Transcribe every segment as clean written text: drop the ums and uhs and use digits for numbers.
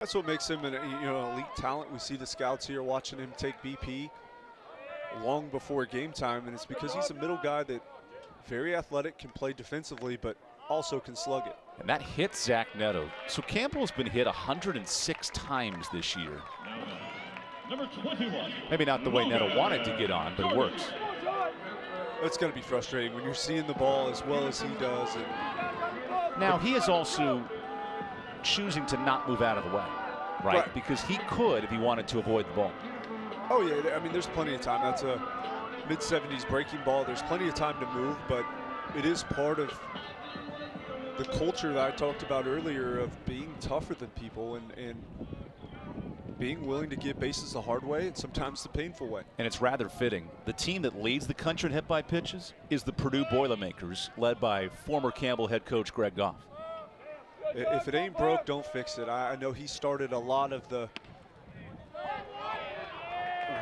That's what makes him an elite talent. We see the scouts here watching him take BP long before game time, and it's because he's a middle guy that very athletic, can play defensively, but also can slug it. And that hits Zach Netto. So Campbell's been hit 106 times this year. Number 21. Maybe not the way Netto wanted to get on, but it works. It's going to be frustrating when you're seeing the ball as well as he does. And now, he is also choosing to not move out of the way, right? Because he could if he wanted to avoid the ball. Oh, yeah. I mean, there's plenty of time. That's a mid-70s breaking ball. There's plenty of time to move, but it is part of the culture that I talked about earlier of being tougher than people and being willing to get bases the hard way and sometimes the painful way. And it's rather fitting. The team that leads the country in hit by pitches is the Purdue Boilermakers, led by former Campbell head coach Greg Goff. If it ain't broke, don't fix it. I know he started a lot of the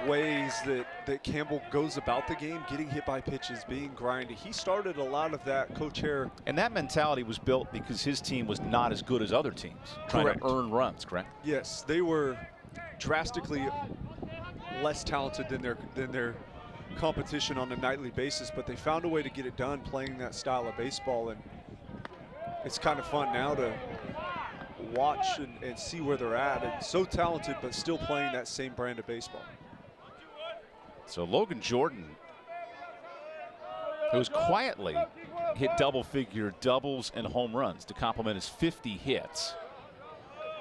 ways that Campbell goes about the game, getting hit by pitches, being grindy. He started a lot of that, Coach Hare. And that mentality was built because his team was not as good as other teams, trying to earn runs, correct? Yes, they were drastically less talented than their competition on a nightly basis, but they found a way to get it done playing that style of baseball, and it's kind of fun now to watch and see where they're at. And so talented, but still playing that same brand of baseball. So Logan Jordan, who's quietly hit double-figure doubles and home runs to complement his 50 hits.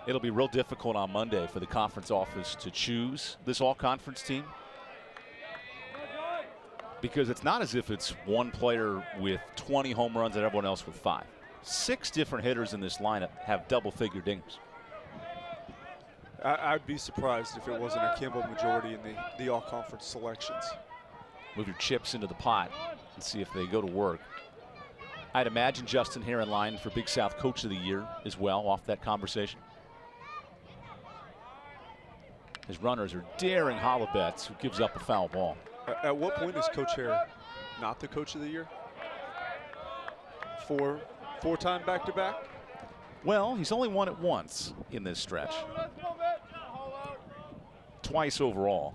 It'll be real difficult on Monday for the conference office to choose this all-conference team, because it's not as if it's one player with 20 home runs and everyone else with 5. 6 different hitters in this lineup have double-figure dingers. I'd be surprised if it wasn't a Campbell majority in the all-conference selections. Move your chips into the pot and see if they go to work. I'd imagine Justin Hare in line for Big South Coach of the Year as well off that conversation. His runners are daring Holobets, who gives up a foul ball. At what point is Coach Hare not the Coach of the Year? Four-time back-to-back? Well, he's only won it once in this stretch. Twice overall.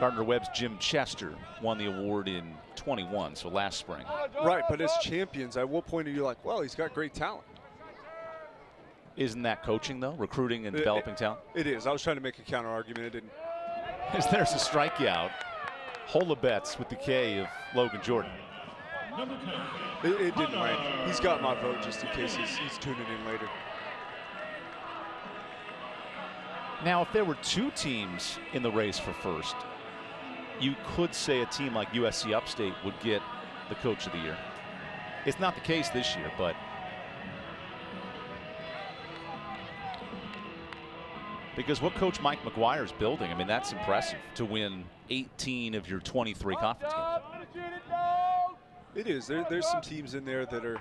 Gardner-Webb's Jim Chester won the award in 21, so last spring. Right, but as champions, at what point are you like, well, he's got great talent? Isn't that coaching, though? Recruiting and developing talent? It is. I was trying to make a counter argument. It didn't. As there's a strikeout. Holobets with the K of Logan Jordan. It didn't rank. He's got my vote just in case he's tuning in later. Now, if there were 2 teams in the race for first, you could say a team like USC Upstate would get the Coach of the Year. It's not the case this year, but because what Coach Mike McGuire is building, I mean, that's impressive to win 18 of your 23 conference games. It is. There's some teams in there that are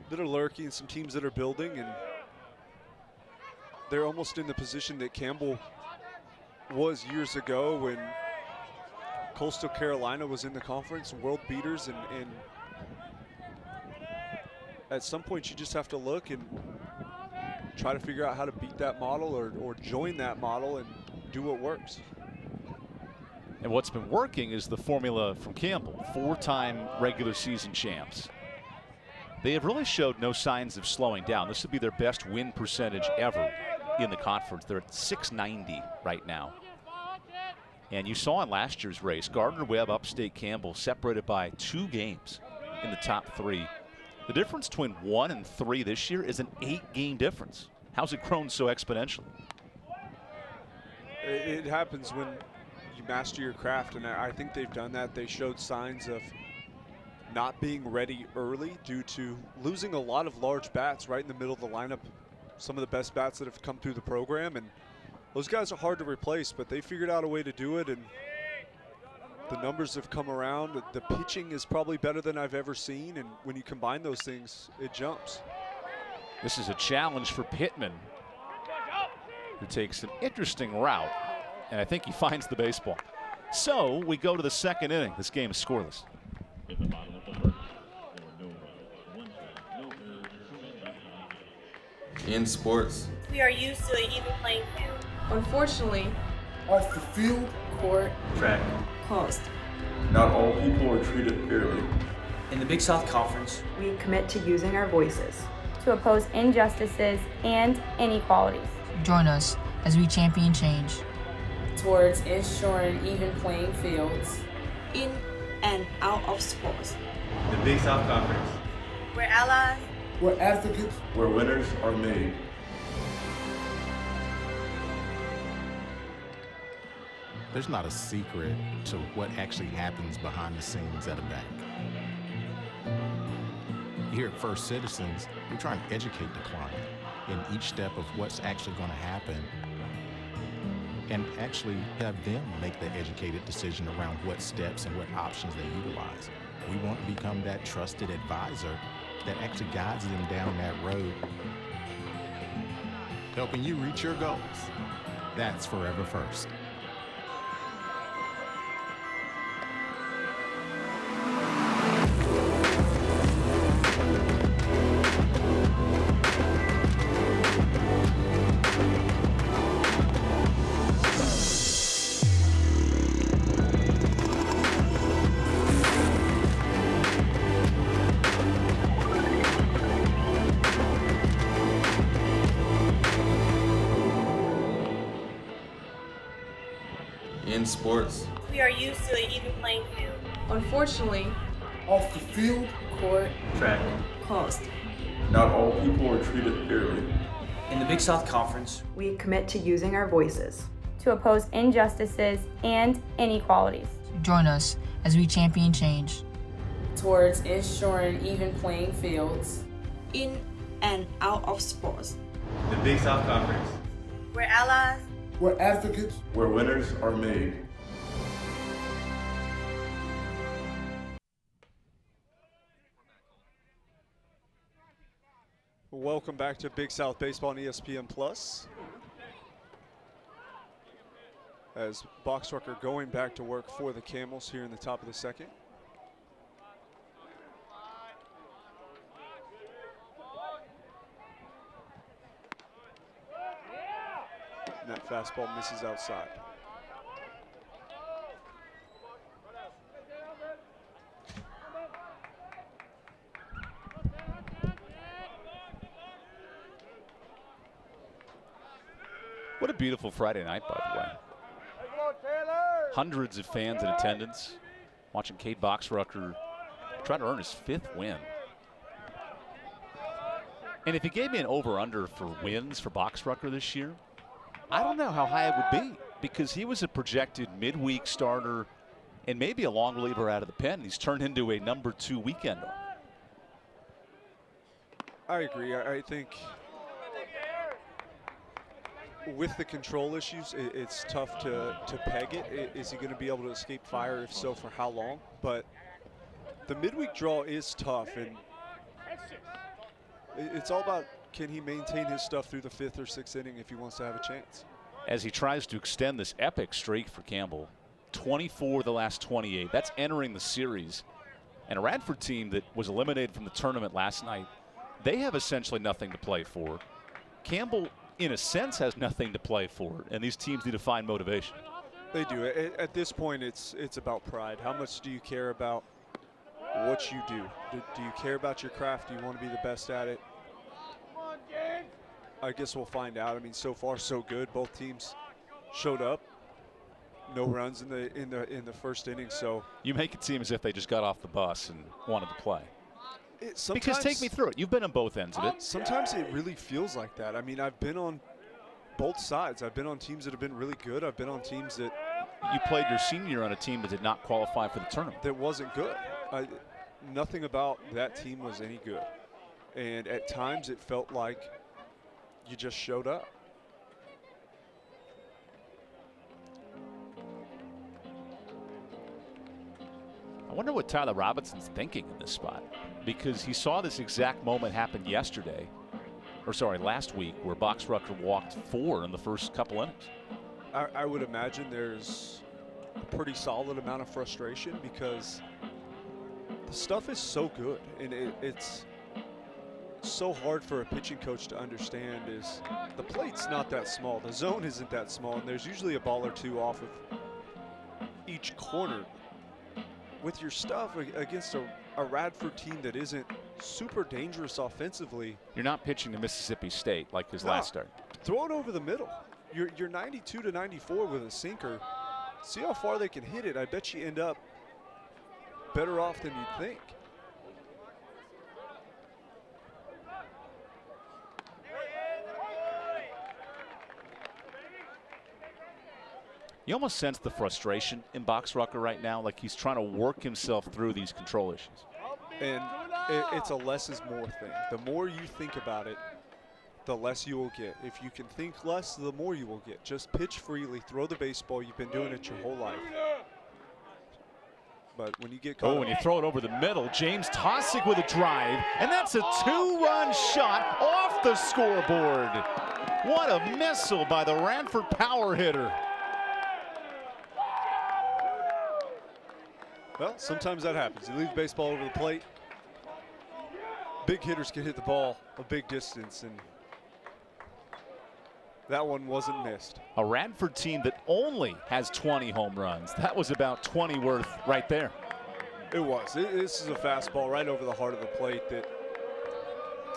lurking, some teams that are building, and they're almost in the position that Campbell was years ago when Coastal Carolina was in the conference, world beaters, and at some point you just have to look and try to figure out how to beat that model or join that model and do what works. And what's been working is the formula from Campbell, 4-time regular season champs. They have really showed no signs of slowing down. This would be their best win percentage ever in the conference. They're at .690 right now. And you saw in last year's race, Gardner-Webb, Upstate, Campbell separated by 2 games in the top 3. The difference between 1 and 3 this year is an 8-game difference. How's it grown so exponentially? It happens when you master your craft, and I think they've done that. They showed signs of not being ready early due to losing a lot of large bats right in the middle of the lineup. Some of the best bats that have come through the program, and those guys are hard to replace, but they figured out a way to do it, and the numbers have come around. The pitching is probably better than I've ever seen, and when you combine those things, it jumps. This is a challenge for Pittman, who takes an interesting route, and I think he finds the baseball. So we go to the second inning. This game is scoreless. In sports, We are used to an even playing field. Unfortunately, off the field, court, track, coast. Not all people are treated fairly. In the Big South Conference, we commit to using our voices to oppose injustices and inequalities. Join us as we champion change towards ensuring even playing fields in and out of sports. the Big South Conference. We're allies. we're advocates, Where winners are made. There's not a secret to what actually happens behind the scenes at a bank. Here at First Citizens, we try and educate the client in each step of what's actually going to happen and actually have them make the educated decision around what steps and what options they utilize. We want to become that trusted advisor that actually guides them down that road, helping you reach your goals. That's Forever First. in sports, We are used to an even playing field. Unfortunately, off the field, court, Track. coast. Not all people are treated fairly. In the Big South Conference, we commit to using our voices to oppose injustices and inequalities. Join us as we champion change Towards ensuring even playing fields in and out of sports. the Big South Conference. We're allies. we're advocates, Where winners are made. Welcome back to Big South Baseball on ESPN Plus. As Box Rucker going back to work for the Camels here in the top of the second. And that fastball misses outside. What a beautiful Friday night, by the way. Hundreds of fans in attendance watching Cade Boxrucker try to earn his 5th win. And if you gave me an over-under for wins for Boxrucker this year, I don't know how high it would be, because he was a projected midweek starter and maybe a long reliever out of the pen. He's turned into a number 2 weekender. I agree. I think with the control issues, it's tough to peg it. Is he going to be able to escape fire? If so, for how long? But the midweek draw is tough, and it's all about, can he maintain his stuff through the 5th or 6th inning if he wants to have a chance? As he tries to extend this epic streak for Campbell, 24 of the last 28. That's entering the series. And a Radford team that was eliminated from the tournament last night, they have essentially nothing to play for. Campbell, in a sense, has nothing to play for, and these teams need to find motivation. They do. At this point, it's about pride. How much do you care about what you do? Do you care about your craft? Do you want to be the best at it? I guess we'll find out. I mean, so far so good. Both teams showed up. No runs in the first inning. So you make it seem as if they just got off the bus and wanted to play. Because take me through it. You've been on both ends of it. Sometimes it really feels like that. I mean, I've been on both sides. I've been on teams that have been really good. I've been on teams that you played your senior year on a team that did not qualify for the tournament. That wasn't good. Nothing about that team was any good. And at times it felt like you just showed up. I wonder what Tyler Robinson's thinking in this spot, because he saw this exact moment happen yesterday, or sorry, last week, where Boxrucker walked 4 in the first couple innings. I would imagine there's a pretty solid amount of frustration, because the stuff is so good, and so hard for a pitching coach to understand is the plate's not that small. The zone isn't that small, and there's usually a ball or two off of each corner. With your stuff against a Radford team that isn't super dangerous offensively. You're not pitching to Mississippi State like his last start. Throw it over the middle. You're 92 to 94 with a sinker. See how far they can hit it. I bet you end up better off than you'd think. You almost sense the frustration in Boxrucker right now, like he's trying to work himself through these control issues. And it's a less is more thing. The more you think about it, the less you will get. If you can think less, the more you will get. Just pitch freely, throw the baseball. You've been doing it your whole life. But when you get caught, when you throw it over the middle, James Tosick with a drive, and that's a two-run shot off the scoreboard. What a missile by the Radford power hitter. Well, sometimes that happens. You leave baseball over the plate. Big hitters can hit the ball a big distance, and that one wasn't missed. A Radford team that only has 20 home runs. That was about 20 worth right there. It was. This is a fastball right over the heart of the plate that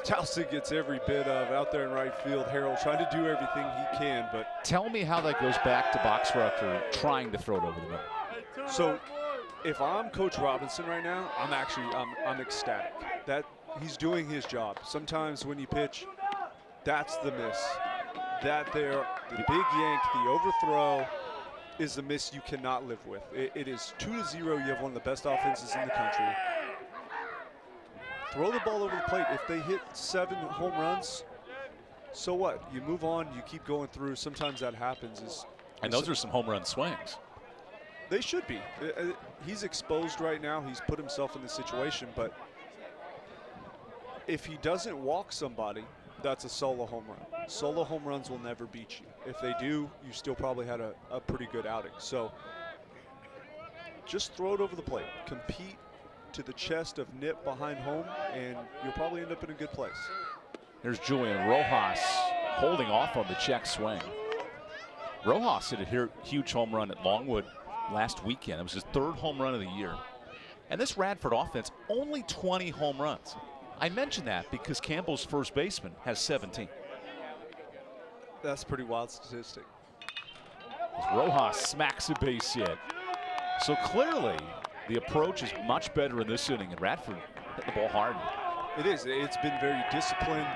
Towson gets every bit of out there in right field. Harold trying to do everything he can, but tell me how that goes back to Boxrucker trying to throw it over the middle. So if I'm Coach Robinson right now, I'm ecstatic that he's doing his job. Sometimes when you pitch, that's the miss. That there, the big yank, the overthrow is the miss you cannot live with. It is 2-0. You have one of the best offenses in the country. Throw the ball over the plate. If they hit 7 home runs, so what? You move on, you keep going through. Sometimes that happens. And those are some home run swings. They should be. He's exposed right now. He's put himself in this situation, but if he doesn't walk somebody, that's a solo home run. Solo home runs will never beat you. If they do, you still probably had a pretty good outing. So just throw it over the plate. Compete to the chest of Nip behind home, and you'll probably end up in a good place. There's Julian Rojas holding off on the check swing. Rojas hit a huge home run at Longwood last weekend. It was his 3rd home run of the year. And this Radford offense, only 20 home runs. I mention that because Campbell's first baseman has 17. That's a pretty wild statistic. As Rojas smacks a base hit. So clearly, the approach is much better in this inning, and Radford hit the ball hard. It is. It's been very disciplined,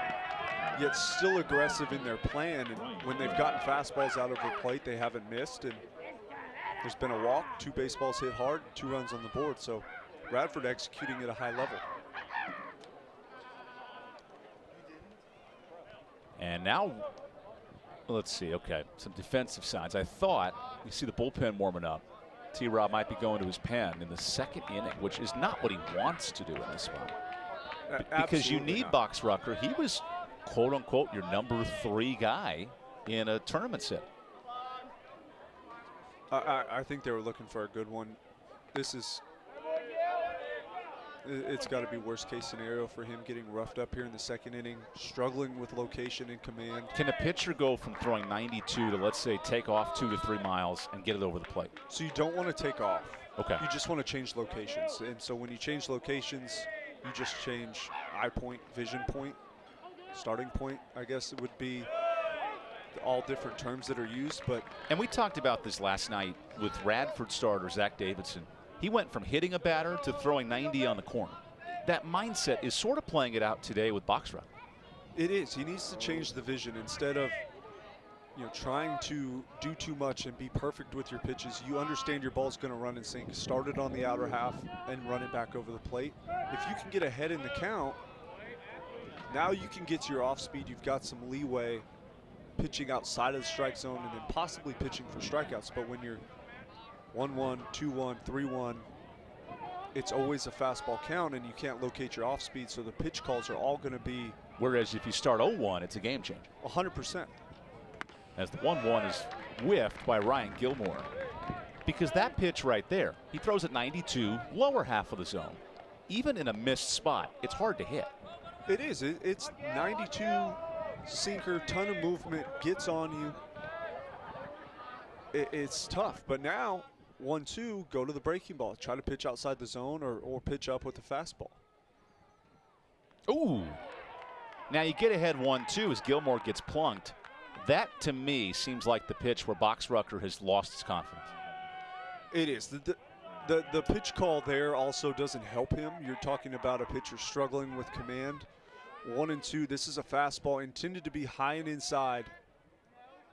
yet still aggressive in their plan. And when they've gotten fastballs out of the plate, they haven't missed. And there's been a walk, 2 baseballs hit hard, 2 runs on the board. So Radford executing at a high level. And now, let's see, okay, some defensive signs. I thought, you see the bullpen warming up. T-Rob might be going to his pen in the 2nd inning, which is not what he wants to do in this spot. Because you need Boxrucker. He was, quote unquote, your number 3 guy in a tournament set. I think they were looking for a good one. It's got to be worst case scenario for him, getting roughed up here in the 2nd inning, struggling with location and command. Can a pitcher go from throwing 92 to, let's say, take off 2 to 3 miles and get it over the plate? So you don't want to take off. Okay. You just want to change locations. And so when you change locations, you just change eye point, vision point, starting point, I guess it would be all different terms that are used. And we talked about this last night with Radford starter Zach Davidson. He went from hitting a batter to throwing 90 on the corner. That mindset is sort of playing it out today with Boxrucker. It is. He needs to change the vision. Instead of trying to do too much and be perfect with your pitches, you understand your ball's going to run and sink. Start it on the outer half and run it back over the plate. If you can get ahead in the count, now you can get to your off speed. You've got some leeway pitching outside of the strike zone and then possibly pitching for strikeouts. But when you're 1-1, 2-1, 3-1, it's always a fastball count, and you can't locate your off speed, so the pitch calls are all going to be. Whereas if you start 0-1, it's a game changer. 100%. As the 1-1 is whiffed by Ryan Gilmore. Because that pitch right there, he throws at 92, lower half of the zone. Even in a missed spot, it's hard to hit. It is. It's 92 sinker, ton of movement, gets on you. It's tough, but now 1-2, go to the breaking ball. Try to pitch outside the zone or pitch up with the fastball. Ooh. Now you get ahead 1-2 as Gilmore gets plunked. That, to me, seems like the pitch where Boxrucker has lost his confidence. It is. The pitch call there also doesn't help him. You're talking about a pitcher struggling with command. 1-2, this is a fastball intended to be high and inside.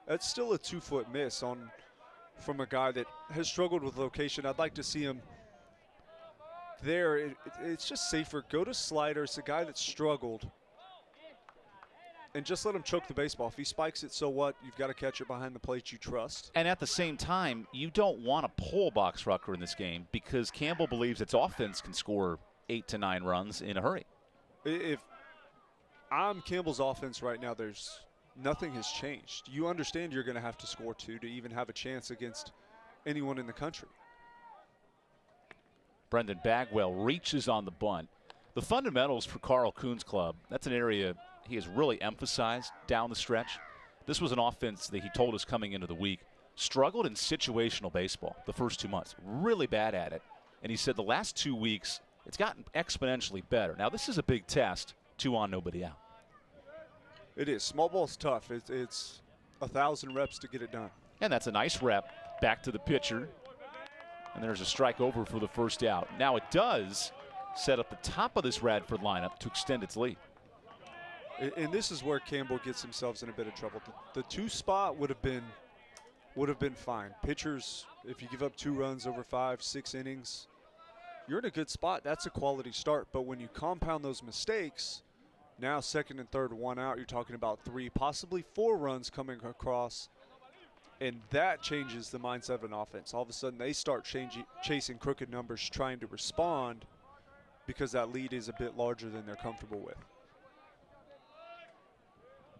That's still a 2-foot miss from a guy that has struggled with location. I'd like to see him there. It's just safer. Go to slider. It's a guy that struggled. And just let him choke the baseball. If he spikes it, so what? You've got to catch it behind the plate you trust. And at the same time, you don't want to pull Boxrucker in this game because Campbell believes its offense can score 8 to 9 runs in a hurry. If I'm Campbell's offense right now, nothing has changed. You understand you're going to have to score 2 to even have a chance against anyone in the country. Brendan Bagwell reaches on the bunt. The fundamentals for Carl Kuhn's club, that's an area he has really emphasized down the stretch. This was an offense that he told us coming into the week struggled in situational baseball the first 2 months, really bad at it. And he said the last 2 weeks, it's gotten exponentially better. Now, this is a big test, 2 on, nobody out. It is. Small ball's tough. It's 1,000 reps to get it done. And that's a nice rep back to the pitcher. And there's a strike over for the first out. Now it does set up the top of this Radford lineup to extend its lead. And this is where Campbell gets themselves in a bit of trouble. The 2 spot would have been fine. Pitchers, if you give up 2 runs over 5-6 innings, you're in a good spot. That's a quality start. But when you compound those mistakes, now second and third, 1 out, you're talking about 3, possibly 4 runs coming across. And that changes the mindset of an offense. All of a sudden, they start chasing crooked numbers, trying to respond because that lead is a bit larger than they're comfortable with.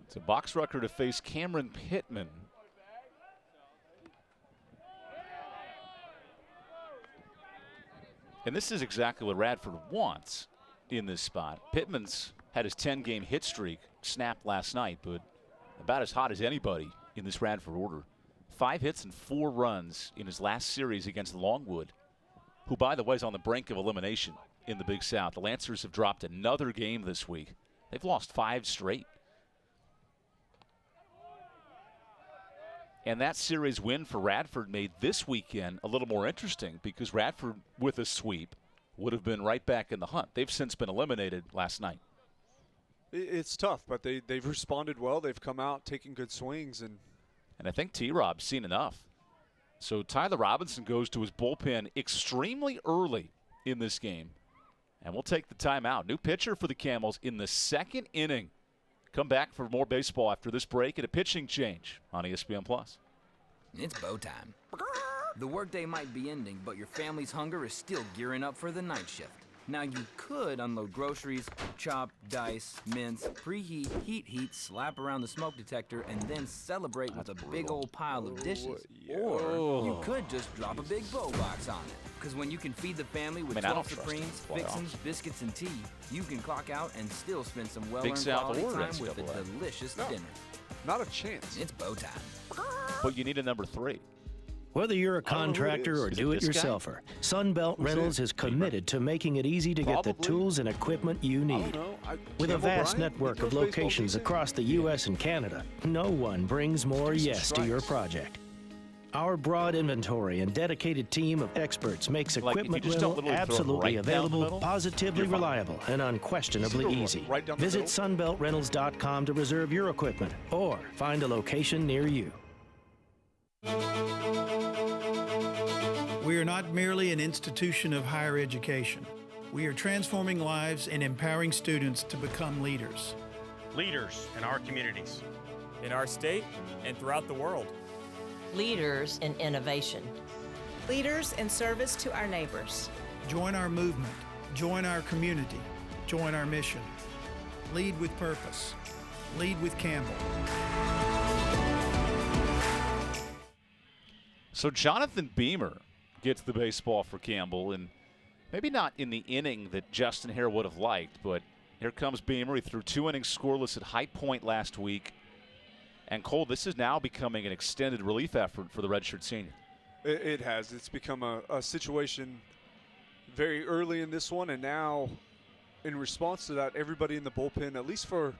It's a Boxrucker to face Cameron Pittman. And this is exactly what Radford wants in this spot. Pittman's had his 10-game hit streak snapped last night, but about as hot as anybody in this Radford order. 5 hits and 4 runs in his last series against Longwood, who, by the way, is on the brink of elimination in the Big South. The Lancers have dropped another game this week. They've lost 5 straight. And that series win for Radford made this weekend a little more interesting because Radford, with a sweep, would have been right back in the hunt. They've since been eliminated last night. It's tough, but they've responded well. They've come out taking good swings. And I think T-Rob's seen enough. So Tyler Robinson goes to his bullpen extremely early in this game. And we'll take the timeout. New pitcher for the Camels in the 2nd inning. Come back for more baseball after this break and a pitching change on ESPN+. It's bow time. The workday might be ending, but your family's hunger is still gearing up for the night shift. Now you could unload groceries, chop, dice, mince, preheat, heat, slap around the smoke detector, and then celebrate with a big old pile of dishes. Or you could just drop a big bow box on it. Because when you can feed the family with 12 Supremes, fixins, biscuits, and tea, you can clock out and still spend some well-earned quality time with a delicious dinner. Not a chance. It's bow time. But you need a number 3. Whether you're a contractor or do-it-yourselfer, Sunbelt Rentals is committed to making it easy to get the tools and equipment you need. With a vast network of locations across the U.S. and Canada, no one brings more yes to your project. Our broad inventory and dedicated team of experts makes equipment rental absolutely available, positively reliable, and unquestionably easy. Visit sunbeltrentals.com to reserve your equipment or find a location near you. We are not merely an institution of higher education. We are transforming lives and empowering students to become leaders. Leaders in our communities, in our state, and throughout the world. Leaders in innovation. Leaders in service to our neighbors. Join our movement. Join our community. Join our mission. Lead with purpose. Lead with Campbell. So Jonathan Beamer gets the baseball for Campbell, and maybe not in the inning that Justin Hare would have liked, but Here comes Beamer. He threw 2 innings scoreless at High Point last week. And Cole, this is now becoming an extended relief effort for the redshirt senior. It has. It's become a situation very early in this one, and now in response to that, everybody in the bullpen, at least for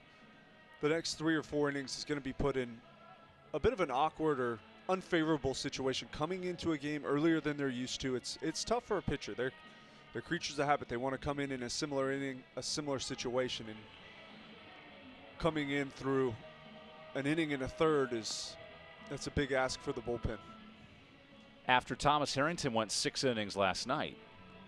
the next 3 or 4 innings, is going to be put in a bit of an awkward or unfavorable situation coming into a game earlier than they're used to. It's tough for a pitcher. They're creatures of habit. They want to come in a similar inning, a similar situation, and coming in through an inning and a third that's a big ask for the bullpen. After Thomas Harrington went 6 innings last night.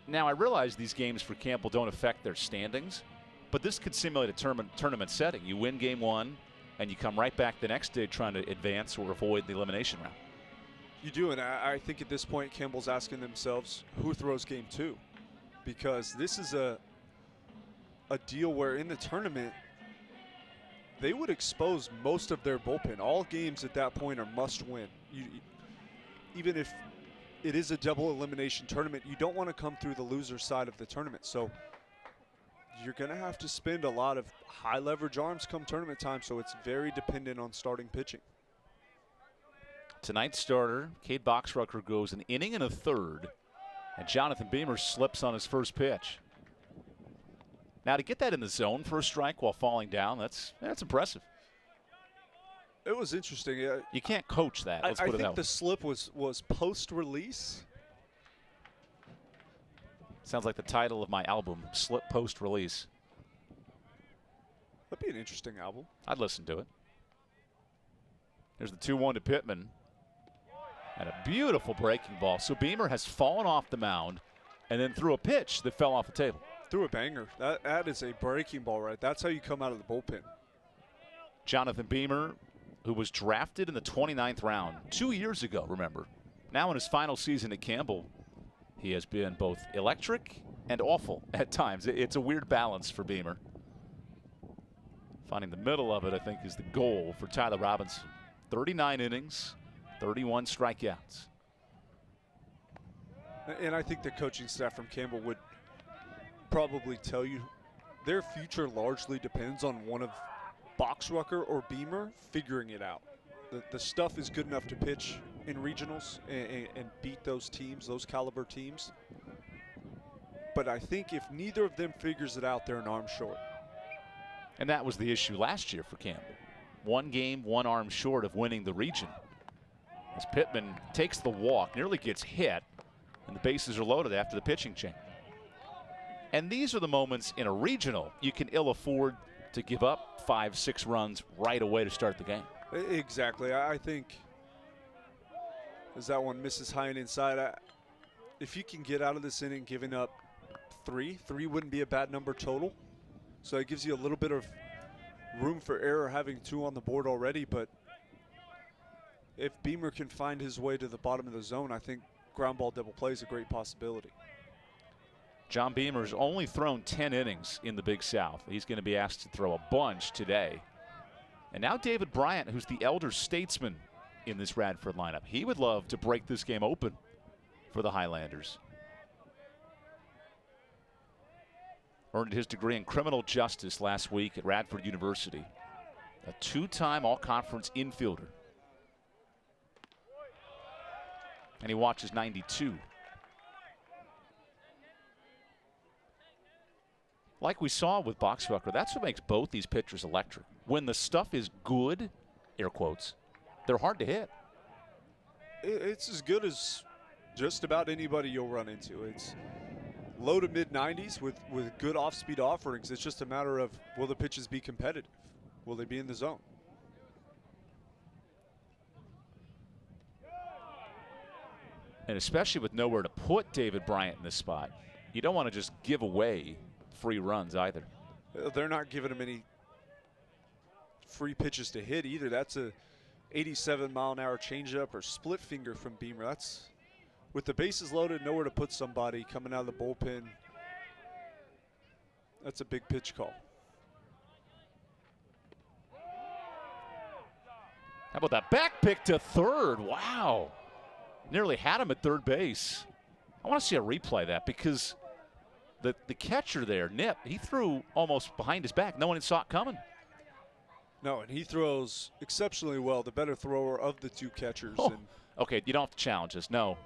Now, I realize these games for Campbell don't affect their standings, but this could simulate a tournament setting. You win game 1, and you come right back the next day trying to advance or avoid the elimination round. You do, and I think at this point Campbell's asking themselves, who throws game 2? Because this is a deal where in the tournament, they would expose most of their bullpen. All games at that point are must win. Even if it is a double elimination tournament, you don't want to come through the loser side of the tournament. So you're going to have to spend a lot of high leverage arms come tournament time, so it's very dependent on starting pitching. Tonight's starter, Cade Boxrucker, goes an inning and a third, and Jonathan Beamer slips on his first pitch. Now, to get that in the zone for a strike while falling down, that's impressive. It was interesting. You can't coach that. Let's put it that way. I think the slip was post-release. Sounds like the title of my album, Slip Post-Release. That'd be an interesting album. I'd listen to it. There's the 2-1 to Pittman. And a beautiful breaking ball. So Beamer has fallen off the mound and then threw a pitch that fell off the table. Threw a banger. That is a breaking ball, right? That's how you come out of the bullpen. Jonathan Beamer, who was drafted in the 29th round 2 years ago, remember. Now in his final season at Campbell, he has been both electric and awful at times. It's a weird balance for Beamer. Finding the middle of it, I think, is the goal for Tyler Robinson. 39 innings, 31 strikeouts. And I think the coaching staff from Campbell would probably tell you their future largely depends on one of Boxrucker or Beamer figuring it out. The stuff is good enough to pitch in regionals and beat those teams, those caliber teams. But I think if neither of them figures it out, they're an arm short. And that was the issue last year for Campbell. 1 game, 1 arm short of winning the region. As Pittman takes the walk, nearly gets hit, and the bases are loaded after the pitching change. And these are the moments in a regional you can ill afford to give up 5-6 runs right away to start the game. Exactly. I think as that one misses high and inside, if you can get out of this inning giving up 3 wouldn't be a bad number total. So it gives you a little bit of room for error having 2 on the board already. But if Beamer can find his way to the bottom of the zone, I think ground ball double play is a great possibility. John Beamer's only thrown 10 innings in the Big South. He's going to be asked to throw a bunch today. And now David Bryant, who's the elder statesman in this Radford lineup. He would love to break this game open for the Highlanders. Earned his degree in criminal justice last week at Radford University. A 2-time all-conference infielder. And he watches 92. Like we saw with Boxrucker, that's what makes both these pitchers electric. When the stuff is good, air quotes, they're hard to hit. It's as good as just about anybody you'll run into. It's low to mid 90s with good off-speed offerings. It's just a matter of, will the pitches be competitive? Will they be in the zone? And especially with nowhere to put David Bryant in this spot, you don't want to just give away free runs either. They're not giving him any free pitches to hit either. That's a 87-mile-an-hour changeup or split finger from Beamer. That's, with the bases loaded, nowhere to put somebody coming out of the bullpen. That's a big pitch call. How about that back pick to third? Wow. Nearly had him at third base. I want to see a replay of that because The catcher there, Nip, he threw almost behind his back. No one saw it coming. No, and he throws exceptionally well, the better thrower of the two catchers. Oh. And Okay, you don't have to challenge us. No,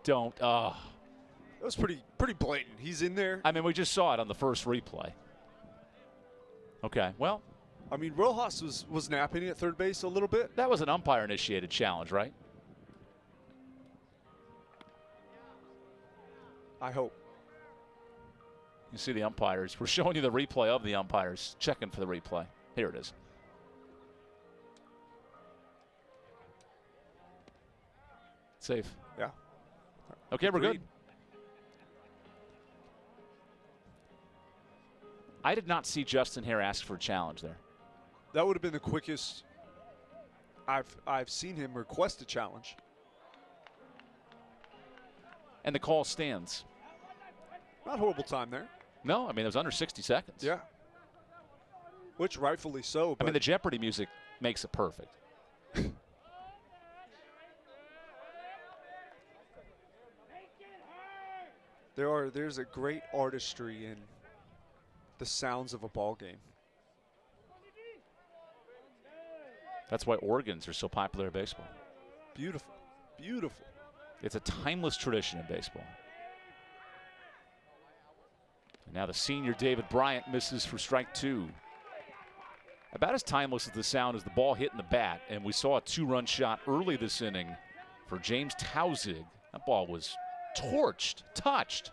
don't. that was pretty blatant. He's in there. I mean, we just saw it on the first replay. Okay, well. I mean, Rojas was napping at third base a little bit. That was an umpire-initiated challenge, right? I hope. You see the umpires. We're showing you the replay of the umpires. Checking for the replay. Here it is. Safe. Yeah. Okay, we're good. I did not see Justin Hare ask for a challenge there. That would have been the quickest I've seen him request a challenge. And the call stands. Not horrible time there. No, I mean, it was under 60 seconds. Yeah. Which rightfully so. I mean, the Jeopardy music makes it perfect. There's a great artistry in the sounds of a ball game. That's why organs are so popular in baseball. Beautiful. Beautiful. It's a timeless tradition in baseball. And now the senior David Bryant misses for strike 2. About as timeless as the sound as the ball hitting the bat. And we saw a 2-run shot early this inning for James Tausig. That ball was torched, touched,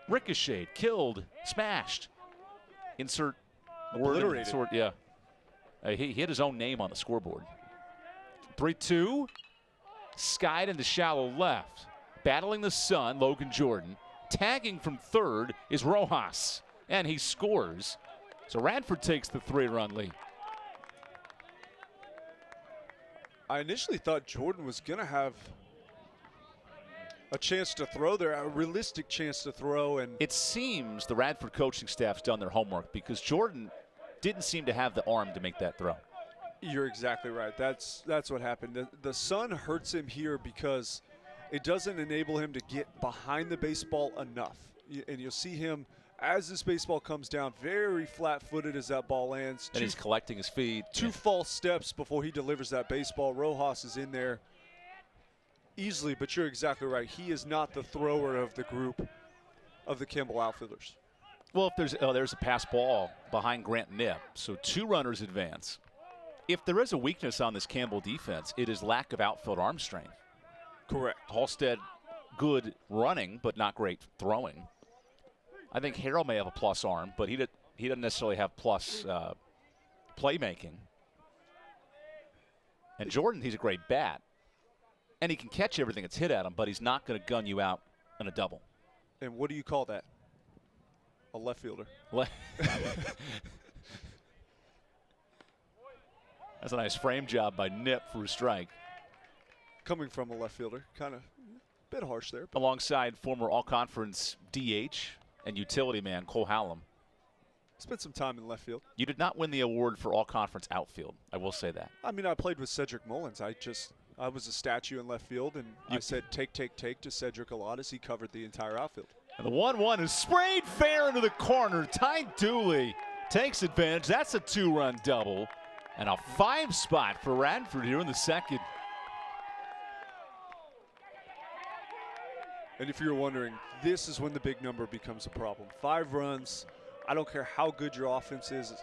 ricocheted, killed, smashed. Insert obliterated. Yeah. He hit his own name on the scoreboard. 3-2. Skied into shallow left. Battling the sun, Logan Jordan. Tagging from third is Rojas. And he scores. So Radford takes the 3-run lead. I initially thought Jordan was going to have a chance to throw there, a realistic chance to throw. And it seems the Radford coaching staff's done their homework because Jordan didn't seem to have the arm to make that throw. You're exactly right. That's what happened. The sun hurts him here because it doesn't enable him to get behind the baseball enough. And you'll see him as this baseball comes down, very flat-footed as that ball lands. And he's collecting his feet. Two false steps before he delivers that baseball. Rojas is in there easily, but you're exactly right. He is not the thrower of the group of the Campbell outfielders. Well, if there's a pass ball behind Grant Nip, so 2 runners advance. If there is a weakness on this Campbell defense, it is lack of outfield arm strength. Correct. Halstead, good running, but not great throwing. I think Harrell may have a plus arm, but he doesn't necessarily have plus playmaking. And Jordan, he's a great bat. And he can catch everything that's hit at him, but he's not going to gun you out in a double. And what do you call that? A left fielder. That's a nice frame job by Nip for a strike. Coming from a left fielder, kind of a bit harsh there. Alongside former All-Conference DH and utility man Cole Hallam. Spent some time in left field. You did not win the award for All-Conference outfield. I will say that. I mean, I played with Cedric Mullins. I was a statue in left field, and I said take to Cedric a lot as he covered the entire outfield. And the 1-1 is sprayed fair into the corner. Ty Dooley takes advantage. That's a 2-run double. And a 5 spot for Radford here in the second. And if you're wondering, this is when the big number becomes a problem. 5 runs. I don't care how good your offense is.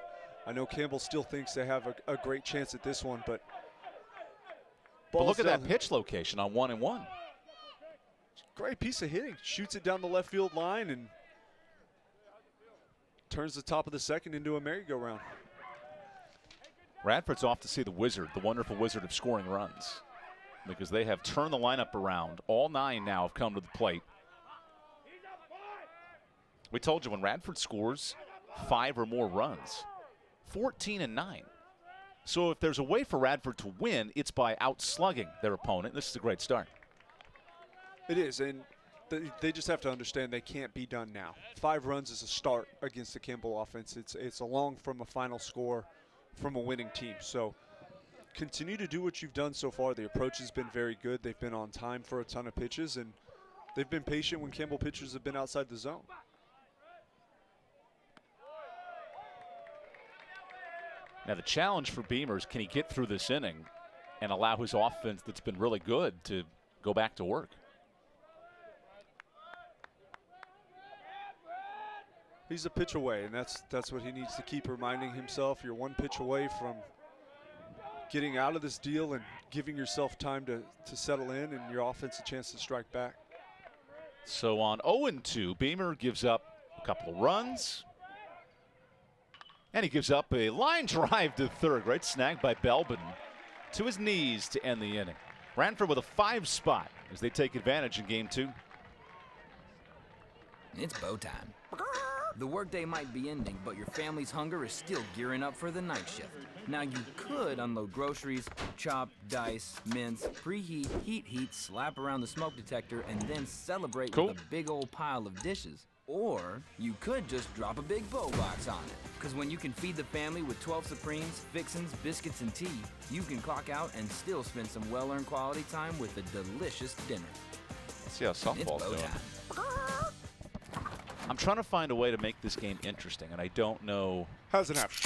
I know Campbell still thinks they have a great chance at this one, but look at that pitch location on 1-1. Great piece of hitting. Shoots it down the left field line and turns the top of the second into a merry-go-round. Radford's off to see the wizard, the wonderful wizard of scoring runs, because they have turned the lineup around. All 9 now have come to the plate. We told you when Radford scores 5 or more runs, 14-9. So if there's a way for Radford to win, it's by outslugging their opponent. This is a great start. It is, and they just have to understand they can't be done now. 5 runs is a start against the Campbell offense. It's along from a final score from a winning team. So continue to do what you've done so far. The approach has been very good. They've been on time for a ton of pitches, and They've been patient when Campbell pitchers have been outside the zone. Now the challenge for Beamer is, can he get through this inning and allow his offense that's been really good to go back to work? He's a pitch away, and that's what he needs to keep reminding himself. You're one pitch away from getting out of this deal and giving yourself time to settle in and your offense a chance to strike back. So on 0-2, Beamer gives up a couple of runs. And he gives up a line drive to third. Great snag by Beldon to his knees to end the inning. Radford with a 5 spot as they take advantage in game 2. It's bow time. The workday might be ending, but your family's hunger is still gearing up for the night shift. Now you could unload groceries, chop, dice, mince, preheat, heat, slap around the smoke detector, and then celebrate with a big old pile of dishes. Or you could just drop a big bow box on it. Because when you can feed the family with 12 Supremes, fixins, biscuits, and tea, you can clock out and still spend some well-earned quality time with a delicious dinner. Let's see how softball's doing. I'm trying to find a way to make this game interesting, and I don't know. Hasn't happened.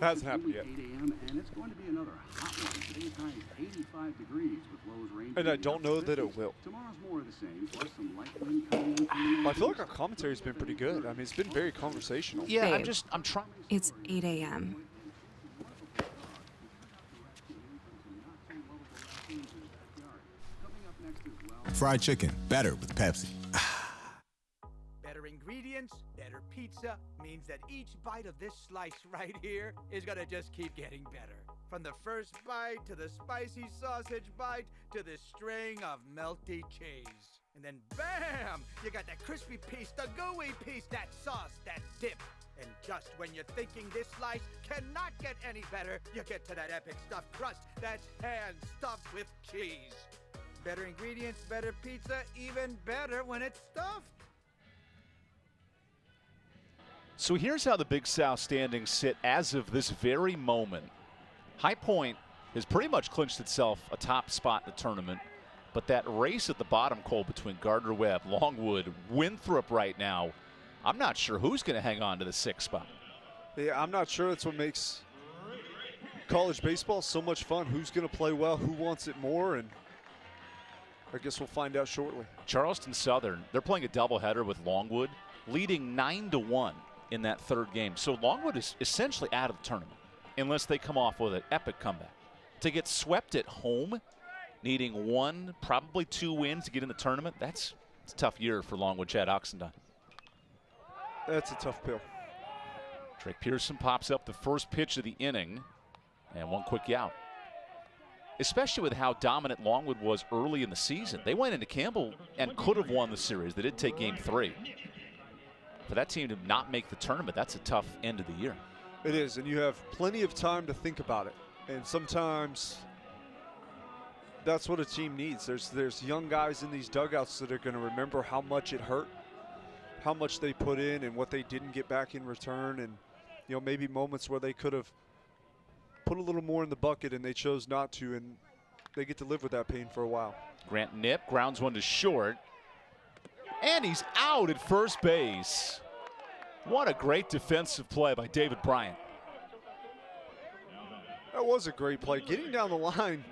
Hasn't happened yet. And it's going to be another hot one. Today's high is 85 degrees with lows ranging. And I don't know that it will. Tomorrow's more of the same, plus some light wind coming in. I feel like our commentary's been pretty good. I mean, it's been very conversational. Yeah, I'm trying. It's 8 a.m. Fried chicken, better with Pepsi. Better ingredients, better pizza means that each bite of this slice right here is gonna just keep getting better. From the first bite to the spicy sausage bite to the string of melty cheese. And then bam! You got that crispy piece, the gooey piece, that sauce, that dip. And just when you're thinking this slice cannot get any better, you get to that epic stuffed crust that's hand-stuffed with cheese. Better ingredients, better pizza, even better when it's stuffed. So here's how the Big South standings sit as of this very moment. High Point has pretty much clinched itself a top spot in the tournament, but that race at the bottom, Cole, between Gardner-Webb, Longwood, Winthrop right now, I'm not sure who's going to hang on to the 6th spot. Yeah, I'm not sure. That's what makes college baseball so much fun. Who's going to play well, who wants it more, and I guess we'll find out shortly. Charleston Southern, they're playing a doubleheader with Longwood, leading 9-1 in that 3rd game. So Longwood is essentially out of the tournament unless they come off with an epic comeback. To get swept at home, needing 1, probably 2 wins to get in the tournament, it's a tough year for Longwood Chad Oxendine. That's a tough pill. Drake Pearson pops up the first pitch of the inning, and 1 quick out. Especially with how dominant Longwood was early in the season. They went into Campbell and could have won the series. They did take game 3. For that team to not make the tournament, that's a tough end of the year. It is, and you have plenty of time to think about it. And sometimes that's what a team needs. There's young guys in these dugouts that are going to remember how much it hurt, how much they put in and what they didn't get back in return, and maybe moments where they could have put a little more in the bucket and they chose not to, and they get to live with that pain for a while. Grant Nip grounds 1 to short, and he's out at first base. What a great defensive play by David Bryant. That was a great play. Getting down the line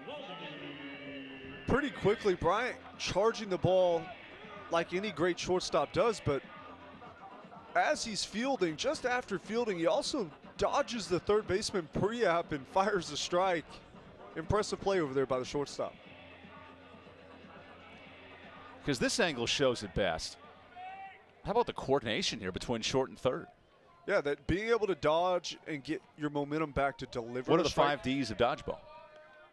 pretty quickly. Bryant charging the ball like any great shortstop does, but as he's fielding, just after fielding, he also dodges the third baseman pre-app and fires a strike. Impressive play over there by the shortstop. Because this angle shows it best. How about the coordination here between short and third? Yeah, that being able to dodge and get your momentum back to deliver. What are the 5 Ds of dodgeball?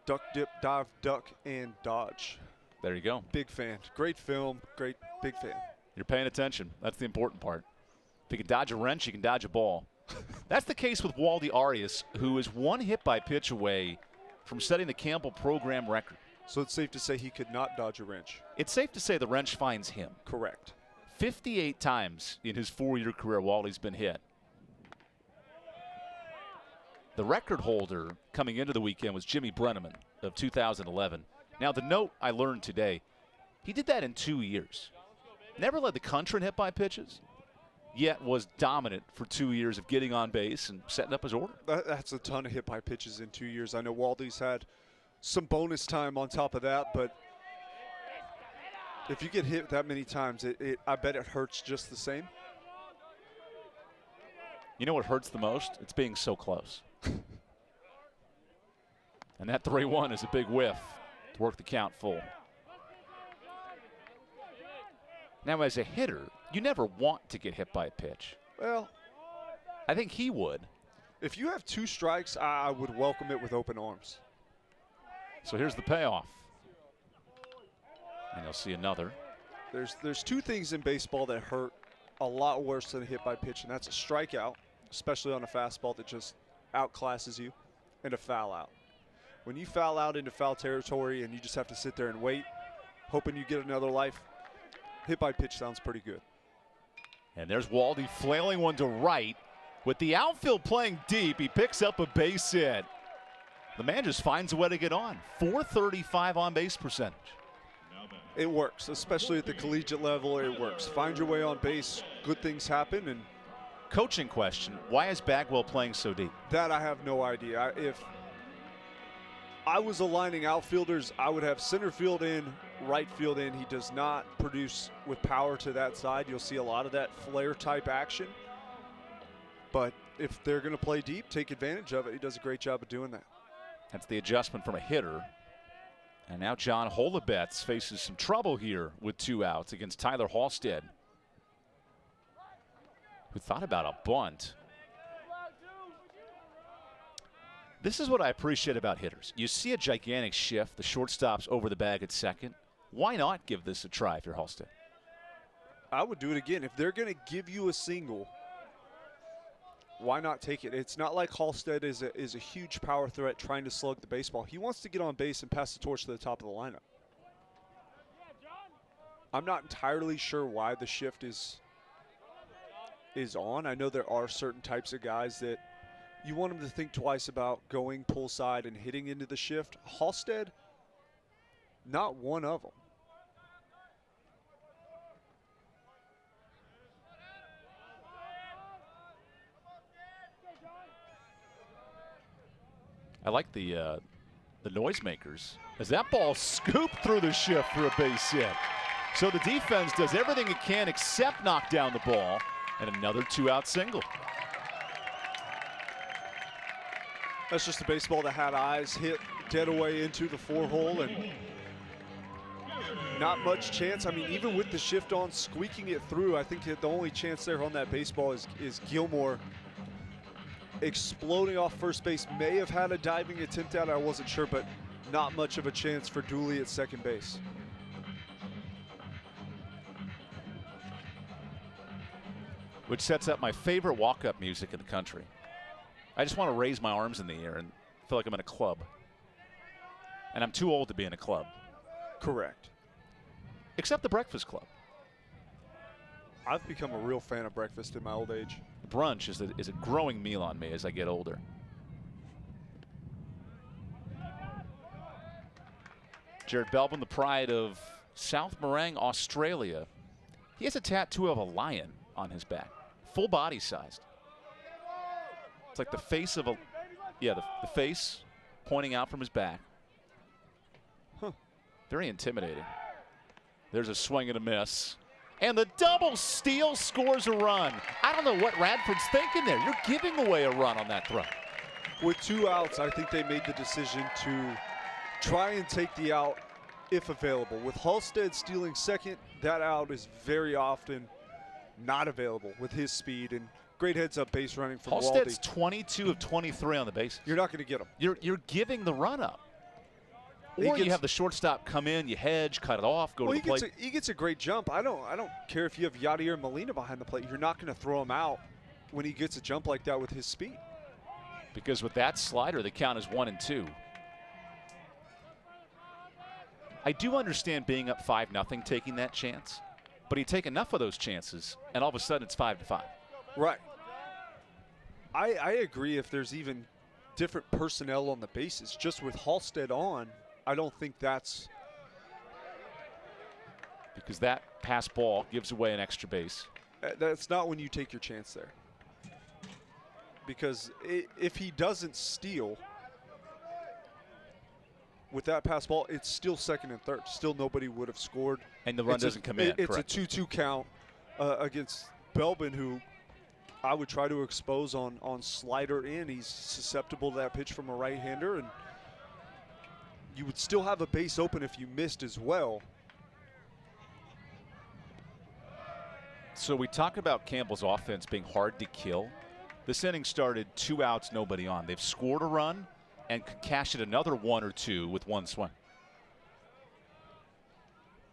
Duck, dip, dive, duck, and dodge. There you go. Big fan. Great film. Great, big fan. You're paying attention. That's the important part. If you can dodge a wrench, you can dodge a ball. That's the case with Waldy Arias, who is 1 hit by pitch away from setting the Campbell program record. So it's safe to say he could not dodge a wrench. It's safe to say the wrench finds him. Correct. 58 times in his 4-year career, Waldy's been hit. The record holder coming into the weekend was Jimmy Brenneman of 2011. Now, the note I learned today, He did that in 2 years. Never led the country in hit by pitches, yet was dominant for 2 years of getting on base and setting up his order. That's a ton of hit by pitches in 2 years. I know Waldy's had some bonus time on top of that, but if you get hit that many times, I bet it hurts just the same. You know what hurts the most? It's being so close. And that 3-1 is a big whiff to work the count full. Now, as a hitter, you never want to get hit by a pitch. Well, I think he would. If you have 2 strikes, I would welcome it with open arms. So here's the payoff. And you'll see another. There's 2 things in baseball that hurt a lot worse than a hit by pitch, and that's a strikeout, especially on a fastball that just outclasses you, and a foul out. When you foul out into foul territory and you just have to sit there and wait, hoping you get another life, hit by pitch sounds pretty good. And there's Waldy flailing one to right. With the outfield playing deep, he picks up a base hit. The man just finds a way to get on. .435 on base percentage. It works, especially at the collegiate level. It works. Find your way on base, good things happen. And coaching question, why is Bagwell playing so deep? That I have no idea. If I was aligning outfielders, I would have center field in, right field in. He does not produce with power to that side. You'll see a lot of that flare type action. But if they're going to play deep, take advantage of it. He does a great job of doing that. That's the adjustment from a hitter. And now John Holibetz faces some trouble here with 2 outs against Tyler Halstead, who thought about a bunt. This is what I appreciate about hitters. You see a gigantic shift. The shortstop's over the bag at second. Why not give this a try if you're Halstead? I would do it again. If they're going to give you a single, why not take it? It's not like Halstead is a huge power threat trying to slug the baseball. He wants to get on base and pass the torch to the top of the lineup. I'm not entirely sure why the shift is on. I know there are certain types of guys that you want them to think twice about going pull side and hitting into the shift. Halstead, not one of them. I like the noisemakers as that ball scooped through the shift for a base hit. So the defense does everything it can except knock down the ball, and another 2-out single. That's just a baseball that had eyes, hit dead away into the 4-hole, and not much chance. I mean, even with the shift on, squeaking it through, I think the only chance there on that baseball is Gilmore exploding off first base. May have had a diving attempt at it, I wasn't sure, but not much of a chance for Dooley at second base. Which sets up my favorite walk-up music in the country. I just want to raise my arms in the air and feel like I'm in a club. And I'm too old to be in a club. Correct. Except the Breakfast Club. I've become a real fan of breakfast in my old age. Brunch is a growing meal on me as I get older. Jared Beldon, the pride of South Morang, Australia. He has a tattoo of a lion on his back, full body sized. It's like the face of a, the face pointing out from his back. Huh. Very intimidating. There's a swing and a miss. And the double steal scores a run. I don't know what Radford's thinking there. You're giving away a run on that throw. With 2 outs, I think they made the decision to try and take the out if available. With Halstead stealing second, that out is very often not available with his speed, and great heads-up base running from Halstead's Waldy. 22 of 23 on the bases. You're not going to get him. You're giving the run up. Or you have the shortstop come in, you hedge, cut it off, go to the plate. He gets a great jump. I don't care if you have Yadier Molina behind the plate. You're not going to throw him out when he gets a jump like that with his speed. Because with that slider, the count is 1-2. I do understand being up 5-0, taking that chance. But you take enough of those chances, and all of a sudden it's 5-5. Right. I agree if there's even different personnel on the bases. Just with Halstead on, I don't think that's because that pass ball gives away an extra base. That's not when you take your chance there. Because if he doesn't steal with that pass ball, it's still second and third. Still nobody would have scored. And the run doesn't come in. It's a 2-2 count against Beldon, who I would try to expose on slider in. He's susceptible to that pitch from a right-hander, and you would still have a base open if you missed as well. So we talk about Campbell's offense being hard to kill. This inning started 2 outs, nobody on. They've scored a run and could cash it another 1 or 2 with 1 swing.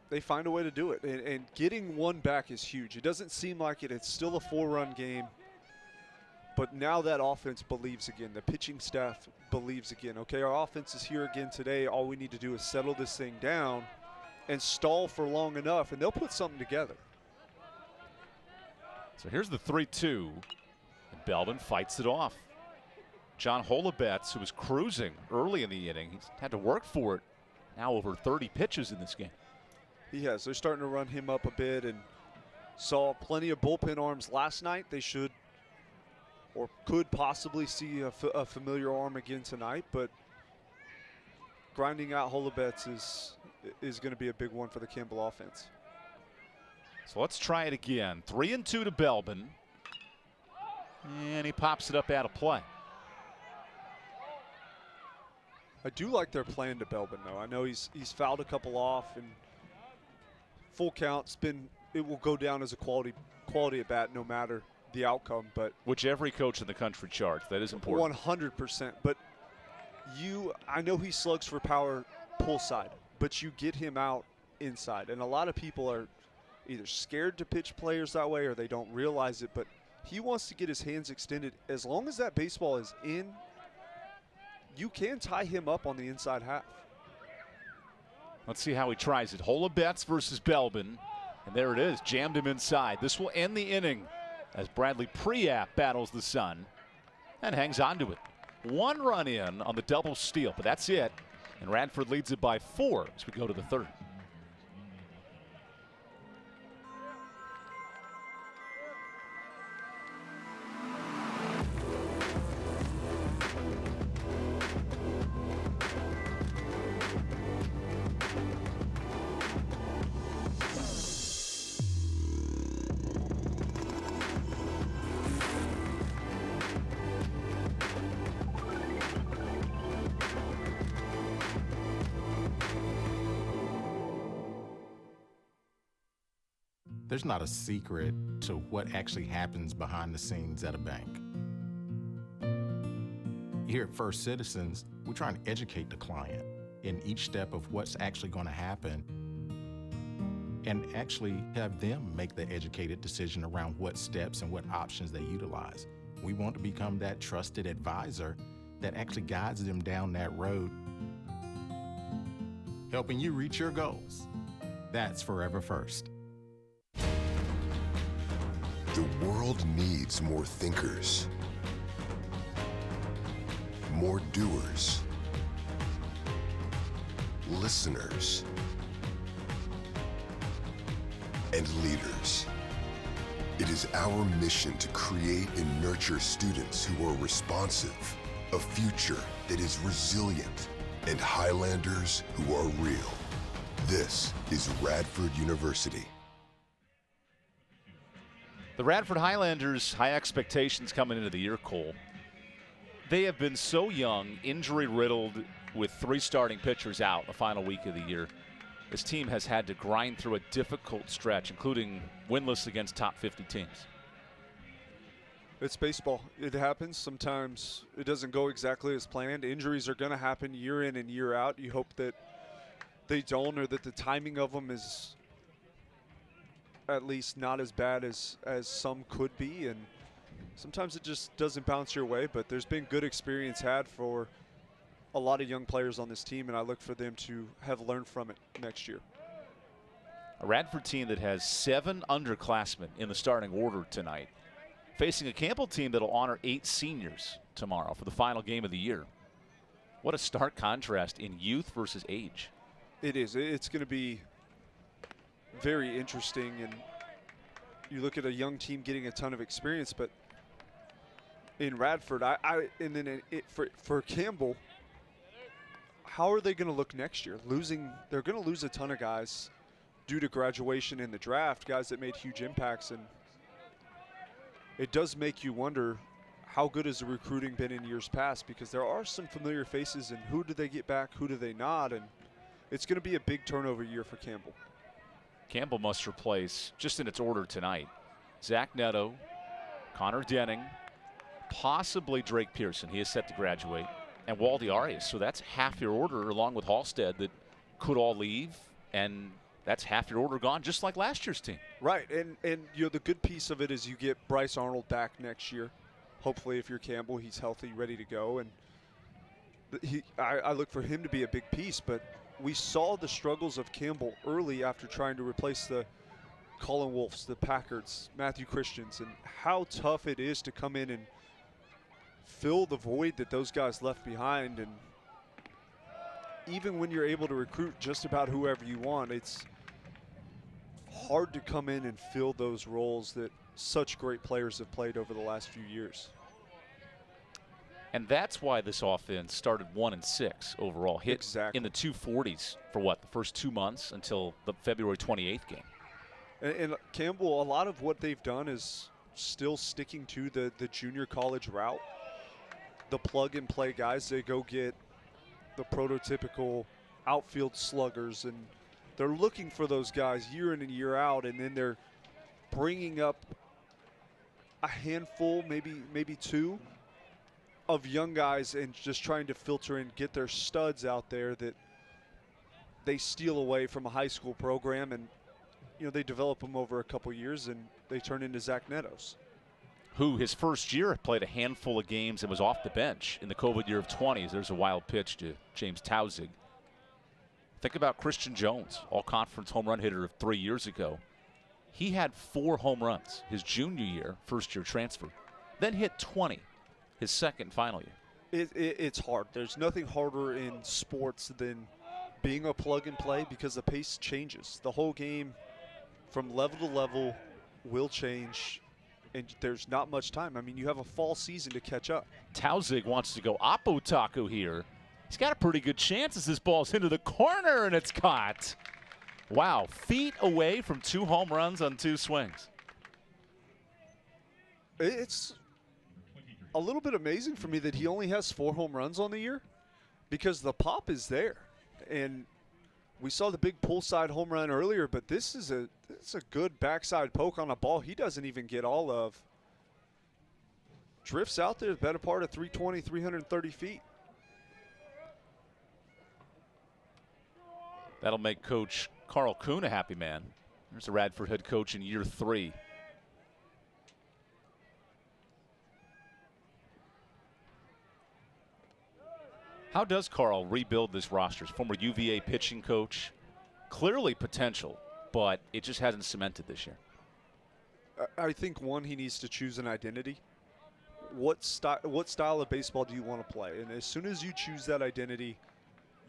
They find a way to do it, and getting 1 back is huge. It doesn't seem like it. It's still a 4-run game, but now that offense believes again. The pitching staff believes again. Okay, our offense is here again today. All we need to do is settle this thing down and stall for long enough, and they'll put something together. So here's the 3-2. And Beldon fights it off. John Holobetz, who was cruising early in the inning, he's had to work for it. Now over 30 pitches in this game. He has. They're starting to run him up a bit, and saw plenty of bullpen arms last night. They should or could possibly see a familiar arm again tonight, but grinding out Holobetz is going to be a big one for the Campbell offense. So let's try it again. 3-2 to Beldon. And he pops it up out of play. I do like their plan to Beldon, though. I know he's fouled a couple off, and full count. It will go down as a quality at bat no matter the outcome. But which every coach in the country charts. That is important. 100%. But I know he slugs for power pull side, but you get him out inside, and a lot of people are either scared to pitch players that way or they don't realize it, but he wants to get his hands extended. As long as that baseball is in, you can tie him up on the inside half. Let's see how he tries it. Holobetz versus Beldon, and there it is, jammed him inside. This will end the inning as Bradley Priap battles the sun and hangs on to it. 1 run in on the double steal, but that's it, and Radford leads it by 4 as we go to the 3rd. There's not a secret to what actually happens behind the scenes at a bank. Here at First Citizens, we're trying to educate the client in each step of what's actually going to happen and actually have them make the educated decision around what steps and what options they utilize. We want to become that trusted advisor that actually guides them down that road, helping you reach your goals. That's Forever First. The world needs more thinkers, more doers, listeners, and leaders. It is our mission to create and nurture students who are responsive, a future that is resilient, and Highlanders who are real. This is Radford University. The Radford Highlanders, high expectations coming into the year, Cole. They have been so young, injury-riddled, with 3 starting pitchers out the final week of the year. This team has had to grind through a difficult stretch, including winless against top 50 teams. It's baseball. It happens. Sometimes it doesn't go exactly as planned. Injuries are going to happen year in and year out. You hope that they don't, or that the timing of them is at least not as bad as some could be, and sometimes it just doesn't bounce your way. But there's been good experience had for a lot of young players on this team, and I look for them to have learned from it next year. A Radford team that has 7 underclassmen in the starting order tonight, facing a Campbell team that'll honor 8 seniors tomorrow for the final game of the year. What a stark contrast in youth versus age. It is. It's going to be very interesting. And you look at a young team getting a ton of experience, but in Radford, for Campbell, how are they going to look next year? They're going to lose a ton of guys due to graduation in the draft, guys that made huge impacts, and it does make you wonder how good has the recruiting been in years past, because there are some familiar faces, and who do they get back, who do they not, and it's going to be a big turnover year for Campbell. Campbell must replace, just in its order tonight, Zach Netto, Connor Denning, possibly Drake Pearson. He is set to graduate. And Waldy Arias. So that's half your order, along with Halstead, that could all leave. And that's half your order gone, just like last year's team. Right. And you know, the good piece of it is you get Bryce Arnold back next year. Hopefully, if you're Campbell, he's healthy, ready to go. And I look for him to be a big piece. But we saw the struggles of Campbell early after trying to replace the Colin Wolfs, the Packards, Matthew Christians, and how tough it is to come in and fill the void that those guys left behind. And even when you're able to recruit just about whoever you want, it's hard to come in and fill those roles that such great players have played over the last few years. And that's why this offense started 1-6 overall, hit in the 240s for what, the first 2 months until the February 28th game. And Campbell, a lot of what they've done is still sticking to the junior college route. The plug-and-play guys, they go get the prototypical outfield sluggers, and they're looking for those guys year in and year out, and then they're bringing up a handful, maybe two, of young guys and just trying to filter and get their studs out there that they steal away from a high school program, and you know, they develop them over a couple years and they turn into Zach Nettos, who his first year played a handful of games and was off the bench in the COVID year of 20s. There's a wild pitch to James Tausig. Think about Christian Jones, all-conference home run hitter of 3 years ago. He had 4 home runs his junior year, first-year transfer, then hit 20 his second final year. It's hard. There's nothing harder in sports than being a plug-and-play, because the pace changes. The whole game from level to level will change, and there's not much time. I mean, you have a fall season to catch up. Tausig wants to go Oppo Taco here. He's got a pretty good chance as this ball's into the corner, and it's caught. Wow, feet away from 2 home runs on 2 swings. It's a little bit amazing for me that he only has 4 home runs on the year, because the pop is there. And we saw the big pull side home run earlier, but this is a good backside poke on a ball he doesn't even get all of. Drifts out there the better part of 320, 330 feet. That'll make Coach Carl Kuhn a happy man. There's the Radford head coach in year 3. How does Carl rebuild this roster? Former UVA pitching coach. Clearly potential, but it just hasn't cemented this year. I think, one, he needs to choose an identity. What style of baseball do you want to play? And as soon as you choose that identity,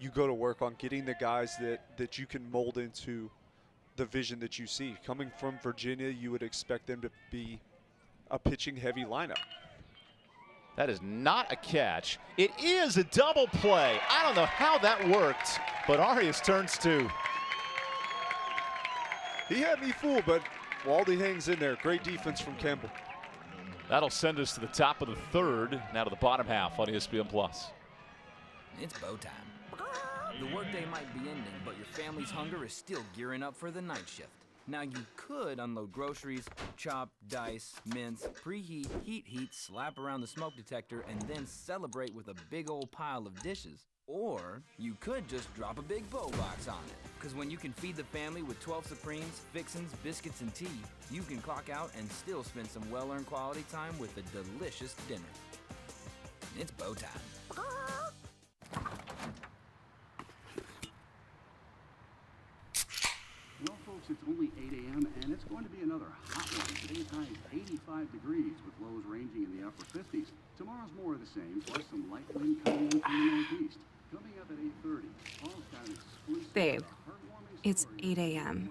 you go to work on getting the guys that you can mold into the vision that you see. Coming from Virginia, you would expect them to be a pitching-heavy lineup. That is not a catch. It is a double play. I don't know how that worked, but Arias turns 2. He had me fooled, but Waldy hangs in there. Great defense from Campbell. That'll send us to the top of the 3rd, now to the bottom half on ESPN+. It's bow time. The workday might be ending, but your family's hunger is still gearing up for the night shift. Now you could unload groceries, chop, dice, mince, preheat, heat, slap around the smoke detector, and then celebrate with a big old pile of dishes. Or you could just drop a big bow box on it. Because when you can feed the family with 12 Supremes, fixins, biscuits, and tea, you can clock out and still spend some well-earned quality time with a delicious dinner. It's bow time. Well, folks, it's only 8 a.m. and it's going to be another hot one. Today's high is 85 degrees with lows ranging in the upper 50s. Tomorrow's more of the same, plus some light wind coming in from the northeast. Coming up at 8:30, Paul's got an exclusive. Babe, it's 8 a.m.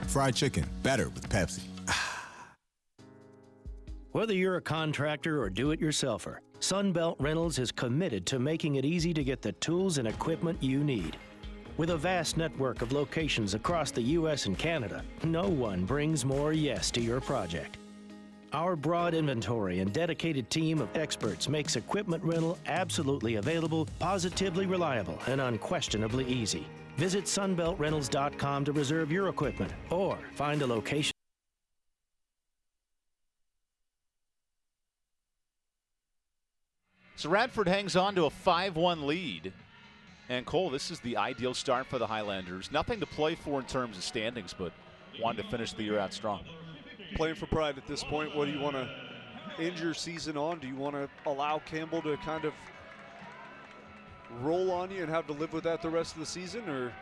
Fried chicken, better with Pepsi. Whether you're a contractor or do-it-yourselfer, Sunbelt Rentals is committed to making it easy to get the tools and equipment you need. With a vast network of locations across the U.S. and Canada, no one brings more yes to your project. Our broad inventory and dedicated team of experts makes equipment rental absolutely available, positively reliable, and unquestionably easy. Visit sunbeltrentals.com to reserve your equipment or find a location. So Radford hangs on to a 5-1 lead. And Cole, this is the ideal start for the Highlanders. Nothing to play for in terms of standings, but wanted to finish the year out strong. Playing for pride at this point. What do you want to end your season on? Do you want to allow Campbell to kind of roll on you and have to live with that the rest of the season, or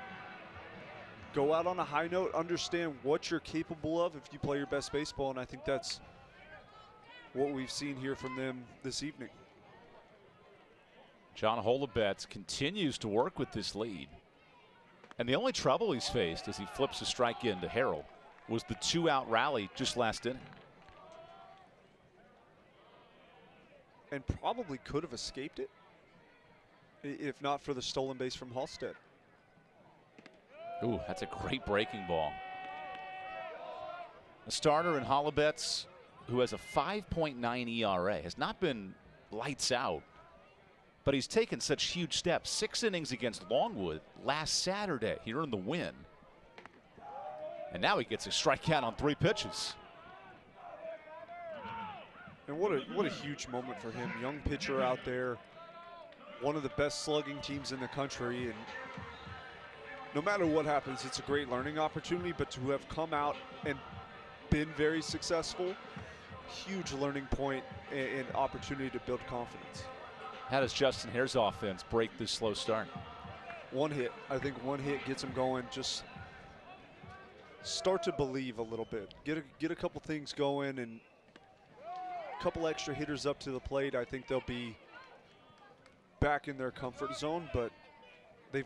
go out on a high note, understand what you're capable of if you play your best baseball? And I think that's what we've seen here from them this evening. John Holubetz continues to work with this lead. And the only trouble he's faced as he flips a strike in to Harrell was the 2-out rally just last inning. And probably could have escaped it if not for the stolen base from Halstead. Ooh, that's a great breaking ball. A starter in Holubetz, who has a 5.9 ERA, has not been lights out, but he's taken such huge steps. 6 innings against Longwood last Saturday. He earned the win. And now he gets a strikeout on 3 pitches. And what a huge moment for him. Young pitcher out there, one of the best slugging teams in the country, and no matter what happens, it's a great learning opportunity. But to have come out and been very successful, huge learning point and opportunity to build confidence. How does Justin Hare's offense break this slow start? One hit. I think one hit gets him going. Just start to believe a little bit. Get a couple things going and a couple extra hitters up to the plate. I think they'll be back in their comfort zone, but they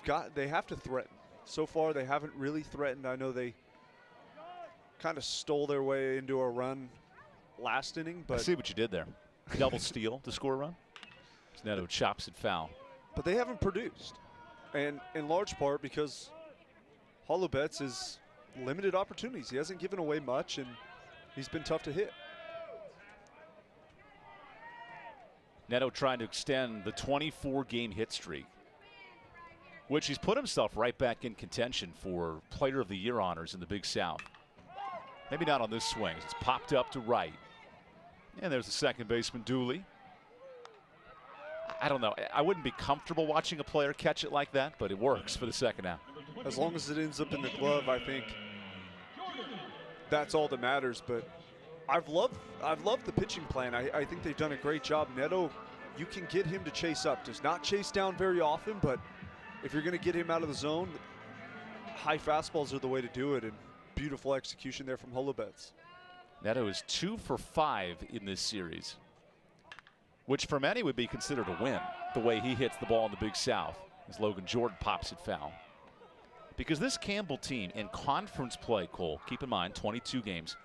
have to threaten. So far they haven't really threatened. I know they kind of stole their way into a run last inning, but I see what you did there. Double steal to score a run. Netto chops it foul. But they haven't produced, and in large part because Holubetz is limited opportunities. He hasn't given away much, and he's been tough to hit. Netto trying to extend the 24-game hit streak, which he's put himself right back in contention for Player of the Year honors in the Big South. Maybe not on this swing. It's popped up to right. And there's the second baseman, Dooley. I don't know. I wouldn't be comfortable watching a player catch it like that, but it works for the second out. As long as it ends up in the glove, I think that's all that matters. But I've loved the pitching plan. I think they've done a great job. Netto, you can get him to chase up. Does not chase down very often, but if you're going to get him out of the zone, high fastballs are the way to do it, and beautiful execution there from Holubetz. Netto is 2 for 5 in this series, which for many would be considered a win, the way he hits the ball in the Big South as Logan Jordan pops it foul. Because this Campbell team in conference play, Cole, keep in mind, 22 games,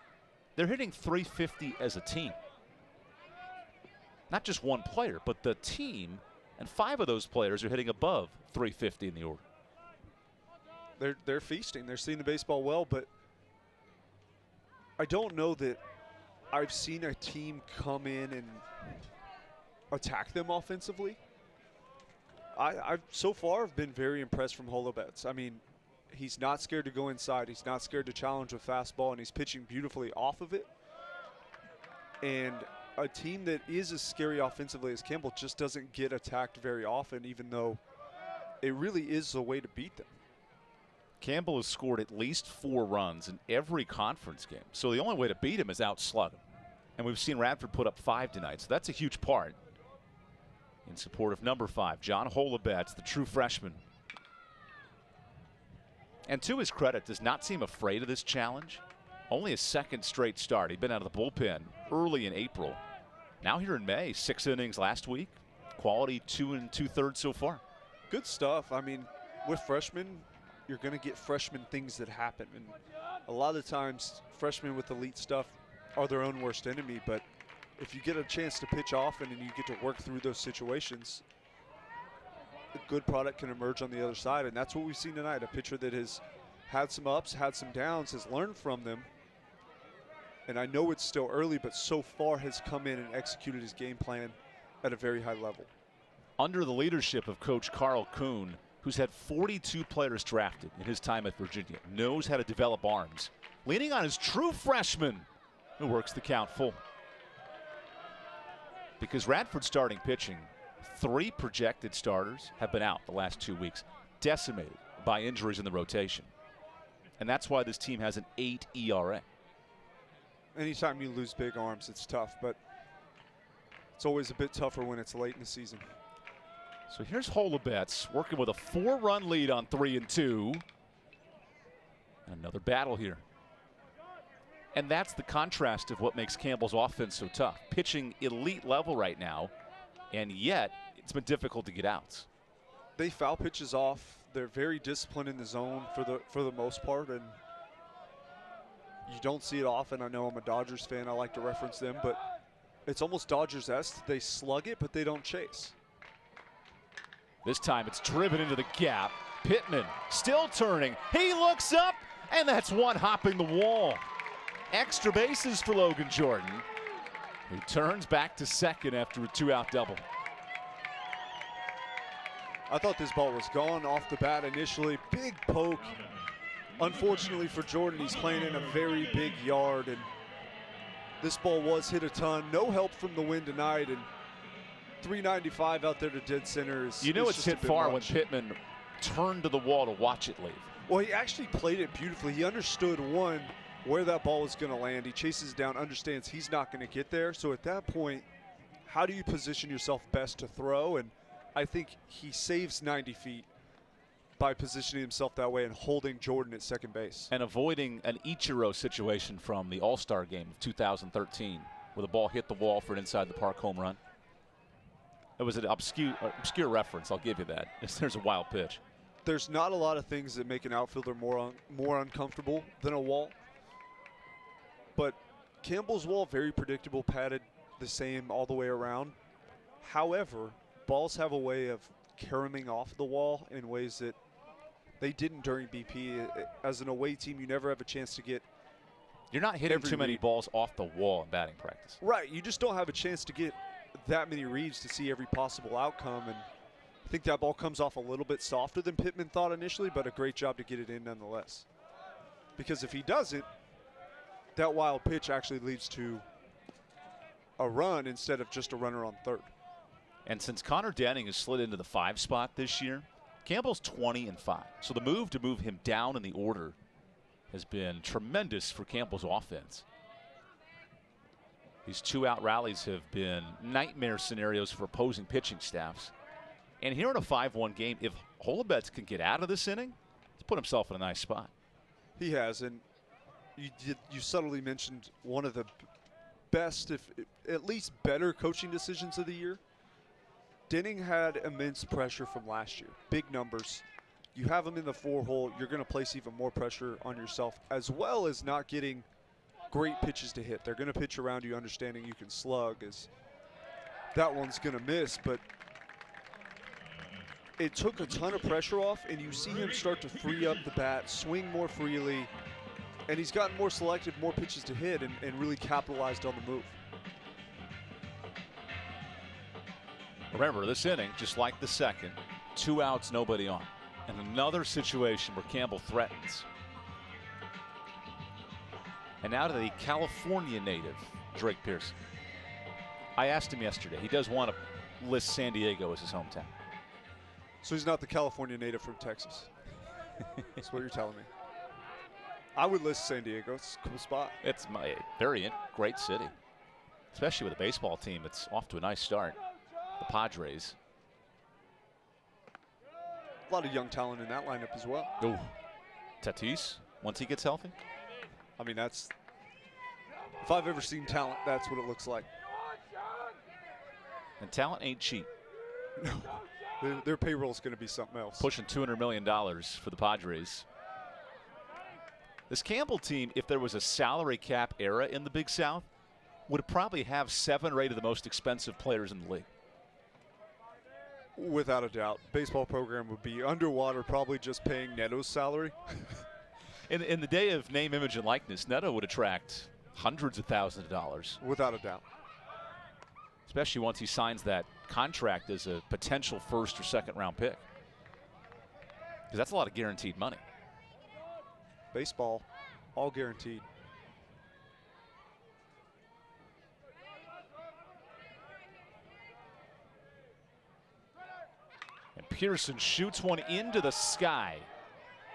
they're hitting .350 as a team. Not just one player, but the team, and 5 of those players are hitting above .350 in the order. They're feasting. They're seeing the baseball well, but I don't know that I've seen a team come in and attack them offensively. I've so far have been very impressed from Holubetz. I mean, he's not scared to go inside. He's not scared to challenge with fastball, and he's pitching beautifully off of it. And a team that is as scary offensively as Campbell just doesn't get attacked very often, even though it really is the way to beat them. Campbell has scored at least 4 runs in every conference game. So the only way to beat him is outslug him. And we've seen Radford put up 5 tonight, so that's a huge part. In support of number 5, John Holubetz, the true freshman. And to his credit, does not seem afraid of this challenge. Only a second straight start. He'd been out of the bullpen early in April. Now here in May, 6 innings last week. Quality 2 2/3 so far. Good stuff. I mean, with freshmen, you're going to get freshman things that happen. And a lot of times, freshmen with elite stuff are their own worst enemy. But if you get a chance to pitch often and you get to work through those situations, a good product can emerge on the other side. And that's what we've seen tonight. A pitcher that has had some ups, had some downs, has learned from them. And I know it's still early, but so far has come in and executed his game plan at a very high level. Under the leadership of Coach Carl Kuhn, who's had 42 players drafted in his time at Virginia, knows how to develop arms. Leaning on his true freshman, who works the count full. Because Radford's starting pitching, 3 projected starters have been out the last 2 weeks, decimated by injuries in the rotation. And that's why this team has an 8 ERA. Anytime you lose big arms, it's tough, but it's always a bit tougher when it's late in the season. So here's Holubets working with a 4-run lead on 3-2. Another battle here. And that's the contrast of what makes Campbell's offense so tough. Pitching elite level right now, and yet it's been difficult to get outs. They foul pitches off. They're very disciplined in the zone for the most part, and you don't see it often. I know I'm a Dodgers fan. I like to reference them, but it's almost Dodgers-esque. They slug it, but they don't chase. This time it's driven into the gap. Pittman still turning. He looks up, and that's one hopping the wall. Extra bases for Logan Jordan, who turns back to second after a 2-out double. I thought this ball was gone off the bat initially. Big poke. Unfortunately for Jordan, he's playing in a very big yard, and this ball was hit a ton. No help from the wind tonight, and 395 out there to dead center is, you know, it's hit far much. when Pittman turned to the wall to watch it leave. Well, he actually played it beautifully. He understood, one, where that ball was going to land. He chases down, understands he's not going to get there. So at that point, how do you position yourself best to throw? And I think he saves 90 feet by positioning himself that way and holding Jordan at second base. And avoiding an Ichiro situation from the All-Star game of 2013, where the ball hit the wall for an inside-the-park home run. It was an obscure reference, I'll give you that. There's a wild pitch. There's not a lot of things that make an outfielder more uncomfortable than a wall. But Campbell's wall, very predictable, padded the same all the way around. However, balls have a way of caroming off the wall in ways that they didn't during BP. As an away team, you never have a chance to get. You're not hitting too many balls off the wall in batting practice. Right, you just don't have a chance to get that many reads to see every possible outcome, and I think that ball comes off a little bit softer than Pittman thought initially, but a great job to get it in nonetheless. Because if he doesn't, that wild pitch actually leads to a run instead of just a runner on third. And since Connor Denning has slid into the 5 spot this year, Campbell's 20-5. So the move to move him down in the order has been tremendous for Campbell's offense. These 2-out rallies have been nightmare scenarios for opposing pitching staffs. And here in a 5-1 game, if Holubets can get out of this inning, he's put himself in a nice spot. He has, and you subtly mentioned one of the best, if at least better, coaching decisions of the year. Denning had immense pressure from last year, big numbers. You have him in the 4-hole, you're going to place even more pressure on yourself, as well as not getting great pitches to hit. They're going to pitch around you, understanding you can slug, as that one's going to miss, but it took a ton of pressure off, and you see him start to free up the bat, swing more freely, and he's gotten more selective, more pitches to hit, and really capitalized on the move. Remember, this inning, just like the second, 2 outs, nobody on. And another situation where Campbell threatens. And now to the California native, Drake Pearson. I asked him yesterday. He does want to list San Diego as his hometown. So he's not the California native from Texas. That's what you're telling me. I would list San Diego. It's a cool spot. It's my great city, especially with a baseball team that's off to a nice start. The Padres. A lot of young talent in that lineup as well. Oh, Tatis, once he gets healthy. I mean, if I've ever seen talent, that's what it looks like. And talent ain't cheap. No. Their payroll is going to be something else. Pushing $200 million for the Padres. This Campbell team, if there was a salary cap era in the Big South, would probably have 7 or 8 of the most expensive players in the league. Without a doubt. Baseball program would be underwater, probably just paying Netto's salary. In the day of name, image, and likeness, Netto would attract hundreds of thousands of dollars. Without a doubt. Especially once he signs that contract as a potential 1st or 2nd round pick. Because that's a lot of guaranteed money. Baseball, all guaranteed. And Pearson shoots one into the sky.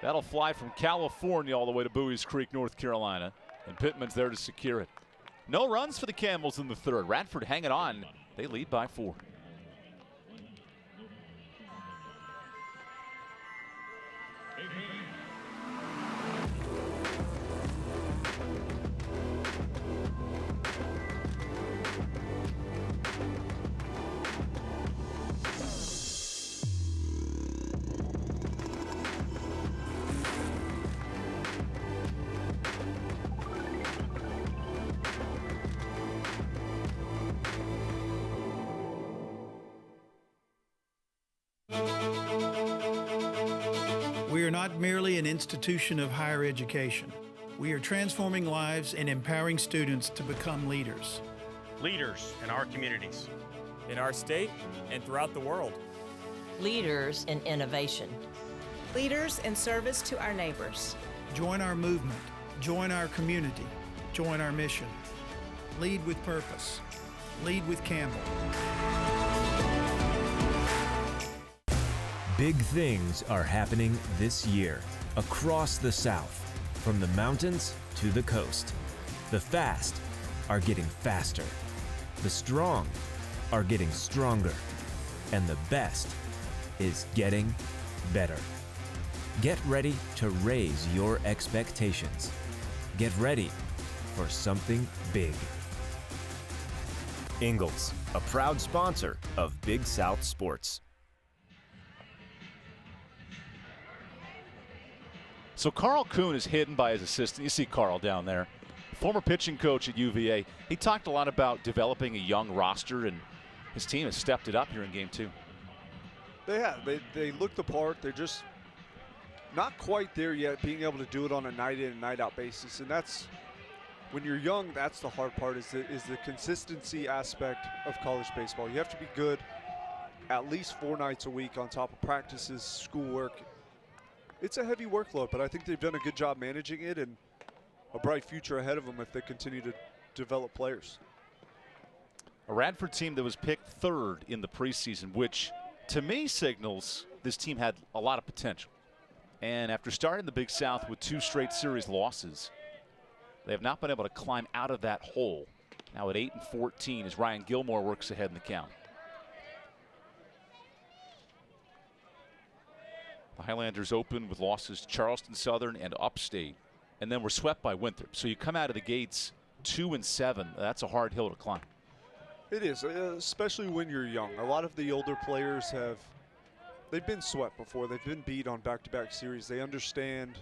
That'll fly from California all the way to Bowie's Creek, North Carolina. And Pittman's there to secure it. No runs for the Camels in the 3rd. Radford hanging on. They lead by 4. We are not merely an institution of higher education. We are transforming lives and empowering students to become leaders. Leaders in our communities, in our state, and throughout the world. Leaders in innovation. Leaders in service to our neighbors. Join our movement. Join our community. Join our mission. Lead with purpose. Lead with Campbell. Big things are happening this year across the South, from the mountains to the coast. The fast are getting faster. The strong are getting stronger. And the best is getting better. Get ready to raise your expectations. Get ready for something big. Ingalls, a proud sponsor of Big South Sports. So Carl Kuhn is hidden by his assistant. You see Carl down there. Former pitching coach at UVA. He talked a lot about developing a young roster, and his team has stepped it up here in Game 2. They have. They look the part. They're just not quite there yet, being able to do it on a night in and night out basis. And that's, when you're young, that's the hard part, is the consistency aspect of college baseball. You have to be good at least 4 nights a week on top of practices, schoolwork. It's a heavy workload, but I think they've done a good job managing it, and a bright future ahead of them if they continue to develop players. A Radford team that was picked 3rd in the preseason, which to me signals this team had a lot of potential. And after starting the Big South with 2 straight series losses, they have not been able to climb out of that hole. Now at 8-14 as Ryan Gilmore works ahead in the count. The Highlanders opened with losses to Charleston Southern and Upstate, and then were swept by Winthrop. So you come out of the gates 2-7. That's a hard hill to climb. It is, especially when you're young. A lot of the older players they've been swept before. They've been beat on back-to-back series. They understand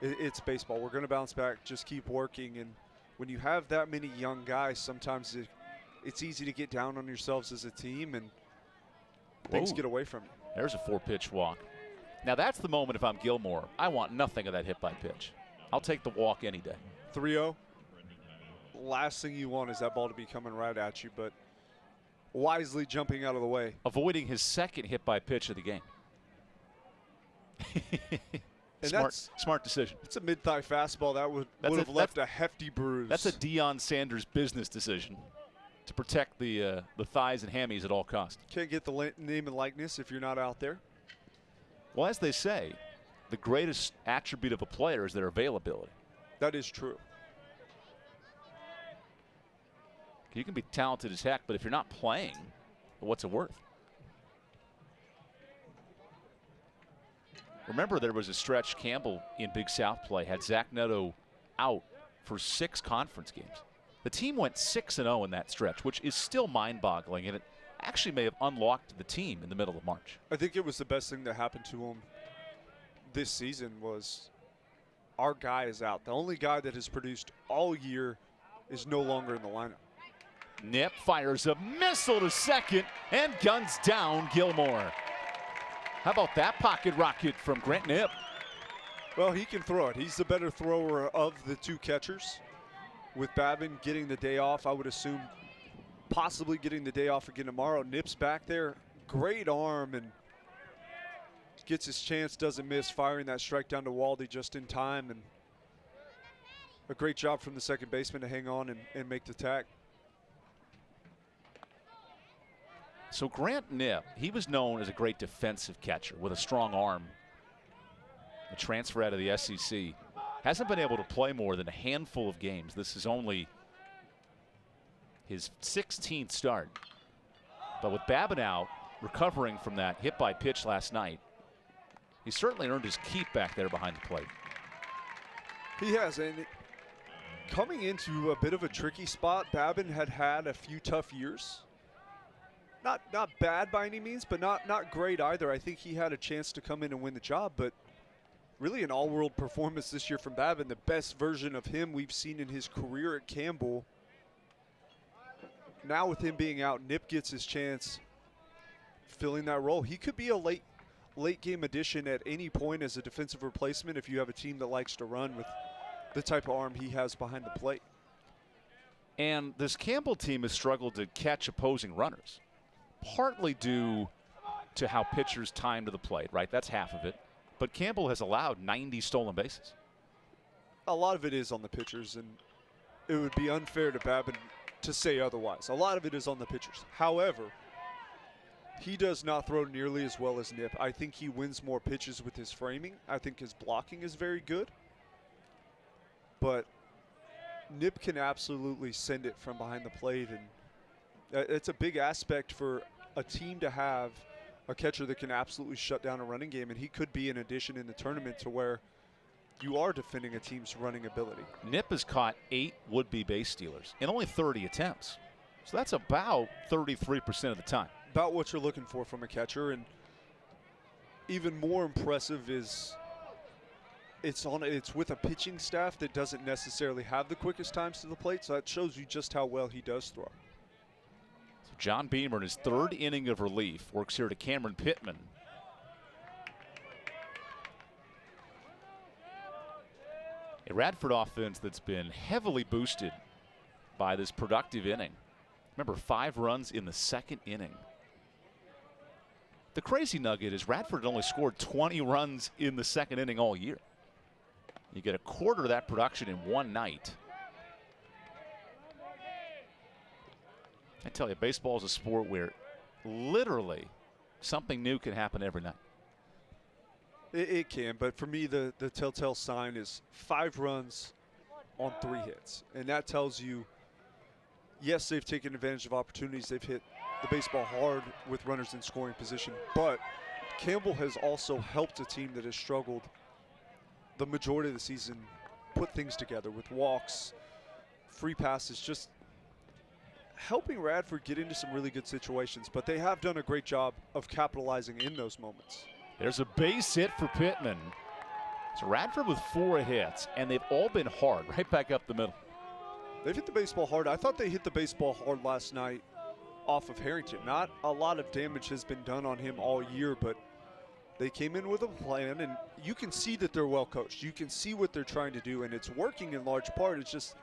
it's baseball. We're going to bounce back, just keep working. And when you have that many young guys, sometimes it's easy to get down on yourselves as a team, and things get away from you. There's a 4-pitch walk. Now that's the moment if I'm Gilmore. I want nothing of that hit by pitch. I'll take the walk any day. 3-0. Last thing you want is that ball to be coming right at you, but wisely jumping out of the way. Avoiding his 2nd hit by pitch of the game. Smart decision. It's a mid-thigh fastball that would have left a hefty bruise. That's a Deion Sanders business decision to protect the thighs and hammies at all costs. Can't get the name and likeness if you're not out there. Well, as they say, the greatest attribute of a player is their availability. That is true. You can be talented as heck, but if you're not playing, what's it worth? Remember, there was a stretch Campbell in Big South play had Zach Netto out for 6 conference games. The team went 6-0 in that stretch, which is still mind-boggling, and it actually may have unlocked the team in the middle of March. I think it was the best thing that happened to him this season was our guy is out. The only guy that has produced all year is no longer in the lineup. Nip fires a missile to second and guns down Gilmore. How about that pocket rocket from Grant Nip? Well, he can throw it. He's the better thrower of the two catchers. With Babin getting the day off, I would assume possibly getting the day off again tomorrow. Nip's back there, great arm, and gets his chance, doesn't miss, firing that strike down to Waldy just in time. And a great job from the second baseman to hang on and make the tag. So Grant Nip, he was known as a great defensive catcher with a strong arm. A transfer out of the SEC. Hasn't been able to play more than a handful of games. This is only his 16th start. But with Babin out, recovering from that hit by pitch last night, he certainly earned his keep back there behind the plate. He has, and coming into a bit of a tricky spot, Babin had a few tough years. Not bad by any means, but not great either. I think he had a chance to come in and win the job, but really an all-world performance this year from Babin, the best version of him we've seen in his career at Campbell. Now with him being out, Nip gets his chance filling that role. He could be a late game addition at any point as a defensive replacement if you have a team that likes to run with the type of arm he has behind the plate. And this Campbell team has struggled to catch opposing runners, partly due to how pitchers time to the plate, right? That's half of it. But Campbell has allowed 90 stolen bases. A lot of it is on the pitchers, and it would be unfair to Babin to say otherwise. A lot of it is on the pitchers. However, he does not throw nearly as well as Nip. I think he wins more pitches with his framing. I think his blocking is very good. But Nip can absolutely send it from behind the plate, and it's a big aspect for a team to have a catcher that can absolutely shut down a running game, and he could be an addition in the tournament to where you are defending a team's running ability. Nip has caught 8 would-be base stealers in only 30 attempts. So that's about 33% of the time. About what you're looking for from a catcher, and even more impressive is it's with a pitching staff that doesn't necessarily have the quickest times to the plate, so that shows you just how well he does throw. John Beamer in his 3rd inning of relief works here to Cameron Pittman. A Radford offense that's been heavily boosted by this productive inning. Remember, 5 runs in the 2nd inning. The crazy nugget is Radford only scored 20 runs in the 2nd inning all year. You get a quarter of that production in one night. I tell you, baseball is a sport where literally something new can happen every night. It can, but for me, the telltale sign is 5 runs on 3 hits. And that tells you, yes, they've taken advantage of opportunities. They've hit the baseball hard with runners in scoring position. But Campbell has also helped a team that has struggled the majority of the season put things together with walks, free passes, just helping Radford get into some really good situations, but they have done a great job of capitalizing in those moments. There's a base hit for Pittman. So Radford with 4 hits, and they've all been hard, right back up the middle. They've hit the baseball hard. I thought they hit the baseball hard last night off of Harrington. Not a lot of damage has been done on him all year, but they came in with a plan, and you can see that they're well coached. You can see what they're trying to do, and it's working in large part. It's just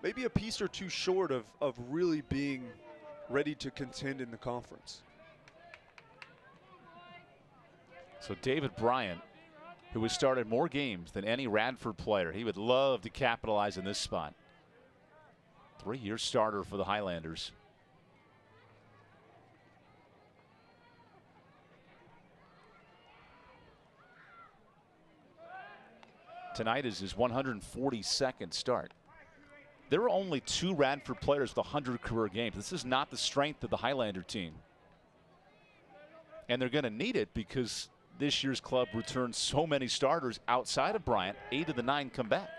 maybe a piece or two short of really being ready to contend in the conference. So David Bryant, who has started more games than any Radford player, he would love to capitalize in this spot. 3-year starter for the Highlanders. Tonight is his 142nd start. There are only 2 Radford players with 100 career games. This is not the strength of the Highlander team. And they're going to need it because this year's club returns so many starters outside of Bryant. 8 of the 9 come back.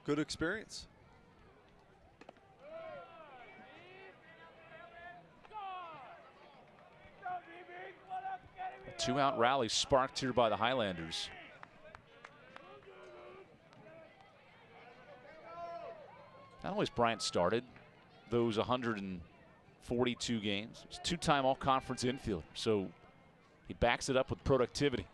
Good experience. Two-out rally sparked here by the Highlanders. Not only has Bryant started those 142 games, he's a two-time all-conference infielder, so he backs it up with productivity.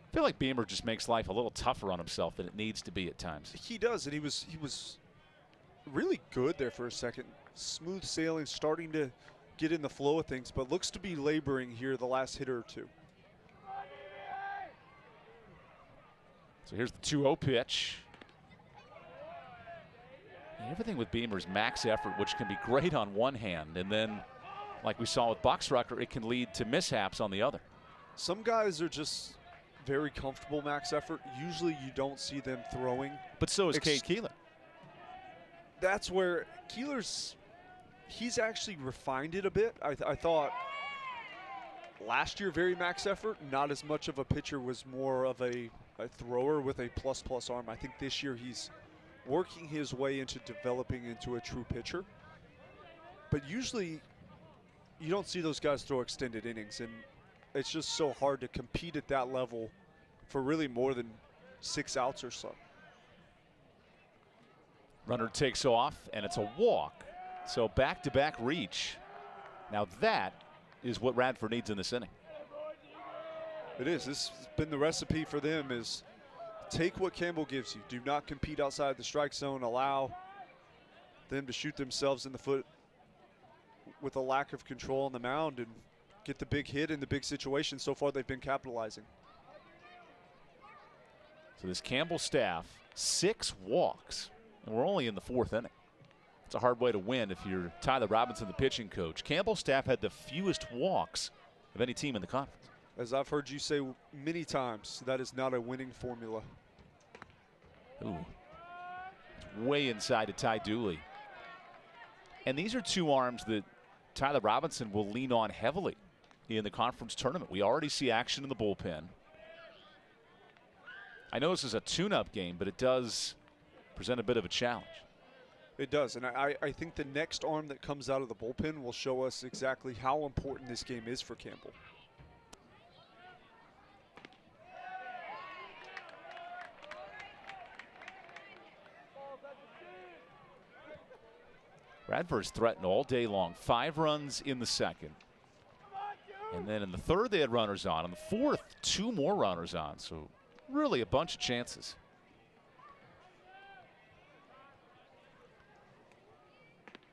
I feel like Beamer just makes life a little tougher on himself than it needs to be at times. He does, and he was really good there for a second. Smooth sailing, starting to get in the flow of things, but looks to be laboring here the last hitter or two. So here's the 2-0 pitch. And everything with Beamer is max effort, which can be great on one hand, and then, like we saw with Boxrucker, it can lead to mishaps on the other. Some guys are just very comfortable max effort. Usually you don't see them throwing. But so is Cade Keeler. That's where he's actually refined it a bit. I thought last year very max effort, not as much of a pitcher, was more of a thrower with a plus arm. I think this year he's working his way into developing into a true pitcher. But usually you don't see those guys throw extended innings, and it's just so hard to compete at that level for really more than 6 outs or so. Runner takes off, and it's a walk. So back-to-back reach. Now that is what Radford needs in this inning. It is. This has been the recipe for them, is take what Campbell gives you. Do not compete outside the strike zone. Allow them to shoot themselves in the foot with a lack of control on the mound and get the big hit in the big situation. So far they've been capitalizing. So this Campbell staff, 6 walks, and we're only in the 4th inning. It's a hard way to win if you're Tyler Robinson, the pitching coach. Campbell staff had the fewest walks of any team in the conference. As I've heard you say many times, that is not a winning formula. Ooh. It's way inside to Ty Dooley. And these are 2 arms that Tyler Robinson will lean on heavily in the conference tournament. We already see action in the bullpen. I know this is a tune-up game, but it does present a bit of a challenge. It does, and I think the next arm that comes out of the bullpen will show us exactly how important this game is for Campbell. Radford's threatened all day long. 5 runs in the 2nd. And then in the 3rd, they had runners on. In the 4th, 2 more runners on. So really a bunch of chances.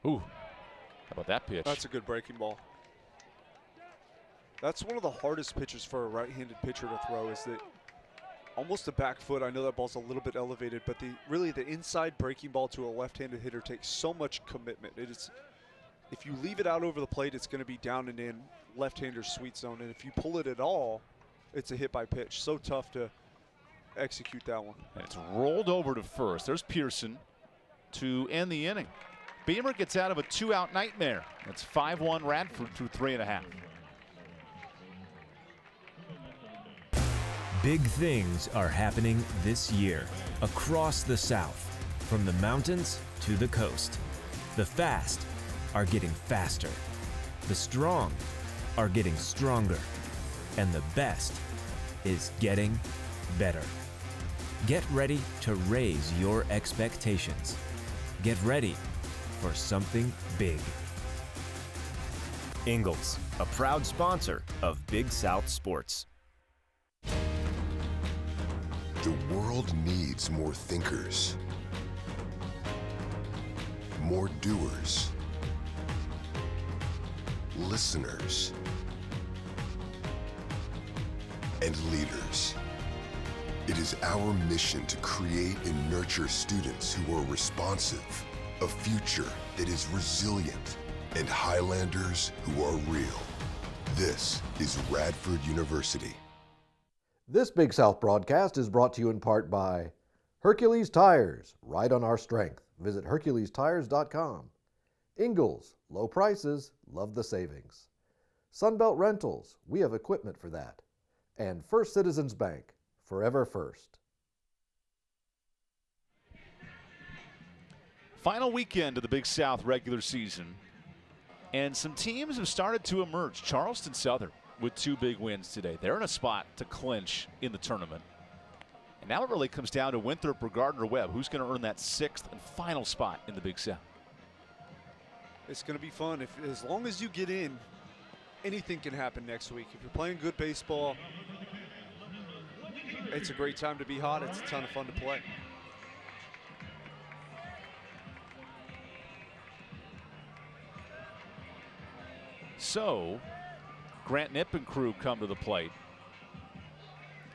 Ooh, how about that pitch? That's a good breaking ball. That's one of the hardest pitches for a right-handed pitcher to throw, is that almost the back foot. I know that ball's a little bit elevated, but really the inside breaking ball to a left-handed hitter takes so much commitment. It is, if you leave it out over the plate, it's going to be down and in left-hander's sweet zone, and if you pull it at all, it's a hit by pitch. So tough to execute that one. And it's rolled over to first. There's Pearson to end the inning. Beamer gets out of a 2-out nightmare. It's 5-1 Radford through 3.5. Big things are happening this year across the South, from the mountains to the coast. The fast are getting faster. The strong are getting stronger. And the best is getting better. Get ready to raise your expectations. Get ready for something big. Ingalls, a proud sponsor of Big South Sports. The world needs more thinkers, more doers, listeners, and leaders. It is our mission to create and nurture students who are responsive, a future that is resilient, and Highlanders who are real. This is Radford University. This Big South broadcast is brought to you in part by Hercules Tires, ride on our strength. Visit HerculesTires.com. Ingalls, low prices, love the savings. Sunbelt Rentals, we have equipment for that. And First Citizens Bank, forever first. Final weekend of the Big South regular season, and some teams have started to emerge. Charleston Southern with 2 big wins today. They're in a spot to clinch in the tournament. And now it really comes down to Winthrop or Gardner-Webb. Who's going to earn that 6th and final spot in the Big South? It's going to be fun. As long as you get in, anything can happen next week. If you're playing good baseball, it's a great time to be hot. It's a ton of fun to play. So, Grant Knipp and crew come to the plate.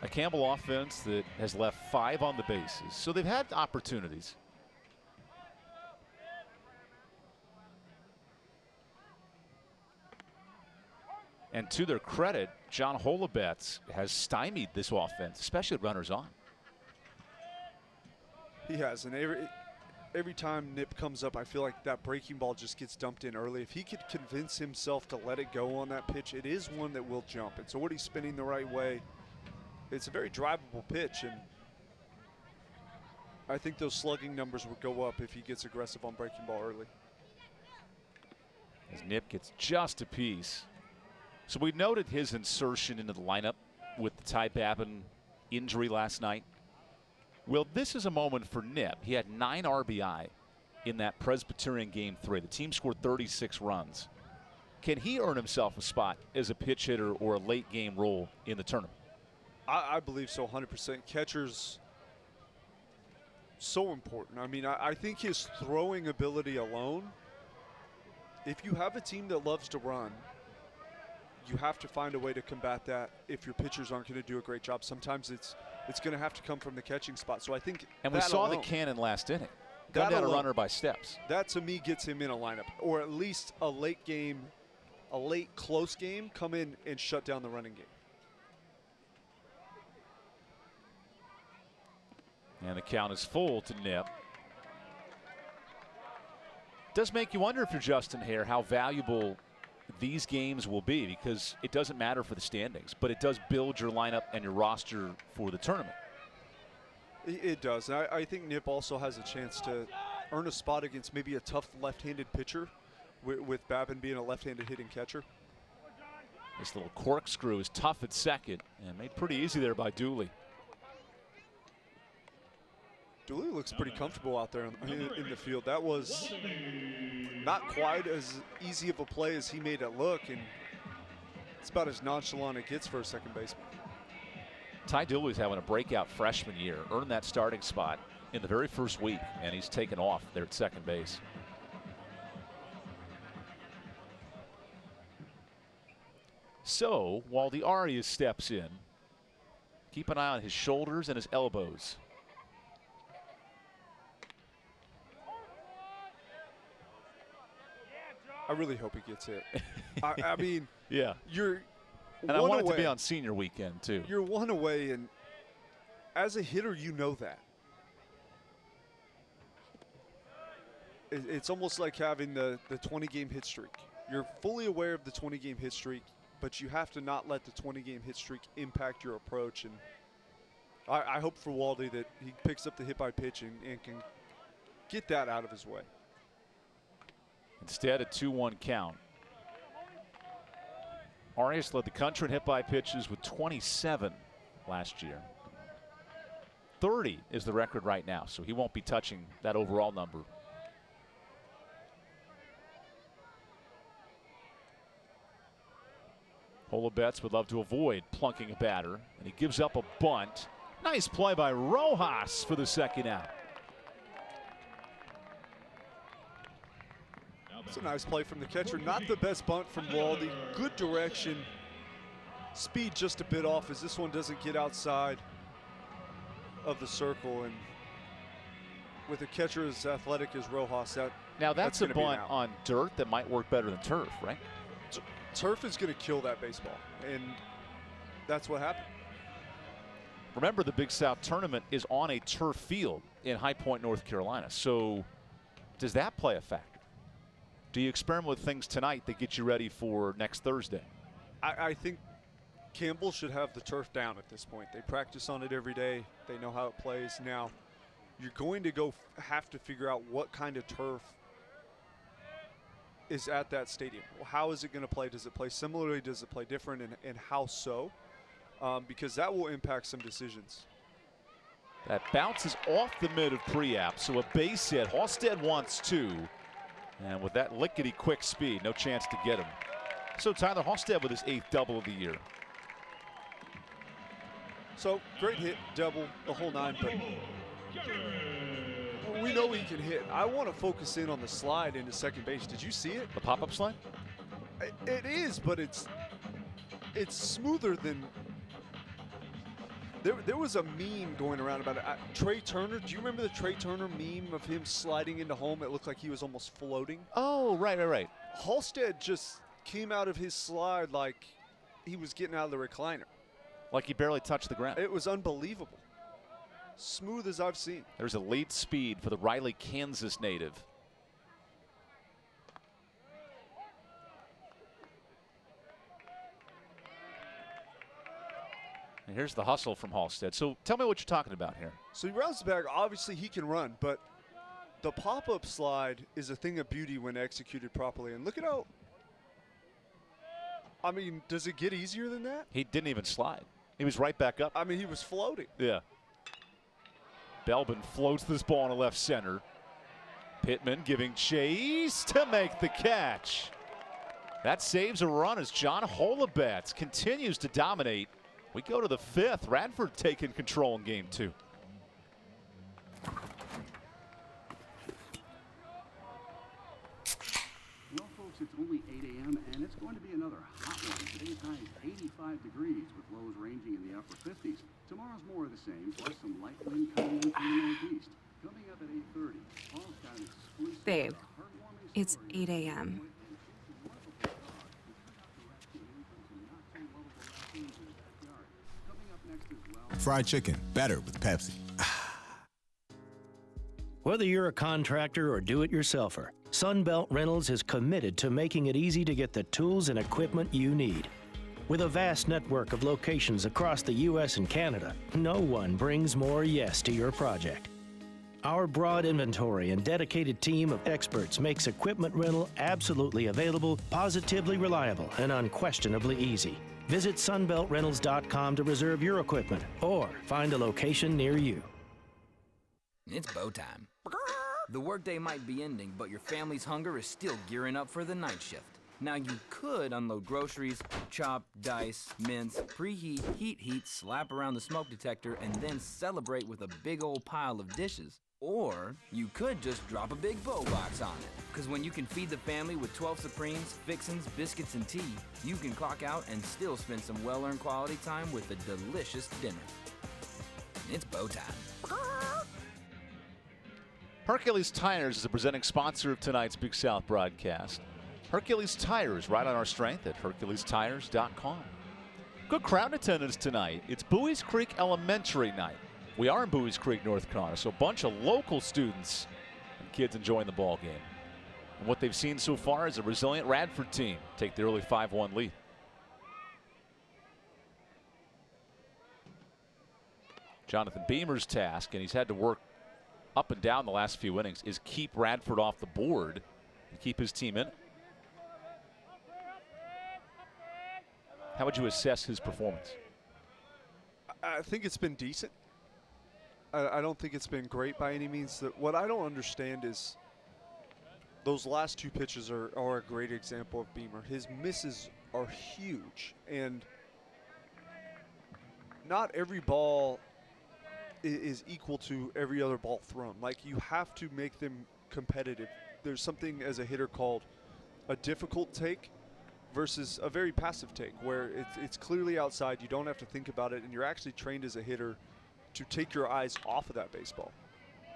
A Campbell offense that has left 5 on the bases. So they've had opportunities. And to their credit, John Holobetz has stymied this offense, especially with runners on. He has, and every time Knipp comes up, I feel like that breaking ball just gets dumped in early. If he could convince himself to let it go on that pitch, it is one that will jump. It's already spinning the right way. It's a very drivable pitch, and I think those slugging numbers would go up if he gets aggressive on breaking ball early. As Knipp gets just a piece. So we noted his insertion into the lineup with the Ty Babin injury last night. Well, this is a moment for Knipp. He had 9 RBI in that Presbyterian Game 3. The team scored 36 runs. Can he earn himself a spot as a pitch hitter or a late game role in the tournament? I believe so, 100%. Catcher's so important. I mean, I think his throwing ability alone, if you have a team that loves to run, you have to find a way to combat that if your pitchers aren't going to do a great job. Sometimes it's going to have to come from the catching spot. So I think and we saw the cannon last inning. Got down a runner by steps. That to me gets him in a lineup, or at least a late game, a late close game, come in and shut down the running game. And the count is full to Knipp. Does make you wonder if you're Justin Hare how valuable these games will be, because it doesn't matter for the standings, but it does build your lineup and your roster for the tournament. It does. I think Knipp also has a chance to earn a spot against maybe a tough left-handed pitcher, with Babin being a left-handed hitting catcher. This little corkscrew is tough at second and made pretty easy there by Dooley. Dooley looks pretty comfortable out there in the field. That was not quite as easy of a play as he made it look, and it's about as nonchalant it gets for a second baseman. Ty Dooley's having a breakout freshman year, earned that starting spot in the very first week, and he's taken off there at second base. So while the Arias steps in, keep an eye on his shoulders and his elbows. I really hope he gets hit. I mean, yeah, you're. And I want it to be on senior weekend too. You're one away, and as a hitter, you know that. It's almost like having the 20-game hit streak. You're fully aware of the 20-game hit streak, but you have to not let the 20-game hit streak impact your approach. And I hope for Waldy that he picks up the hit by pitch and can get that out of his way. Instead, a 2-1 count. Arias led the country in hit by pitches with 27 last year. 30 is the record right now, so he won't be touching that overall number. Holobetz would love to avoid plunking a batter, and he gives up a bunt. Nice play by Rojas for the second out. It's a nice play from the catcher. Not the best bunt from Waldy. Good direction. Speed just a bit off as this one doesn't get outside of the circle. And with a catcher as athletic as Rojas, that's a bunt on dirt that might work better than turf, right? Turf is going to kill that baseball, and that's what happened. Remember, the Big South tournament is on a turf field in High Point, North Carolina. So does that play a factor? Do you experiment with things tonight that get you ready for next Thursday? I think Campbell should have the turf down at this point. They practice on it every day. They know how it plays. Now, you're going to have to figure out what kind of turf is at that stadium. How is it going to play? Does it play similarly? Does it play different? And how so? Because that will impact some decisions. That bounces off the mid of Priap, so a base hit. Halstead wants 2. And with that lickety-quick speed, no chance to get him. So Tyler Halstead with his 8th double of the year. So great hit, double, the whole 9, but we know he can hit. I want to focus in on the slide into second base. Did you see it? The pop-up slide? It is, but it's smoother than. There was a meme going around about it. Trey Turner, do you remember the Trey Turner meme of him sliding into home? It looked like he was almost floating. Oh, right. Halstead just came out of his slide like he was getting out of the recliner. Like he barely touched the ground. It was unbelievable. Smooth as I've seen. There's a late speed for the Riley, Kansas native. And here's the hustle from Halstead. So tell me what you're talking about here. So he rounds back. Obviously, he can run, but the pop-up slide is a thing of beauty when executed properly. And look at how, I mean, does it get easier than that? He didn't even slide. He was right back up. I mean, he was floating. Yeah. Beldon floats this ball into left center. Pittman giving chase to make the catch. That saves a run as John Holabats continues to dominate. We go to the 5th. Radford taking control in game 2. Well, folks, it's only 8 a.m. and it's going to be another hot one. Today's high is 85 degrees with lows ranging in the upper 50s. Tomorrow's more of the same, plus some light wind coming in from the northeast. Coming up at 8:30, Paul's got an exclusive Babe, it's 8 a.m. Fried chicken, better with Pepsi. Whether you're a contractor or do-it-yourselfer, Sunbelt Rentals is committed to making it easy to get the tools and equipment you need. With a vast network of locations across the U.S. and Canada, no one brings more yes to your project. Our broad inventory and dedicated team of experts makes equipment rental absolutely available, positively reliable, and unquestionably easy. Visit sunbeltrentals.com to reserve your equipment or find a location near you. It's bow time. The workday might be ending, but your family's hunger is still gearing up for the night shift. Now you could unload groceries, chop, dice, mince, preheat, heat, slap around the smoke detector, and then celebrate with a big old pile of dishes. Or you could just drop a big bow box on it. Because when you can feed the family with 12 Supremes, fixins, biscuits, and tea, you can clock out and still spend some well-earned quality time with a delicious dinner. It's bow time. Hercules Tires is the presenting sponsor of tonight's Big South broadcast. Hercules Tires, right on our strength at HerculesTires.com. Good crowd attendance tonight. It's Buies Creek Elementary night. We are in Buies Creek, North Carolina, so a bunch of local students and kids enjoying the ball game. And what they've seen so far is a resilient Radford team take the early 5-1 lead. Jonathan Beamer's task, and he's had to work up and down the last few innings, is keep Radford off the board and keep his team in it. How would you assess his performance? I think it's been decent. I don't think it's been great by any means. What I don't understand is those last 2 pitches are a great example of Beamer. His misses are huge, and not every ball is equal to every other ball thrown. Like, you have to make them competitive. There's something as a hitter called a difficult take versus a very passive take, where it's clearly outside, you don't have to think about it, and you're actually trained as a hitter to take your eyes off of that baseball.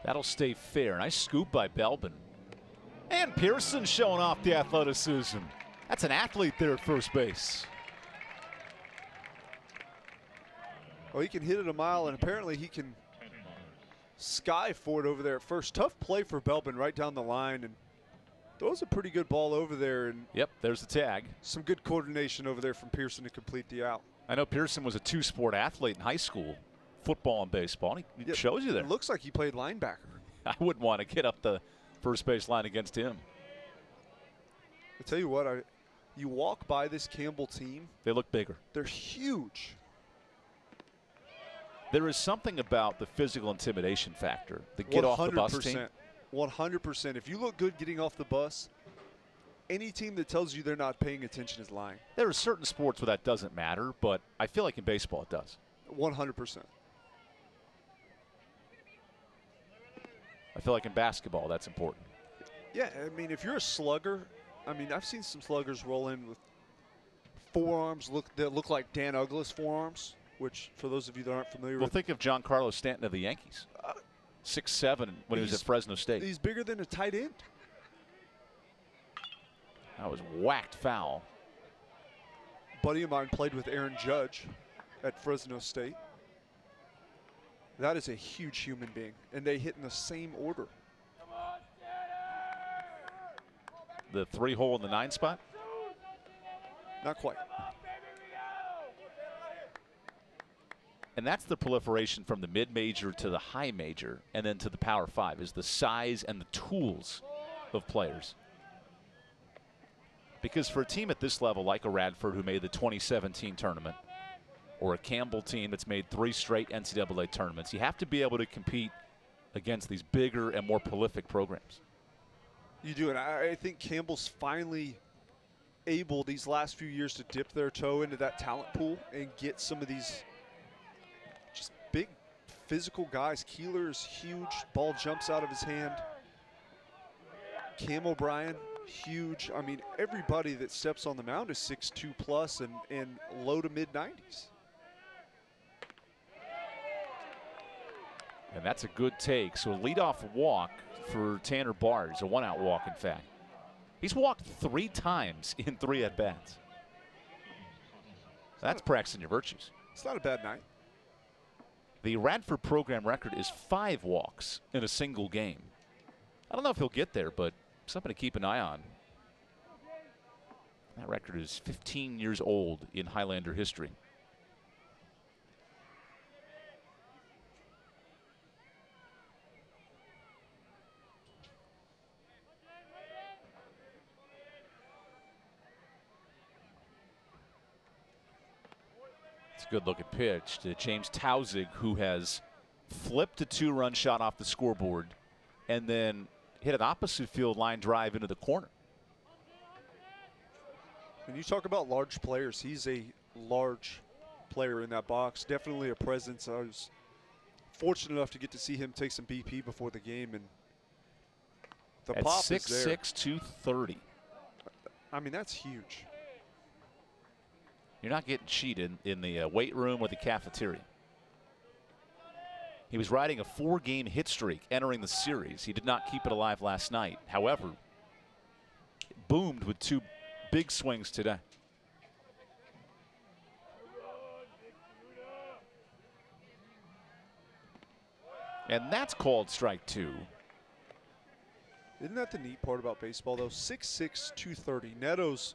That'll stay fair. Nice scoop by Beldon. And Pearson showing off the athleticism. That's an athlete there at first base. Well, he can hit it a mile, and apparently he can sky for it over there at first. Tough play for Beldon right down the line, and throws a pretty good ball over there. And yep, there's the tag. Some good coordination over there from Pearson to complete the out. I know Pearson was a 2-sport athlete in high school. football and baseball. And he shows you there. It looks like he played linebacker. I wouldn't want to get up the first base line against him. I tell you what, you walk by this Campbell team. They look bigger. They're huge. There is something about the physical intimidation factor. The get off the bus team. 100%. If you look good getting off the bus, any team that tells you they're not paying attention is lying. There are certain sports where that doesn't matter, but I feel like in baseball it does. 100%. I feel like in basketball that's important. Yeah, I mean, if you're a slugger, I mean, I've seen some sluggers roll in with forearms that look like Dan Uggla's forearms, which, for those of you that aren't familiar with. Well, think of Giancarlo Stanton of the Yankees. 6'7" when he was at Fresno State. He's bigger than a tight end. That was whacked foul. Buddy of mine played with Aaron Judge at Fresno State. That is a huge human being, and they hit in the same order. The 3-hole in the 9 spot? Not quite. And that's the proliferation from the mid-major to the high major and then to the Power 5 is the size and the tools of players. Because for a team at this level like a Radford who made the 2017 tournament or a Campbell team that's made 3 straight NCAA tournaments, you have to be able to compete against these bigger and more prolific programs. You do, and I think Campbell's finally able these last few years to dip their toe into that talent pool and get some of these just big physical guys. Keeler is huge. Ball jumps out of his hand. Cam O'Brien, huge. I mean, everybody that steps on the mound is 6'2 plus and low to mid-90s. And that's a good take. So a leadoff walk for Tanner Bars, a 1-out walk, in fact. He's walked 3 times in 3 at-bats. That's practicing your virtues. It's not a bad night. The Radford program record is 5 walks in a single game. I don't know if he'll get there, but something to keep an eye on. That record is 15 years old in Highlander history. Good looking pitch to James Tausig, who has flipped a 2-run shot off the scoreboard and then hit an opposite field line drive into the corner. When you talk about large players, he's a large player in that box. Definitely a presence. I was fortunate enough to get to see him take some BP before the game, and the at pop is there. 6'6", 230. I mean, that's huge. You're not getting cheated in the weight room or the cafeteria. He was riding a 4-game hit streak entering the series. He did not keep it alive last night. However, it boomed with 2 big swings today. And that's called strike 2. Isn't that the neat part about baseball, though? 6'6", 230. Netto's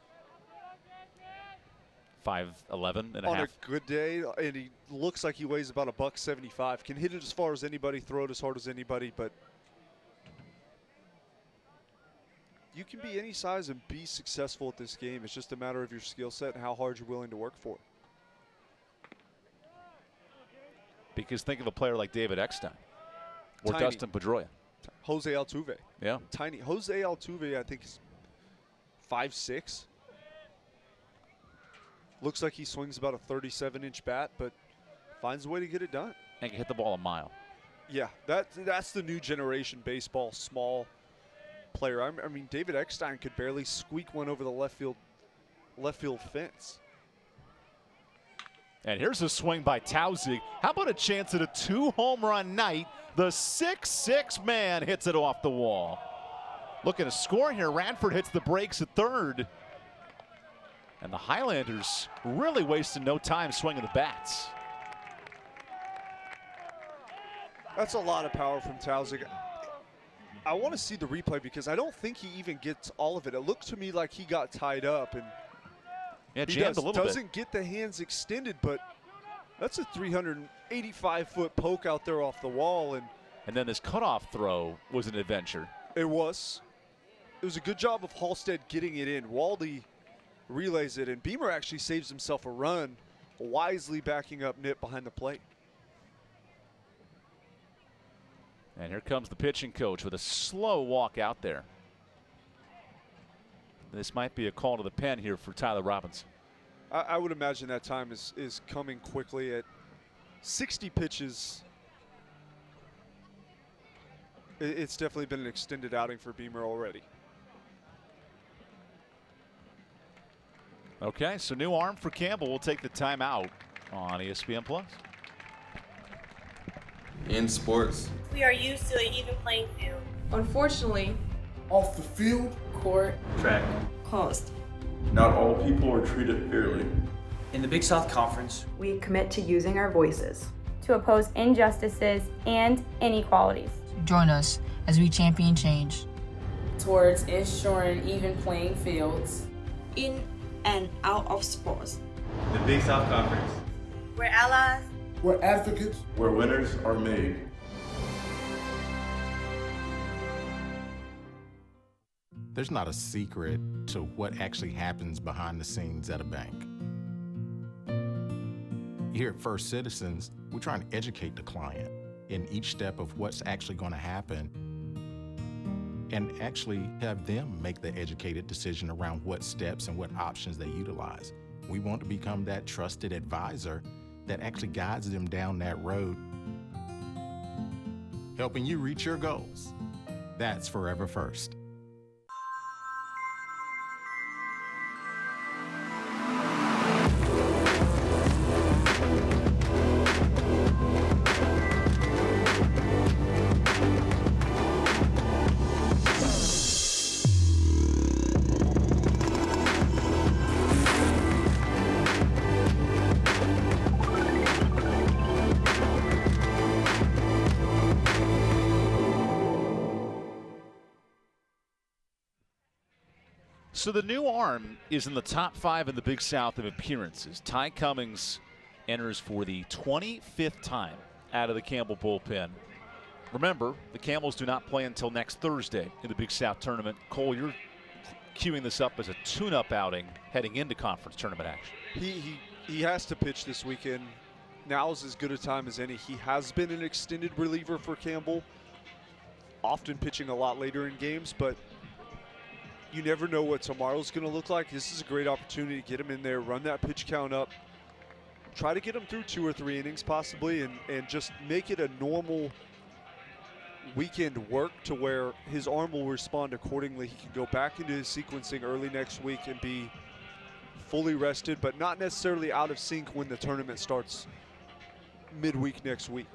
5'11" and a on half. a good day, and he looks like he weighs about $175. Can hit it as far as anybody, throw it as hard as anybody, but you can be any size and be successful at this game. It's just a matter of your skill set and how hard you're willing to work for it. Because think of a player like David Eckstein or Tiny. Dustin Pedroia. Jose Altuve. Yeah. Tiny. Jose Altuve, I think, is 5'6". Looks like he swings about a 37-inch bat, but finds a way to get it done. And can hit the ball a mile. Yeah, that's the new generation baseball small player. I mean, David Eckstein could barely squeak one over the left field fence. And here's a swing by Tausig. How about a chance at a 2-home run night? The 6'6" man hits it off the wall. Looking to score here. Radford hits the brakes at third. And the Highlanders really wasting no time swinging the bats. That's a lot of power from Tausig. I want to see the replay because I don't think he even gets all of it. It looked to me like he got tied up, and yeah, jammed a little bit. Doesn't get the hands extended, but That's a 385-foot poke out there off the wall. And then this cutoff throw was an adventure. It was. It was a good job of Halstead getting it in. Waldy relays it, and Beamer actually saves himself a run, wisely backing up Nip behind the plate. And here comes the pitching coach with a slow walk out there. This might be a call to the pen here for Tyler Robinson. I would imagine that time is coming quickly at 60 pitches. It's definitely been an extended outing for Beamer already. Okay, so new arm for Campbell. We'll take the timeout on ESPN Plus. In sports, We are used to an even playing field. Unfortunately, off the field, court, track, Closed. not all people are treated fairly. In the Big South Conference, we commit to using our voices to oppose injustices and inequalities. Join us as we champion change towards ensuring even playing fields in and out of sports. the Big South Conference, We're allies. we're advocates, Where winners are made. There's not a secret to what actually happens behind the scenes at a bank. Here at First Citizens, we're trying to educate the client in each step of what's actually going to happen and actually have them make the educated decision around what steps and what options they utilize. We want to become that trusted advisor that actually guides them down that road, helping you reach your goals. That's Forever First. So the new arm is in the top 5 in the Big South of appearances. Ty Cummings enters for the 25th time out of the Campbell bullpen. Remember, the Campbells do not play until next Thursday in the Big South tournament. Cole, you're queuing this up as a tune-up outing heading into conference tournament action. He has to pitch this weekend. Now's as good a time as any. He has been an extended reliever for Campbell, often pitching a lot later in games, but you never know what tomorrow's going to look like. This is a great opportunity to get him in there, run that pitch count up, try to get him through 2 or 3 innings possibly, and just make it a normal weekend work to where his arm will respond accordingly. He can go back into his sequencing early next week and be fully rested, but not necessarily out of sync when the tournament starts midweek next week.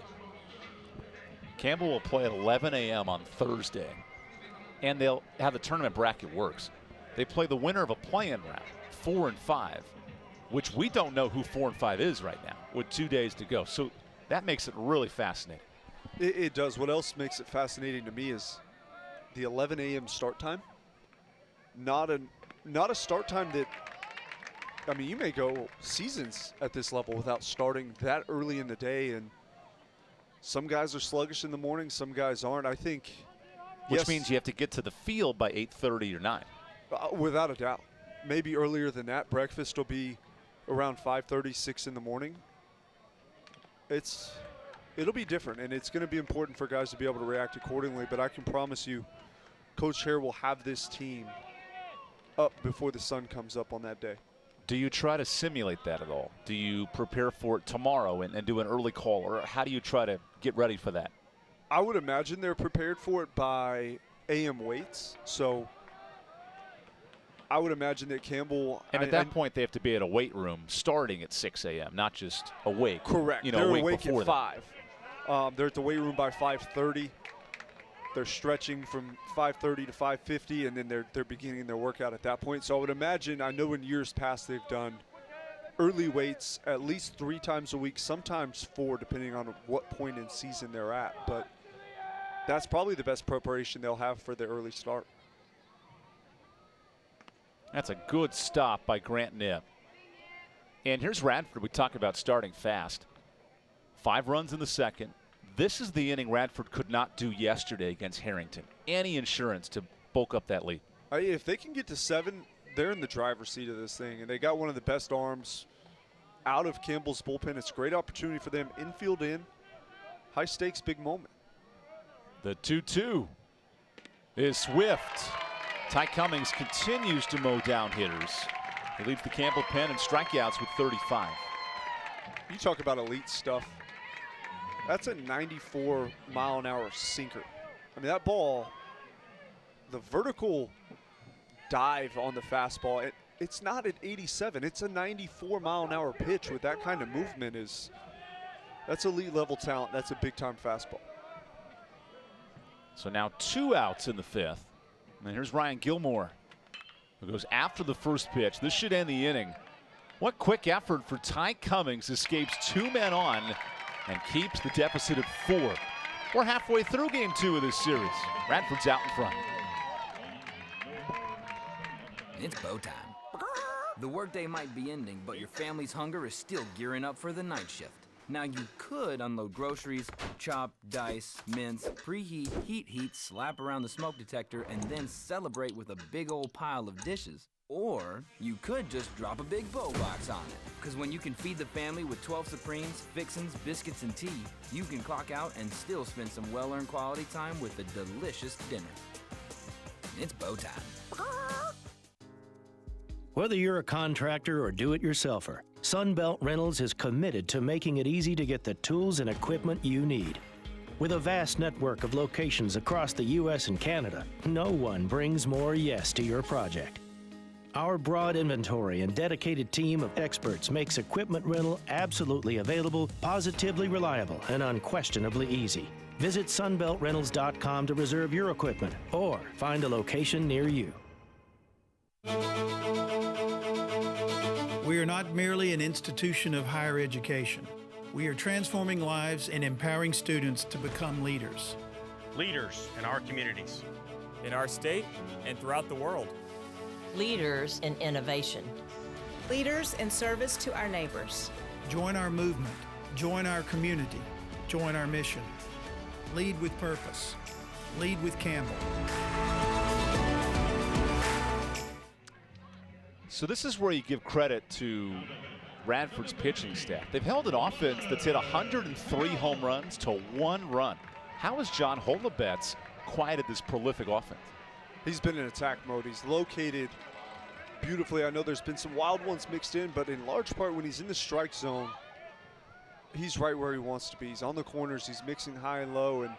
Campbell will play at 11 a.m. on Thursday, and they'll have the tournament bracket works. They play the winner of a play-in round, 4 and 5, which we don't know who 4 and 5 is right now with 2 days to go. So that makes it really fascinating. It does. What else makes it fascinating to me is the 11 a.m. start time. Not a start time that, I mean, you may go seasons at this level without starting that early in the day, and some guys are sluggish in the morning, some guys aren't. I think, which means you have to get to the field by 8:30 or 9. Without a doubt. Maybe earlier than that. Breakfast will be around 5:30, 6 in the morning. It'll be different, and it's going to be important for guys to be able to react accordingly, but I can promise you Coach Hare will have this team up before the sun comes up on that day. Do you try to simulate that at all? Do you prepare for it tomorrow and do an early call, or how do you try to get ready for that? I would imagine they're prepared for it by AM weights, so I would imagine that Campbell. And at that point, they have to be at a weight room starting at 6 a.m., not just awake. Correct. You know, they're awake awake before at 5. They're at the weight room by 5:30. They're stretching from 5:30 to 5:50, and then they're beginning their workout at that point. So I would imagine, I know in years past they've done early weights at least 3 times a week, sometimes 4, depending on what point in season they're at. But that's probably the best preparation they'll have for their early start. That's a good stop by Grant Knipp. And here's Radford. We talk about starting fast. 5 runs in the second. This is the inning Radford could not do yesterday against Harrington. Any insurance to bulk up that lead. If they can get to 7, they're in the driver's seat of this thing, and they got one of the best arms out of Campbell's bullpen. It's a great opportunity for them. Infield in, high stakes, big moment. The 2-2 is swift. Ty Cummings continues to mow down hitters. He leads the Campbell pen in strikeouts with 35. You talk about elite stuff. That's a 94-mile-an-hour sinker. I mean, that ball, the vertical dive on the fastball, it's not at 87. It's a 94-mile-an-hour pitch with that kind of movement. That's elite level talent. That's a big-time fastball. So now 2 outs in the 5th. And here's Ryan Gilmore, who goes after the first pitch. This should end the inning. What quick effort for Ty Cummings, escapes 2 men on and keeps the deficit at 4. We're halfway through game 2 of this series. Radford's out in front. It's bow time. The workday might be ending, but your family's hunger is still gearing up for the night shift. Now you could unload groceries, chop, dice, mince, preheat, heat, slap around the smoke detector, and then celebrate with a big old pile of dishes. Or you could just drop a big bow box on it. Because when you can feed the family with 12 Supremes, fixins, biscuits, and tea, you can clock out and still spend some well-earned quality time with a delicious dinner. It's bow time. Whether you're a contractor or do-it-yourselfer, Sunbelt Rentals is committed to making it easy to get the tools and equipment you need. With a vast network of locations across the U.S. and Canada, no one brings more yes to your project. Our broad inventory and dedicated team of experts makes equipment rental absolutely available, positively reliable, and unquestionably easy. Visit sunbeltrentals.com to reserve your equipment or find a location near you. We are not merely an institution of higher education. We are transforming lives and empowering students to become leaders. Leaders in our communities, in our state, and throughout the world. Leaders in innovation. Leaders in service to our neighbors. Join our movement. Join our community. Join our mission. Lead with purpose. Lead with Campbell. So this is where you give credit to Radford's pitching staff. They've held an offense that's hit 103 home runs to 1 run. How has John Holabetz quieted this prolific offense? He's been in attack mode. He's located beautifully. I know there's been some wild ones mixed in, but in large part when he's in the strike zone, he's right where he wants to be. He's on the corners, he's mixing high and low, and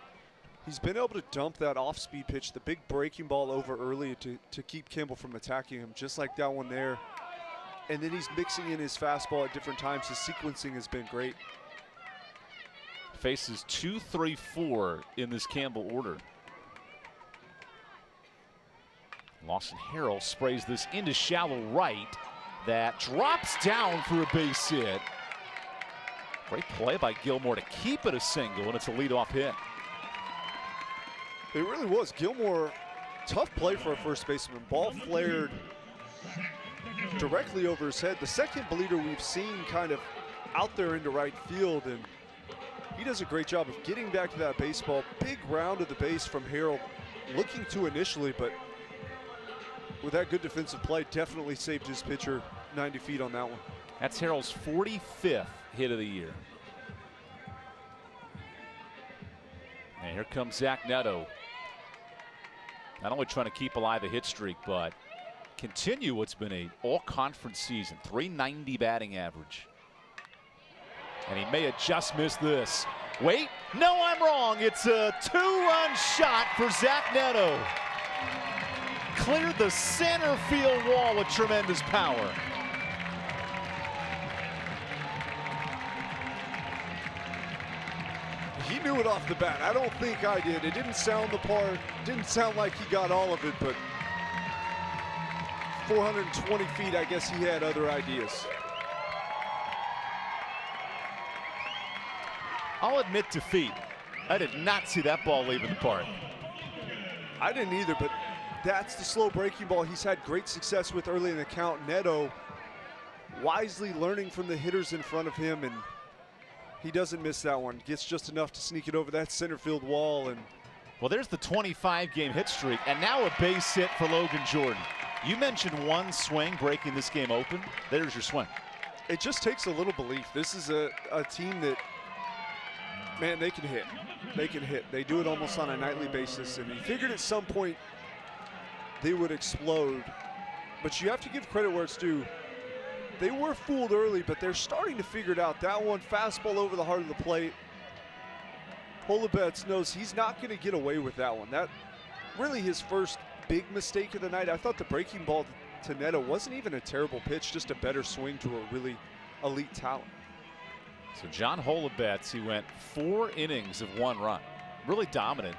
he's been able to dump that off-speed pitch, the big breaking ball over early to keep Campbell from attacking him, just like that one there. And then he's mixing in his fastball at different times. His sequencing has been great. Faces 2, 3, 4 in this Campbell order. Lawson Harrell sprays this into shallow right. That drops down for a base hit. Great play by Gilmore to keep it a single, and it's a leadoff hit. It really was. Gilmore, tough play for a first baseman. Ball flared directly over his head. The second bleeder we've seen kind of out there into right field, and he does a great job of getting back to that baseball. Big round of the base from Harrell, looking to initially, but with that good defensive play, definitely saved his pitcher 90 feet on that one. That's Harrell's 45th hit of the year. And here comes Zach Netto. Not only trying to keep alive the hit streak, but continue what's been a all-conference season. .390 batting average. And he may have just missed this. Wait, no, I'm wrong. It's a 2-run shot for Zach Netto. Cleared the center field wall with tremendous power. He knew it off the bat. I don't think I did. It didn't sound the part, didn't sound like he got all of it, but 420 feet, I guess he had other ideas. I'll admit defeat. I did not see that ball leaving the park. I didn't either, but that's the slow breaking ball he's had great success with early in the count. Netto wisely learning from the hitters in front of him, and He doesn't miss that one. Gets just enough to sneak it over that center field wall. And well, there's the 25-game hit streak, and now a base hit for Logan Jordan. You mentioned one swing breaking this game open. There's your swing. It just takes a little belief. This is a team that, man, they can hit. They can hit. They do it almost on a nightly basis, and you figured at some point they would explode. But you have to give credit where it's due. They were fooled early, but they're starting to figure it out. That one, fastball over the heart of the plate. Holubets knows he's not going to get away with that one. That really his first big mistake of the night. I thought the breaking ball to Netto wasn't even a terrible pitch, just a better swing to a really elite talent. So John Holubets, he went 4 innings of 1 run, really dominant.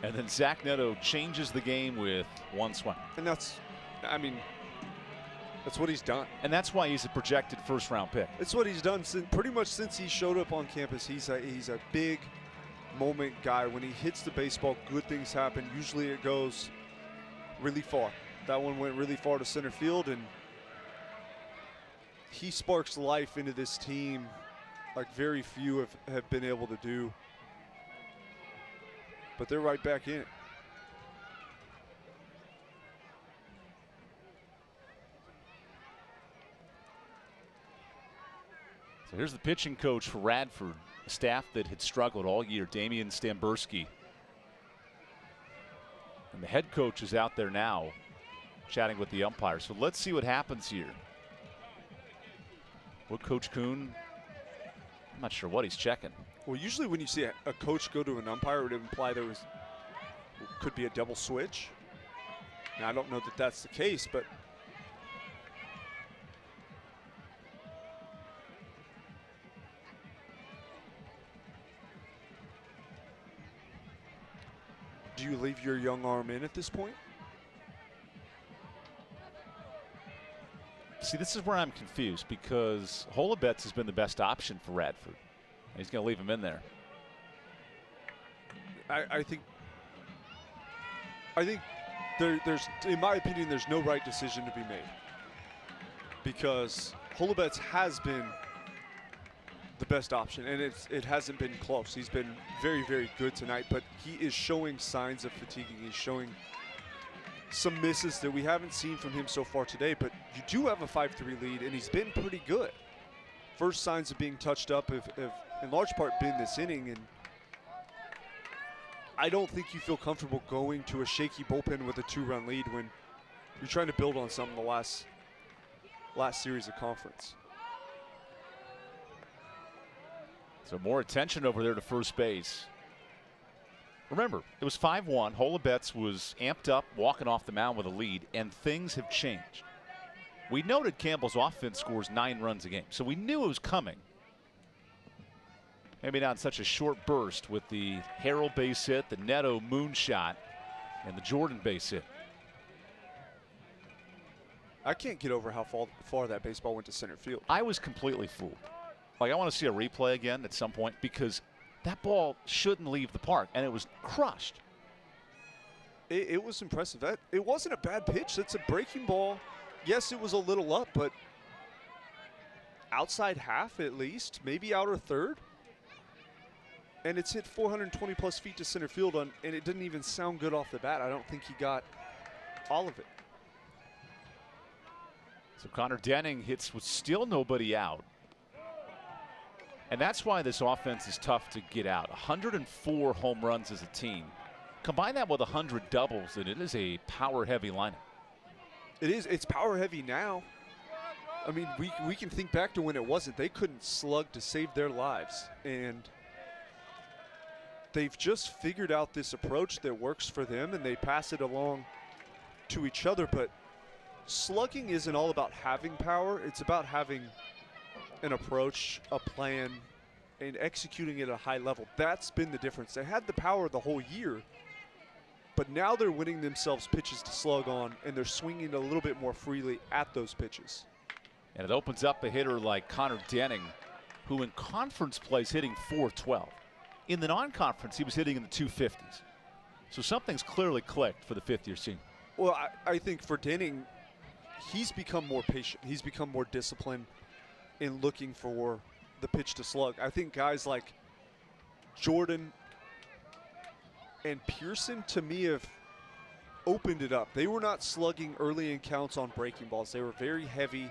And then Zach Netto changes the game with 1 swing. And that's, I mean, that's what he's done. And that's why he's a projected first-round pick. It's what he's done pretty much since he showed up on campus. He's a big moment guy. When he hits the baseball, good things happen. Usually it goes really far. That one went really far to center field, and he sparks life into this team like very few have been able to do. But they're right back in it. So here's the pitching coach for Radford, a staff that had struggled all year, Damian Stamberski. And the head coach is out there now chatting with the umpire. So let's see what happens here. What Coach Kuhn, I'm not sure what he's checking. Well, usually when you see a coach go to an umpire, it would imply could be a double switch. Now, I don't know that that's the case, but do you leave your young arm in at this point? See, this is where I'm confused because Holubets has been the best option for Radford. He's going to leave him in there. I think there's, in my opinion, there's no right decision to be made because Holubets has been the best option, and it hasn't been close. He's been very, very good tonight, but he is showing signs of fatiguing. He's showing some misses that we haven't seen from him so far today, but you do have a 5-3 lead, and he's been pretty good. First signs of being touched up have in large part been this inning, and I don't think you feel comfortable going to a shaky bullpen with a 2-run lead when you're trying to build on something the last series of conference. So more attention over there to first base. Remember, it was 5-1. Holubets was amped up, walking off the mound with a lead, and things have changed. We noted Campbell's offense scores 9 runs a game, so we knew it was coming. Maybe not in such a short burst with the Harrell base hit, the Netto moonshot, and the Jordan base hit. I can't get over how far that baseball went to center field. I was completely fooled. Like, I want to see a replay again at some point because that ball shouldn't leave the park, and it was crushed. It was impressive. It wasn't a bad pitch. It's a breaking ball. Yes, it was a little up, but outside half at least, maybe outer third. And it's hit 420-plus feet to center field, and it didn't even sound good off the bat. I don't think he got all of it. So Connor Denning hits with still nobody out. And that's why this offense is tough to get out. 104 home runs as a team. Combine that with 100 doubles, and it is a power-heavy lineup. It is. It's power-heavy now. I mean, we can think back to when it wasn't. They couldn't slug to save their lives. And they've just figured out this approach that works for them, and they pass it along to each other. But slugging isn't all about having power. It's about having an approach, a plan, and executing it at a high level. That's been the difference. They had the power the whole year, but now they're winning themselves pitches to slug on, and they're swinging a little bit more freely at those pitches. And it opens up a hitter like Connor Denning, who in conference play is hitting .412. In the non-conference, he was hitting in the 250s. So something's clearly clicked for the fifth-year senior. Well, I think for Denning, he's become more patient. He's become more disciplined in looking for the pitch to slug. I think guys like Jordan and Pearson, to me, have opened it up. They were not slugging early in counts on breaking balls. They were very heavy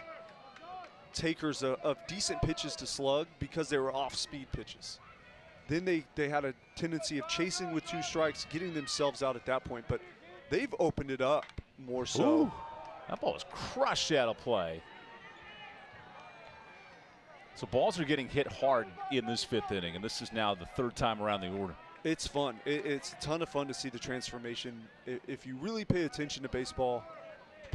takers of decent pitches to slug because they were off-speed pitches. Then they had a tendency of chasing with 2 strikes, getting themselves out at that point. But they've opened it up more so. Ooh, that ball was crushed out of play. So balls are getting hit hard in this 5th inning, and this is now the 3rd time around the order. It's fun. It's a ton of fun to see the transformation. If you really pay attention to baseball,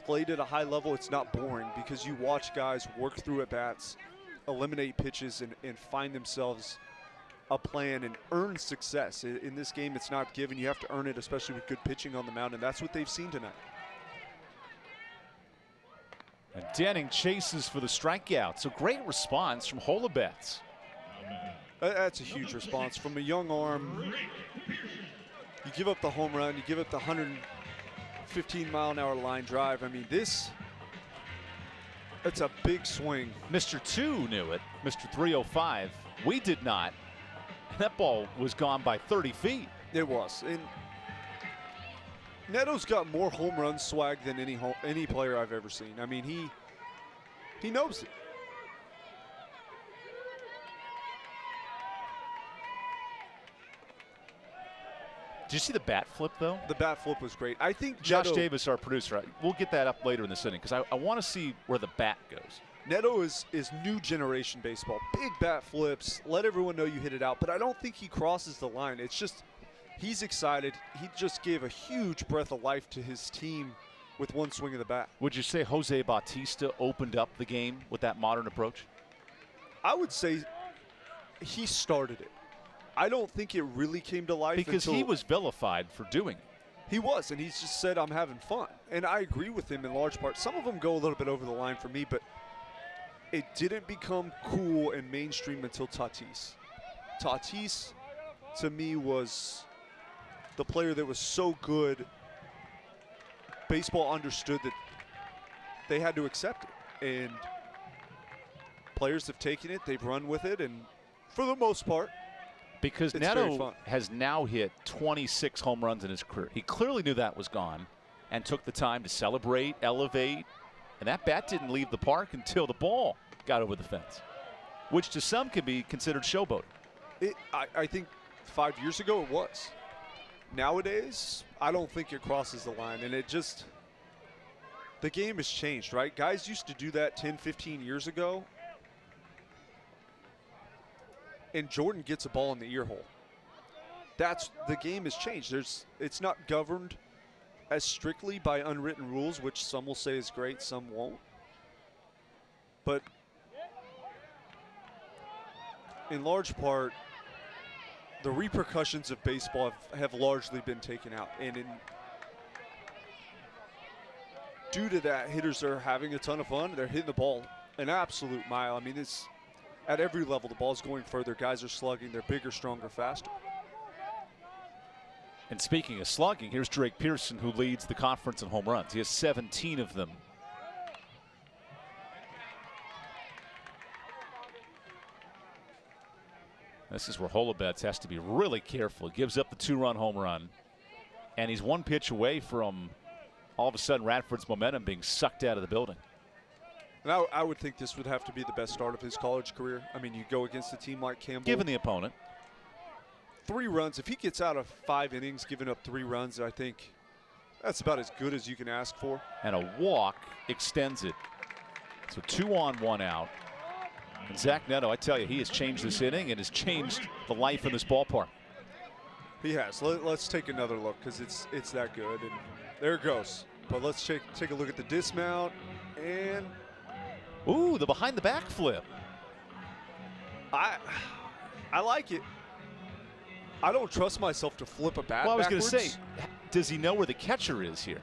played at a high level, it's not boring because you watch guys work through at-bats, eliminate pitches, and find themselves a plan and earn success. In this game, it's not given. You have to earn it, especially with good pitching on the mound, and that's what they've seen tonight. And Denning chases for the strikeout. So great response from Holobets. That's a huge response from a young arm. You give up the home run, you give up the 115-mile-an-hour line drive. I mean, it's a big swing. Mr. 2 knew it. Mr. 305. We did not. That ball was gone by 30 feet. It was. And Netto's got more home run swag than any player I've ever seen. I mean, he knows it. Did you see the bat flip, though? The bat flip was great. I think Josh Netto, Davis, our producer, we'll get that up later in this inning because I want to see where the bat goes. Netto is new generation baseball. Big bat flips, let everyone know you hit it out, but I don't think he crosses the line. It's just he's excited. He just gave a huge breath of life to his team with one swing of the bat. Would you say Jose Bautista opened up the game with that modern approach? I would say he started it. I don't think it really came to life because he was vilified for doing it. He was, and he's just said, I'm having fun. And I agree with him in large part. Some of them go a little bit over the line for me, but it didn't become cool and mainstream until Tatis. Tatis, to me, was the player that was so good, baseball understood that they had to accept it. And players have taken it, they've run with it, and for the most part, because Netto has now hit 26 home runs in his career. He clearly knew that was gone and took the time to celebrate, elevate, and that bat didn't leave the park until the ball got over the fence, which to some can be considered showboating. I think 5 years ago it was. Nowadays, I don't think it crosses the line, and the game has changed, right? Guys used to do that 10, 15 years ago, and Jordan gets a ball in the ear hole. The game has changed. It's not governed as strictly by unwritten rules, which some will say is great, some won't. But in large part, the repercussions of baseball have largely been taken out. And due to that, hitters are having a ton of fun. They're hitting the ball an absolute mile. I mean, it's at every level, the ball's going further. Guys are slugging. They're bigger, stronger, faster. And speaking of slugging, here's Drake Pearson, who leads the conference in home runs. He has 17 of them. This is where Holobets has to be really careful. He gives up the 2-run home run, and he's one pitch away from all of a sudden Radford's momentum being sucked out of the building. And I would think this would have to be the best start of his college career. I mean, you go against a team like Campbell. Given the opponent. 3 runs. If he gets out of 5 innings, giving up 3 runs, I think that's about as good as you can ask for. And a walk extends it. So 2 on, 1 out. And Zach Netto, I tell you, he has changed this inning and has changed the life in this ballpark. He has. Let's take another look because it's that good. And there it goes. But let's take a look at the dismount and. Ooh, the behind the back flip. I like it. I don't trust myself to flip a bat. Well, I was going to say, does he know where the catcher is here?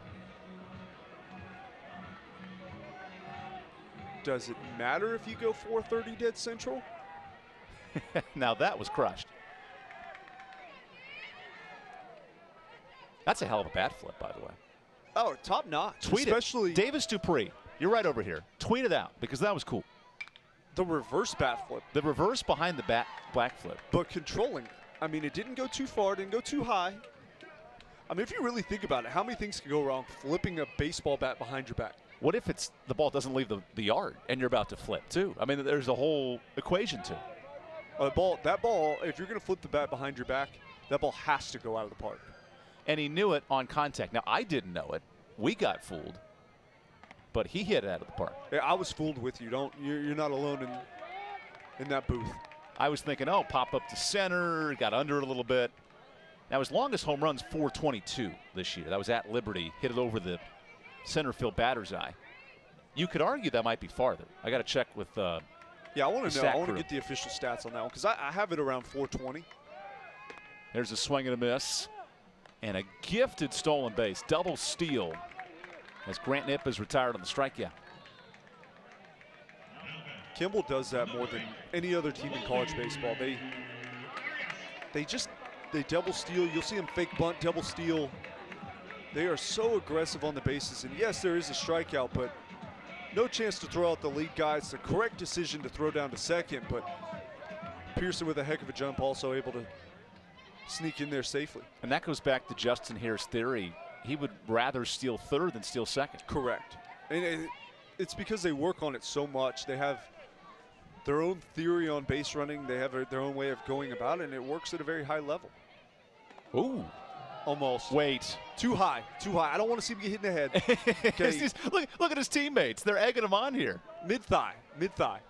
Does it matter if you go 430 dead central? Now that was crushed. That's a hell of a bat flip, by the way. Oh, top notch. Tweet especially it. Davis Dupree. You're right over here. Tweet it out because that was cool. The reverse bat flip. The reverse behind the back flip. But controlling it. I mean, it didn't go too far, didn't go too high. I mean, if you really think about it, how many things can go wrong flipping a baseball bat behind your back? What if the ball doesn't leave the yard and you're about to flip too? I mean, there's a whole equation to it. That ball, if you're going to flip the bat behind your back, that ball has to go out of the park. And he knew it on contact. Now, I didn't know it. We got fooled. But he hit it out of the park. Yeah, I was fooled with you. You're not alone in that booth. I was thinking, oh, pop up to center, got under it a little bit. Now, his longest home run's 422 this year. That was at Liberty, hit it over the center field batter's eye. You could argue that might be farther. I got to check with yeah, I want to know. I want to crew. get the official stats on that one because I have it around 420. There's a swing and a miss. And a gifted stolen base. Double steal as Grant Knipp is retired on the strikeout. Kimball does that more than any other team in college baseball. They double steal. You'll see them fake bunt, double steal. They are so aggressive on the bases. And yes, there is a strikeout, but no chance to throw out the lead guy. It's the correct decision to throw down to second, but Pearson with a heck of a jump, also able to sneak in there safely. And that goes back to Justin Hare's theory. He would rather steal third than steal second. Correct. And it's because they work on it so much. They have their own theory on base running. They have their own way of going about it, and it works at a very high level. Ooh. Almost. Wait. Too high. Too high. I don't want to see him get hit in the head. Okay. Look at his teammates. They're egging him on here. Mid-thigh. Mid-thigh.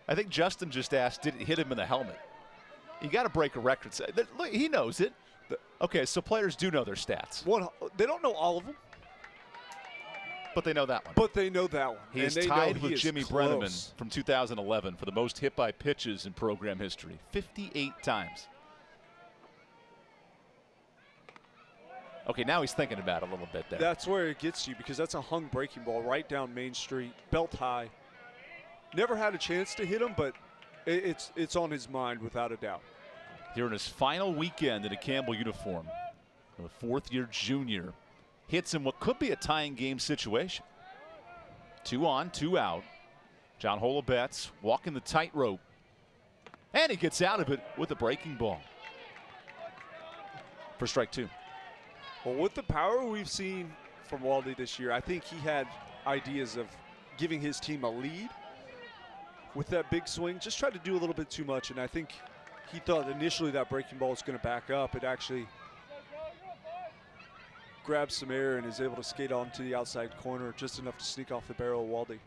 I think Justin just asked, did it hit him in the helmet? You got to break a record. Look, he knows it. Okay, so players do know their stats. They don't know all of them. But they know that one. But they know that one. He is tied with Jimmy Brenneman from 2011 for the most hit by pitches in program history. 58 times. Okay, now he's thinking about it a little bit there. That's where it gets you because that's a hung breaking ball right down Main Street, belt high. Never had a chance to hit him, but it's on his mind without a doubt. Here in his final weekend in a Campbell uniform, the fourth-year junior hits him what could be a tying game situation. 2 on, 2 out. John Holobetz walking the tightrope, and he gets out of it with a breaking ball for strike 2. Well, with the power we've seen from Waldy this year, I think he had ideas of giving his team a lead with that big swing. Just tried to do a little bit too much, and I think he thought initially that breaking ball was going to back up. It actually grabs some air and is able to skate onto the outside corner just enough to sneak off the barrel of Waldy.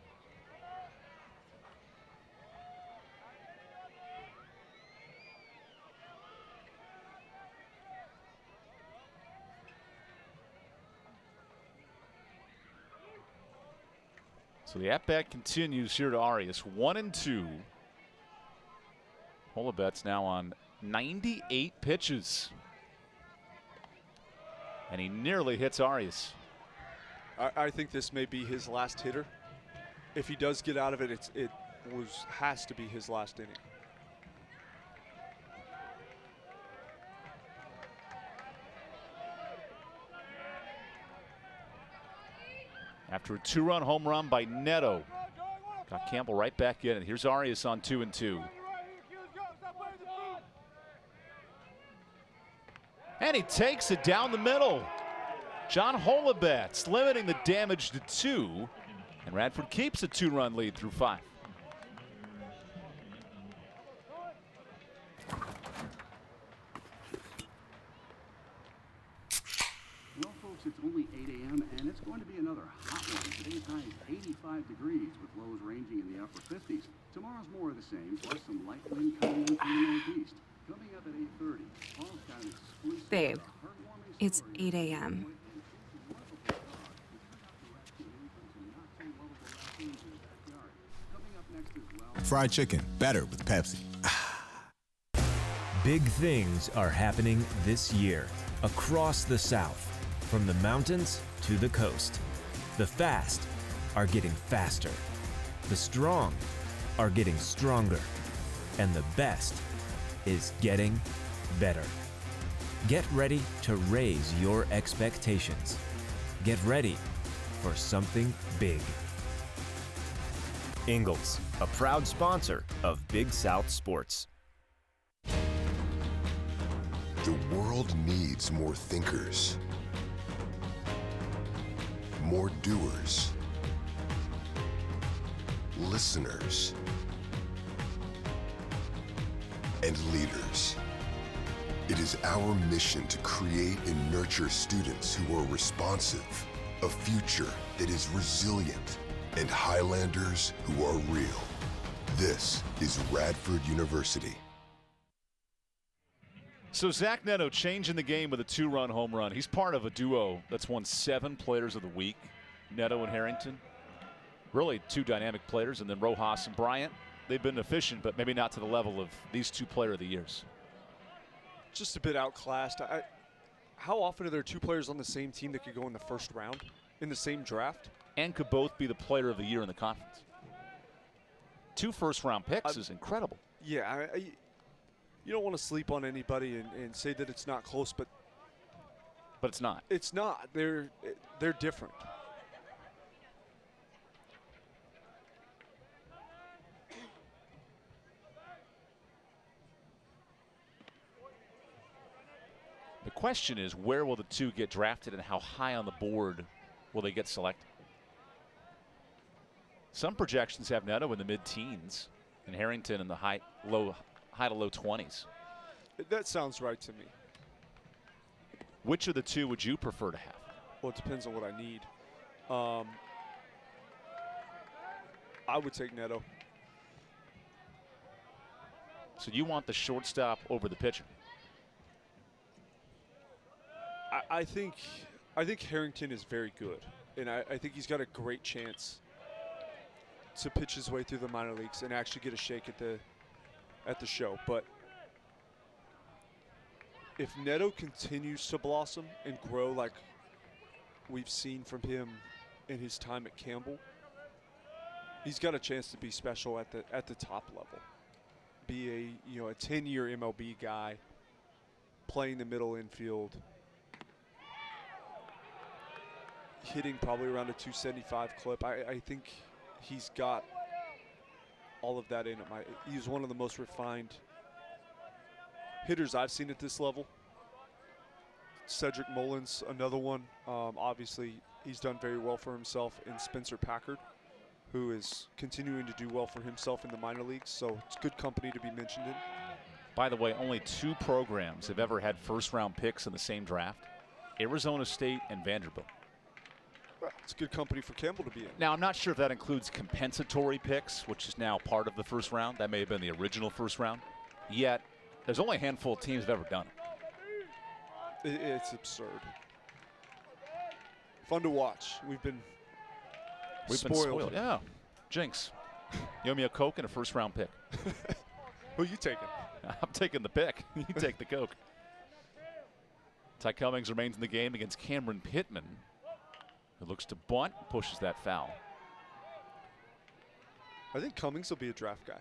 So the at-bat continues here to Arias. 1-2. Holobetz now on 98 pitches. And he nearly hits Arias. I think this may be his last hitter. If he does get out of it, has to be his last inning. After a 2-run home run by Netto. Got Campbell right back in. And here's Arias on 2-2. And he takes it down the middle. John Holobetz limiting the damage to 2. And Radford keeps a 2-run lead through 5. Well, folks, it's only 8 a.m. and it's going to be another hot one. Today's high is 85 degrees with lows ranging in the upper 50s. Tomorrow's more of the same, plus some light wind coming in from the northeast. Coming up at 8:30, Paul's got an exclusive Babe, it's 8 a.m. Fried chicken, better with Pepsi. Big things are happening this year across the South, from the mountains to the coast. The fast are getting faster. The strong are getting stronger. And the best is getting better. Get ready to raise your expectations. Get ready for something big. Ingalls, a proud sponsor of Big South Sports. The world needs more thinkers, more doers, listeners, and leaders. It is our mission to create and nurture students who are responsive, a future that is resilient, and Highlanders who are real. This is Radford University. So Zach Netto changing the game with a 2-run home run. He's part of a duo that's won 7 Players of the Week, Netto and Harrington. Really 2 dynamic players, and then Rojas and Bryant. They've been efficient, but maybe not to the level of these 2 Player of the Years. Just a bit outclassed. How often are there 2 players on the same team that could go in the first round in the same draft? And could both be the Player of the Year in the conference. 2 first-round picks is incredible. Yeah, you don't want to sleep on anybody and say that it's not close, but it's not. It's not. They're different. The question is, where will the 2 get drafted and how high on the board will they get selected? Some projections have Netto in the mid-teens and Harrington in the high to low 20s. That sounds right to me. Which of the 2 would you prefer to have? Well, it depends on what I need. I would take Netto. So you want the shortstop over the pitcher? I think Harrington is very good, and I think he's got a great chance to pitch his way through the minor leagues and actually get a shake at the show. But if Netto continues to blossom and grow like we've seen from him in his time at Campbell, he's got a chance to be special at the top level. Be a 10-year MLB guy, playing the middle infield, hitting probably around a 275 clip. I think he's got all of that in him. He's one of the most refined hitters I've seen at this level. Cedric Mullins, another one. Obviously, he's done very well for himself. And Spencer Packard, who is continuing to do well for himself in the minor leagues. So it's good company to be mentioned in. By the way, only 2 programs have ever had first-round picks in the same draft: Arizona State and Vanderbilt. Well, it's good company for Campbell to be in. Now, I'm not sure if that includes compensatory picks, which is now part of the first round. That may have been the original first round. Yet, there's only a handful of teams that have ever done it. It's absurd. Fun to watch. We've been spoiled. Yeah. Jinx. You owe me a Coke and a first-round pick. Who are you taking? I'm taking the pick. You take the Coke. Ty Cummings remains in the game against Cameron Pittman, who looks to bunt, pushes that foul. I think Cummings will be a draft guy.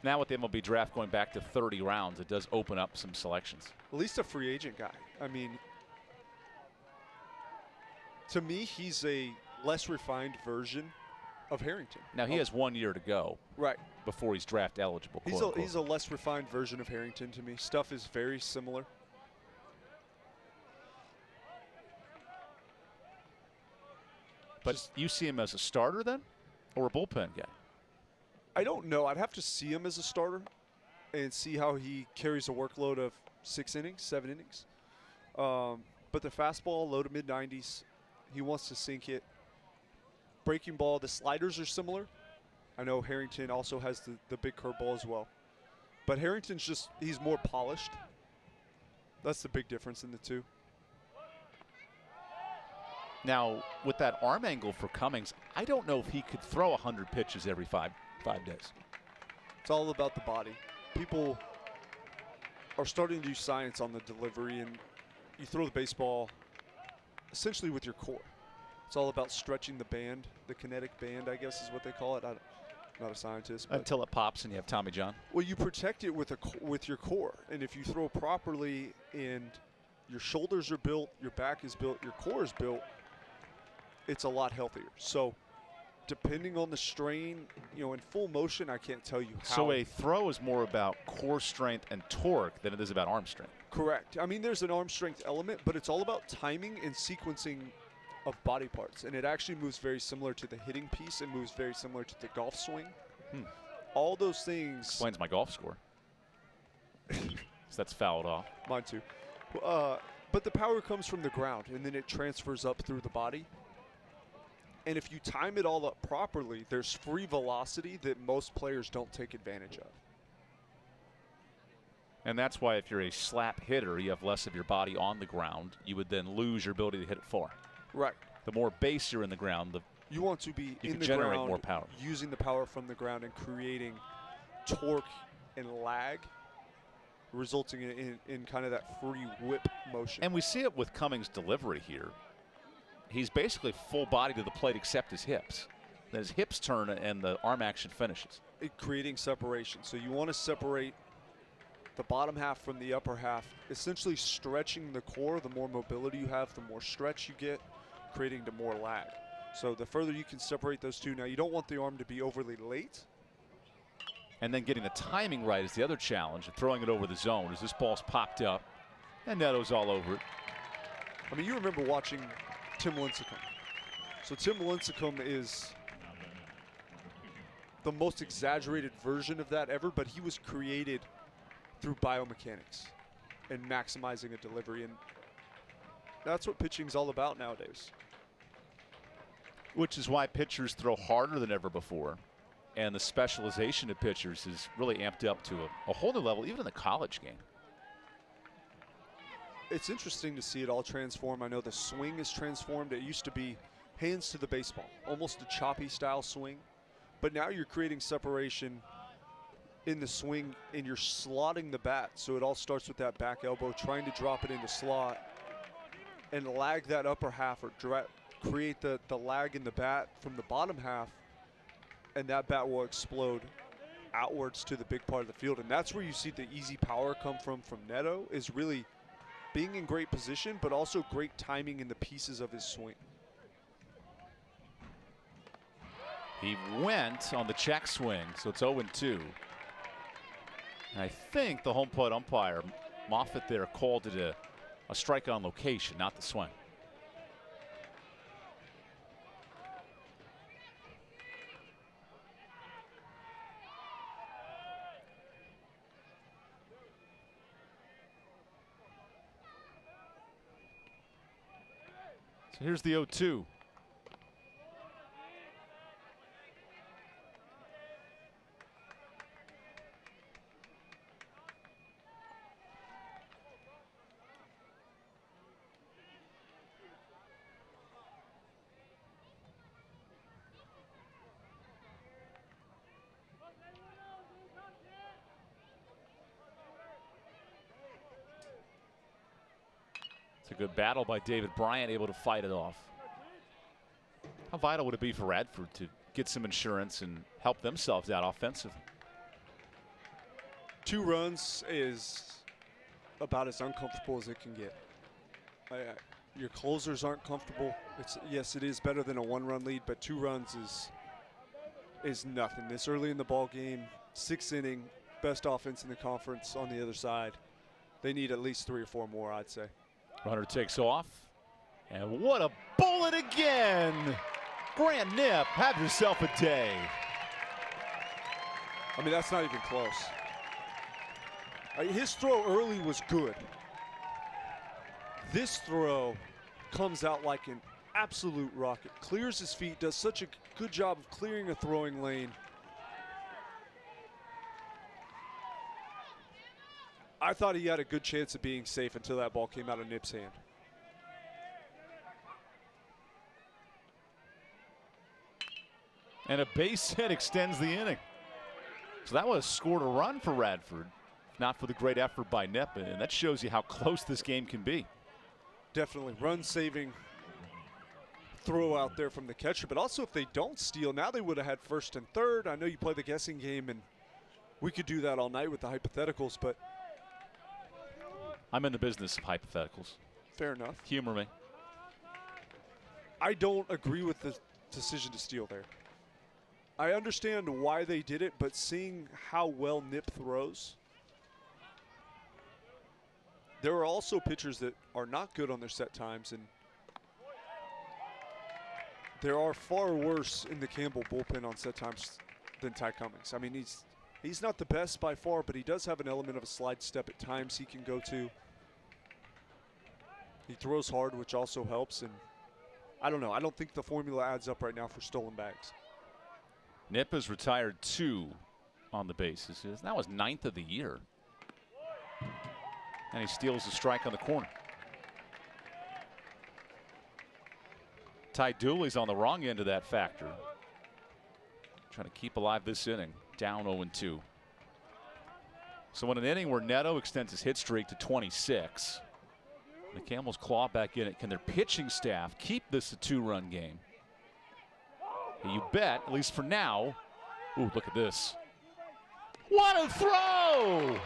Now with the MLB draft going back to 30 rounds, it does open up some selections. At least a free agent guy. I mean, to me, he's a less refined version of Harrington. Now he has 1 year to go. Right. Before he's draft eligible. He's a less refined version of Harrington to me. Stuff is very similar. But you see him as a starter then, or a bullpen guy? I don't know. I'd have to see him as a starter and see how he carries a workload of 6 innings, 7 innings. But the fastball, low to mid-90s, he wants to sink it. Breaking ball, the sliders are similar. I know Harrington also has the big curveball as well. But Harrington's he's more polished. That's the big difference in the 2. Now, with that arm angle for Cummings, I don't know if he could throw 100 pitches every five days. It's all about the body. People are starting to do science on the delivery, and you throw the baseball essentially with your core. It's all about stretching the band, the kinetic band, I guess is what they call it. I'm not a scientist. But until it pops and you have Tommy John. Well, you protect it with your core, and if you throw properly and your shoulders are built, your back is built, your core is built, it's a lot healthier. So depending on the strain, in full motion, I can't tell you how. So a throw is more about core strength and torque than it is about arm strength. Correct. I mean, there's an arm strength element, but it's all about timing and sequencing of body parts. And it actually moves very similar to the hitting piece. It moves very similar to the golf swing. All those things. Explains my golf score. So that's fouled off. Mine too. But the power comes from the ground, and then it transfers up through the body. And if you time it all up properly, there's free velocity that most players don't take advantage of. And that's why if you're a slap hitter, you have less of your body on the ground. You would then lose your ability to hit it far. Right. The more base you're in the ground, you want to be in the generate ground, more power. Using the power from the ground and creating torque and lag, resulting in kind of that free whip motion. And we see it with Cummings' delivery here. He's basically full body to the plate except his hips. Then his hips turn and the arm action finishes. Creating separation. So you want to separate the bottom half from the upper half, essentially stretching the core. The more mobility you have, the more stretch you get, creating the more lag. So the further you can separate those two. Now, you don't want the arm to be overly late. And then getting the timing right is the other challenge, and throwing it over the zone as this ball's popped up, and Netto's all over it. I mean, you remember watching Tim Lincecum. So Tim Lincecum is the most exaggerated version of that ever, but he was created through biomechanics and maximizing a delivery, and that's what pitching's all about nowadays. Which is why pitchers throw harder than ever before, and the specialization of pitchers is really amped up to a whole new level, even in the college game. It's interesting to see it all transform. I know the swing is transformed. It used to be hands to the baseball, almost a choppy style swing, but now you're creating separation in the swing and you're slotting the bat. So it all starts with that back elbow, trying to drop it into slot and lag that upper half, or create the lag in the bat from the bottom half, and that bat will explode outwards to the big part of the field. And that's where you see the easy power come from Netto, is really being in great position, but also great timing in the pieces of his swing. He went on the check swing, so it's 0-2. And I think the home plate umpire, Moffitt, there called it a strike on location, not the swing. So here's the 0-2. It's a good battle by David Bryant, able to fight it off. How vital would it be for Radford to get some insurance and help themselves out offensively? 2 runs is about as uncomfortable as it can get. Your closers aren't comfortable. Yes, it is better than a 1-run lead, but 2 runs is nothing. This early in the ball game, 6th inning, best offense in the conference on the other side. They need at least 3 or 4 more, I'd say. Runner takes off, and what a bullet again! Grant Nip, have yourself a day. I mean, that's not even close. His throw early was good. This throw comes out like an absolute rocket. Clears his feet, does such a good job of clearing a throwing lane. I thought he had a good chance of being safe until that ball came out of Nip's hand. And a base hit extends the inning. So that would have scored a run for Radford, not for the great effort by Nip, and that shows you how close this game can be. Definitely run-saving throw out there from the catcher, but also if they don't steal, now they would have had 1st and 3rd. I know you play the guessing game, and we could do that all night with the hypotheticals, but I'm in the business of hypotheticals. Fair enough. Humor me. I don't agree with the decision to steal there. I understand why they did it, but seeing how well Nip throws, there are also pitchers that are not good on their set times, and there are far worse in the Campbell bullpen on set times than Ty Cummings. I mean, he's not the best by far, but he does have an element of a slide step at times he can go to. He throws hard, which also helps, and I don't know. I don't think the formula adds up right now for stolen bags. Nip has retired 2 on the bases. That was 9th of the year. And he steals a strike on the corner. Ty Dooley's on the wrong end of that factor. Trying to keep alive this inning. Down 0-2. So in an inning where Netto extends his hit streak to 26, the Camels claw back in it. Can their pitching staff keep this a 2-run game? You bet, at least for now. Ooh, look at this. What a throw!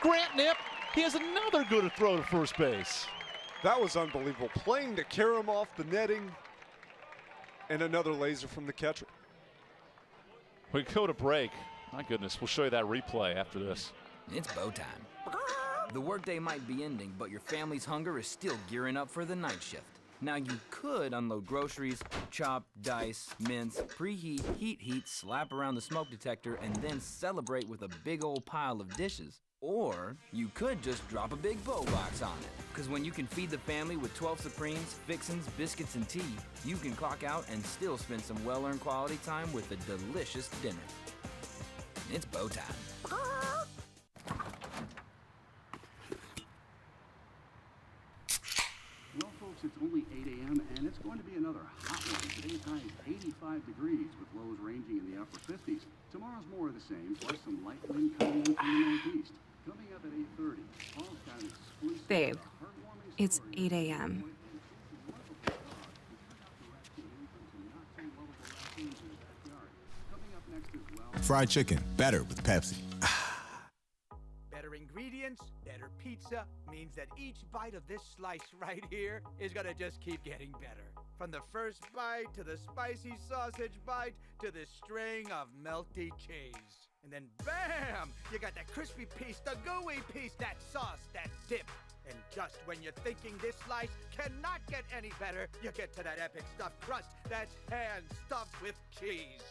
Grant Nip, he has another good throw to first base. That was unbelievable. Playing to carry him off the netting, and another laser from the catcher. We go to break. My goodness, we'll show you that replay after this. It's bow time. The workday might be ending, but your family's hunger is still gearing up for the night shift. Now you could unload groceries, chop, dice, mince, preheat, heat, slap around the smoke detector, and then celebrate with a big old pile of dishes. Or you could just drop a big bow box on it. Because when you can feed the family with 12 Supremes, fixins, biscuits, and tea, you can clock out and still spend some well-earned quality time with a delicious dinner. It's bow time. Well, folks, it's only 8 a.m. and it's going to be another hot one. Today's high is 85 degrees with lows ranging in the upper 50s. Tomorrow's more of the same, plus some light wind coming in from the northeast. Coming up at 8:30, Paul's got an exclusive Babe, heartwarming it's story 8 a.m. Fried chicken, better with Pepsi. Better ingredients, better pizza means that each bite of this slice right here is gonna just keep getting better. From the first bite to the spicy sausage bite to the string of melty cheese. And then bam! You got that crispy piece, the gooey piece, that sauce, that dip. And just when you're thinking this slice cannot get any better, you get to that epic stuffed crust that's hand-stuffed with cheese.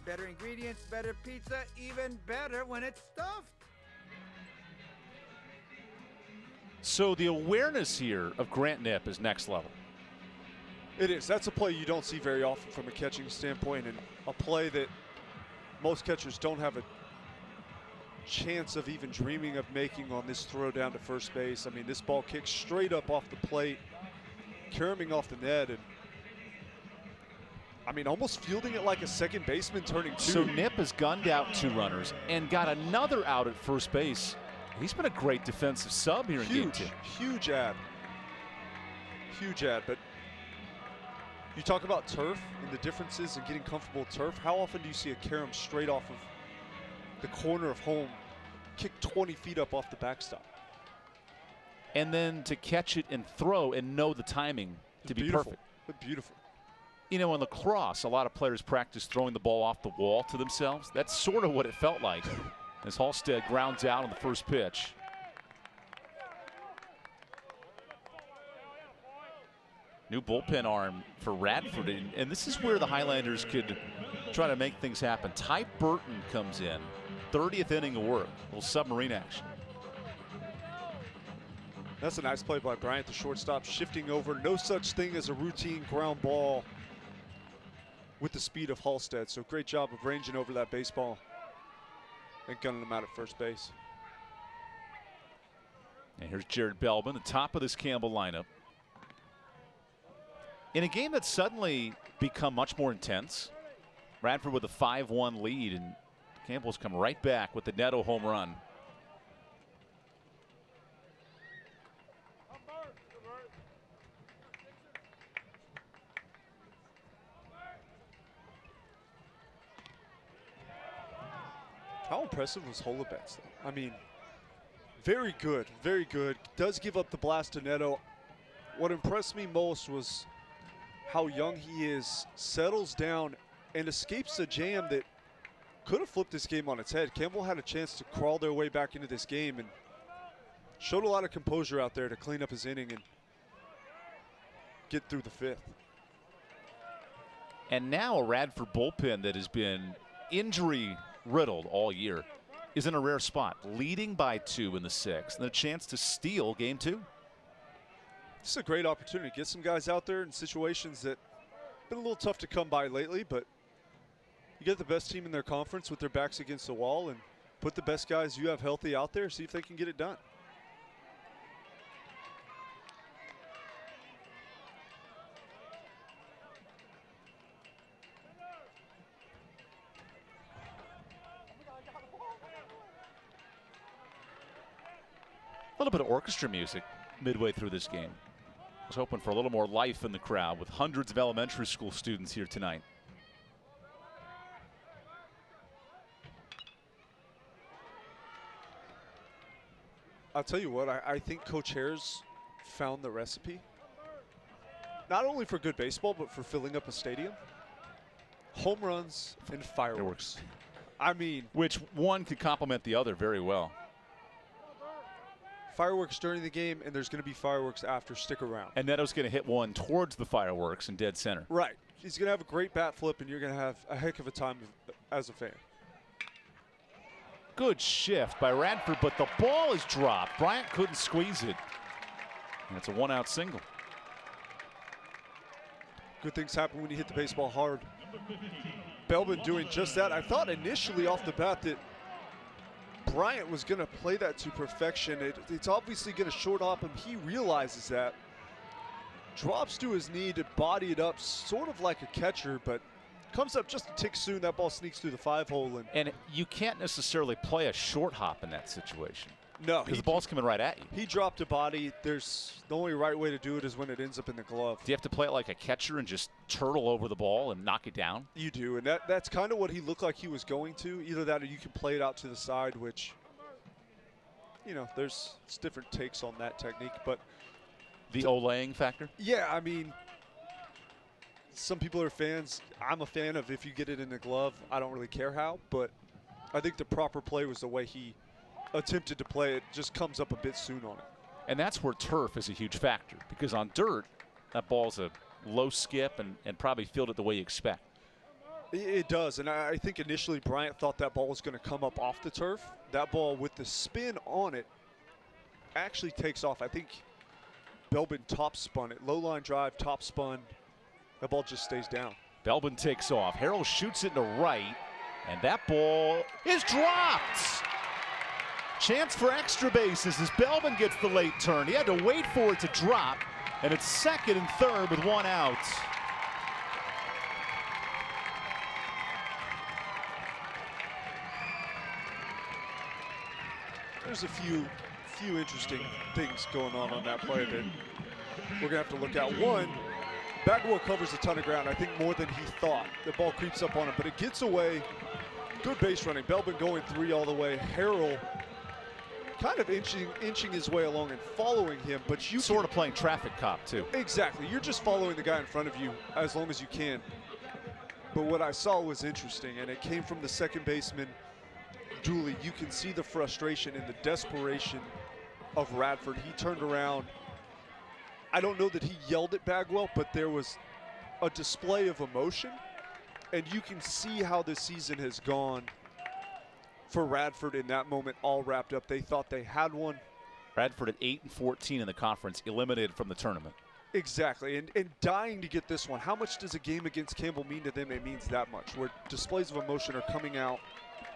Better ingredients, better pizza, even better when it's stuffed. So the awareness here of Grant Nip is next level. It is. That's a play you don't see very often from a catching standpoint, and a play that most catchers don't have a chance of even dreaming of making on this throw down to first base. I mean, this ball kicks straight up off the plate, caroming off the net, and I mean, almost fielding it like a second baseman turning 2. So Nip has gunned out 2 runners and got another out at first base. He's been a great defensive sub here in game 2. Huge ad. Huge ad, but you talk about turf and the differences in getting comfortable with turf. How often do you see a carom straight off of the corner of home, kick 20 feet up off the backstop? And then to catch it and throw and know the timing to be perfect. Beautiful. You know, in lacrosse, a lot of players practice throwing the ball off the wall to themselves. That's sort of what it felt like as Halstead grounds out on the first pitch. New bullpen arm for Radford, and this is where the Highlanders could try to make things happen. Ty Burton comes in, 30th inning of work, a little submarine action. That's a nice play by Bryant, the shortstop, shifting over. No such thing as a routine ground ball with the speed of Halstead. So great job of ranging over that baseball and gunning him out at first base. And here's Jared Beldon, the top of this Campbell lineup. In a game that's suddenly become much more intense, Radford with a 5-1 lead, and Campbell's come right back with the Netto home run. How impressive was Holubets, though? I mean, very good, very good. Does give up the blast to Netto. What impressed me most was how young he is, settles down and escapes a jam that could have flipped this game on its head. Campbell had a chance to crawl their way back into this game and showed a lot of composure out there to clean up his inning and get through the 5th. And now a Radford bullpen that has been injury riddled all year is in a rare spot, leading by 2 in the 6th, and a chance to steal game 2. This is a great opportunity to get some guys out there in situations that have been a little tough to come by lately, but you get the best team in their conference with their backs against the wall and put the best guys you have healthy out there, see if they can get it done. A little bit of orchestra music midway through this game. I was hoping for a little more life in the crowd with hundreds of elementary school students here tonight. I'll tell you what, I think Coach Hare's found the recipe. Not only for good baseball, but for filling up a stadium. Home runs and fireworks. I mean, which one could complement the other very well. Fireworks during the game, and there's going to be fireworks after. Stick around. And Netto's going to hit one towards the fireworks in dead center. Right. He's going to have a great bat flip, and you're going to have a heck of a time as a fan. Good shift by Radford, but the ball is dropped. Bryant couldn't squeeze it. And it's a 1-out single. Good things happen when you hit the baseball hard. Beldon doing just that. I thought initially off the bat that Bryant was going to play that to perfection. It's obviously going to short off him. He realizes that. Drops to his knee to body it up, sort of like a catcher, but comes up just a tick soon. That ball sneaks through the 5-hole. And you can't necessarily play a short hop in that situation. No. Because the ball's coming right at you. He dropped a body. The only right way to do it is when it ends up in the glove. Do you have to play it like a catcher and just turtle over the ball and knock it down? You do, and that's kind of what he looked like he was going to. Either that or you can play it out to the side, which, you know, there's different takes on that technique. But the olaying factor? Yeah, I mean, some people are fans. I'm a fan of if you get it in the glove, I don't really care how. But I think the proper play was the way he attempted to play it. Just comes up a bit soon on it. And that's where turf is a huge factor, because on dirt, that ball's a low skip and probably fielded the way you expect. It does, and I think initially Bryant thought that ball was going to come up off the turf. That ball with the spin on it actually takes off. I think Beldon top spun it. Low line drive, top spun. That ball just stays down. Beldon takes off. Harrell shoots it to right, and that ball is dropped. Chance for extra bases as Beldon gets the late turn. He had to wait for it to drop, and it's second and third with 1 out. There's a few interesting things going on that play that we're going to have to look at. One, Bagwell covers a ton of ground, I think more than he thought. The ball creeps up on him, but it gets away. Good base running. Beldon going 3 all the way. Harrell kind of inching his way along and following him, but you sort of playing traffic cop too. Exactly. You're just following the guy in front of you as long as you can. But what I saw was interesting, and it came from the second baseman, Dooley. You can see the frustration and the desperation of Radford. He turned around. I don't know that he yelled at Bagwell, but there was a display of emotion, and you can see how this season has gone for Radford in that moment, all wrapped up. They thought they had one. Radford at 8-14 in the conference, eliminated from the tournament. Exactly, and dying to get this one. How much does a game against Campbell mean to them? It means that much, where displays of emotion are coming out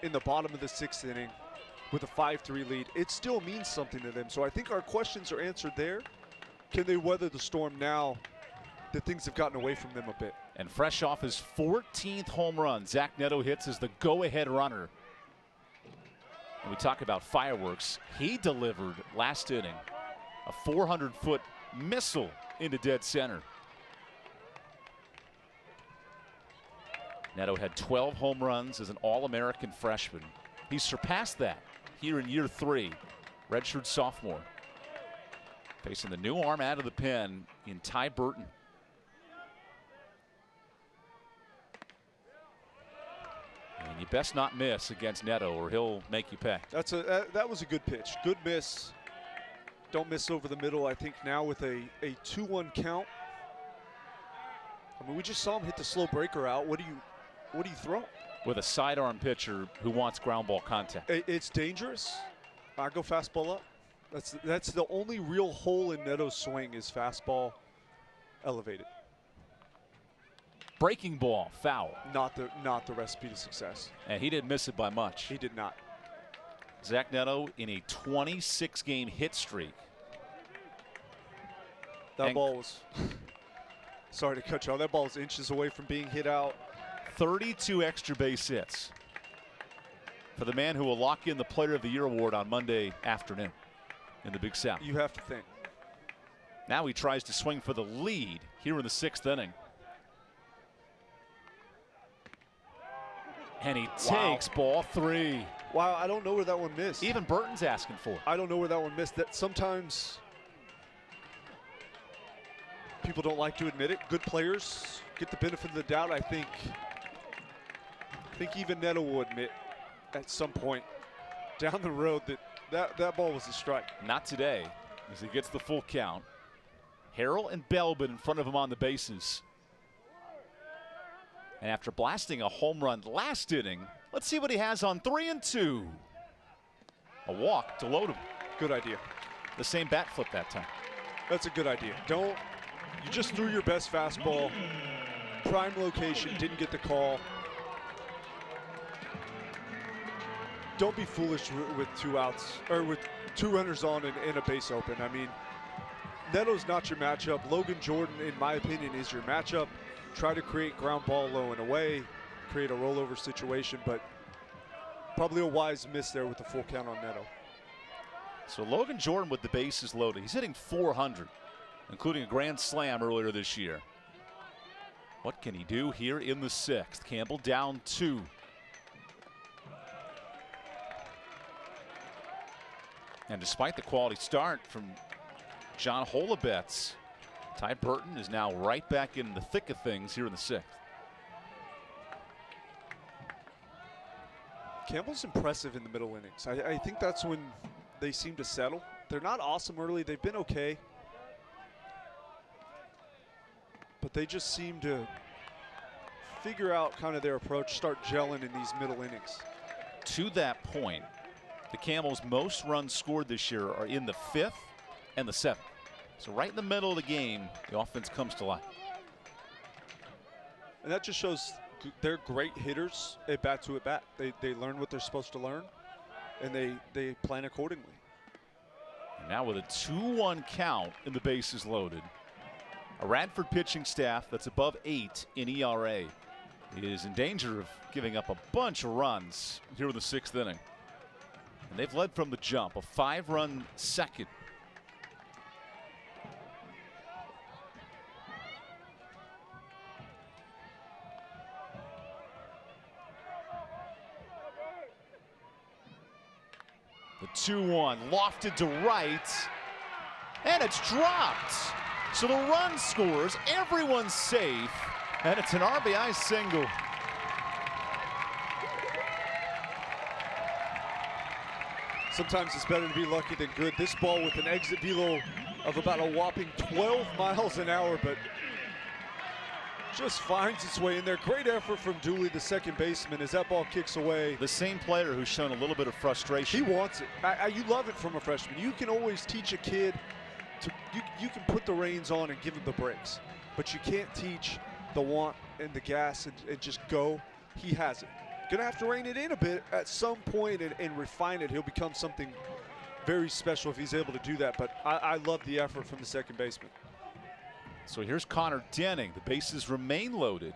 in the bottom of the 6th inning with a 5-3 lead. It still means something to them. So I think our questions are answered there. Can they weather the storm now that things have gotten away from them a bit? And fresh off his 14th home run, Zach Netto hits as the go-ahead runner. And we talk about fireworks. He delivered last inning a 400-foot missile into dead center. Netto had 12 home runs as an All-American freshman. He surpassed that here in year 3, redshirt sophomore. Facing the new arm out of the pen in Ty Burton. best not miss against Netto, or he'll make you pay. That was a good pitch. Good miss. Don't miss over the middle. I think now with a 2-1 count. I mean, we just saw him hit the slow breaker out. What do you throw? With a sidearm pitcher who wants ground ball contact. It's dangerous. I go fastball up. That's the only real hole in Netto's swing is fastball elevated. Breaking ball, foul. Not the recipe to success. And he didn't miss it by much. He did not. Zach Netto in a 26-game hit streak. That ball was, sorry to cut you off, that ball was inches away from being hit out. 32 extra base hits for the man who will lock in the Player of the Year award on Monday afternoon in the Big South. You have to think. Now he tries to swing for the lead here in the 6th inning. And he takes ball 3. Wow, I don't know where that one missed. Even Burton's asking for it. I don't know where that one missed. That sometimes people don't like to admit it. Good players get the benefit of the doubt. I think even Netto will admit at some point down the road that ball was a strike. Not today, as he gets the full count. Harrell and Beldon in front of him on the bases. And after blasting a home run last inning, let's see what he has on 3-2. A walk to load him. Good idea. The same bat flip that time. That's a good idea. You just threw your best fastball. Prime location, didn't get the call. Don't be foolish with 2 outs, or with 2 runners on and a base open. I mean, Netto's not your matchup. Logan Jordan, in my opinion, is your matchup. Try to create ground ball low and away, create a rollover situation, but probably a wise miss there with the full count on Netto. So Logan Jordan with the bases loaded. He's hitting .400, including a grand slam earlier this year. What can he do here in the 6th? Campbell down 2. And despite the quality start from John Holobetz, Ty Burton is now right back in the thick of things here in the 6th. Campbell's impressive in the middle innings. I think that's when they seem to settle. They're not awesome early. They've been okay. But they just seem to figure out kind of their approach, start gelling in these middle innings. To that point, the Camels' most runs scored this year are in the 5th and the 7th. So right in the middle of the game, the offense comes to life. And that just shows they're great hitters at bat to at bat. They learn what they're supposed to learn, and they plan accordingly. And now with a 2-1 count and the bases loaded, a Radford pitching staff that's above 8 in ERA is in danger of giving up a bunch of runs here in the 6th inning. And they've led from the jump, a 5-run second. The 2-1 lofted to right, and it's dropped. So the run scores, everyone's safe, and it's an RBI single. Sometimes it's better to be lucky than good. This ball with an exit velo of about a whopping 12 miles an hour, but just finds its way in there. Great effort from Dooley, the second baseman, as that ball kicks away. The same player who's shown a little bit of frustration. He wants it. You love it from a freshman. You can always teach a kid to, you can put the reins on and give him the brakes, but you can't teach the want and the gas and just go. He has it. Gonna have to rein it in a bit at some point and refine it. He'll become something very special if he's able to do that, but I love the effort from the second baseman. So here's Connor Denning. The bases remain loaded.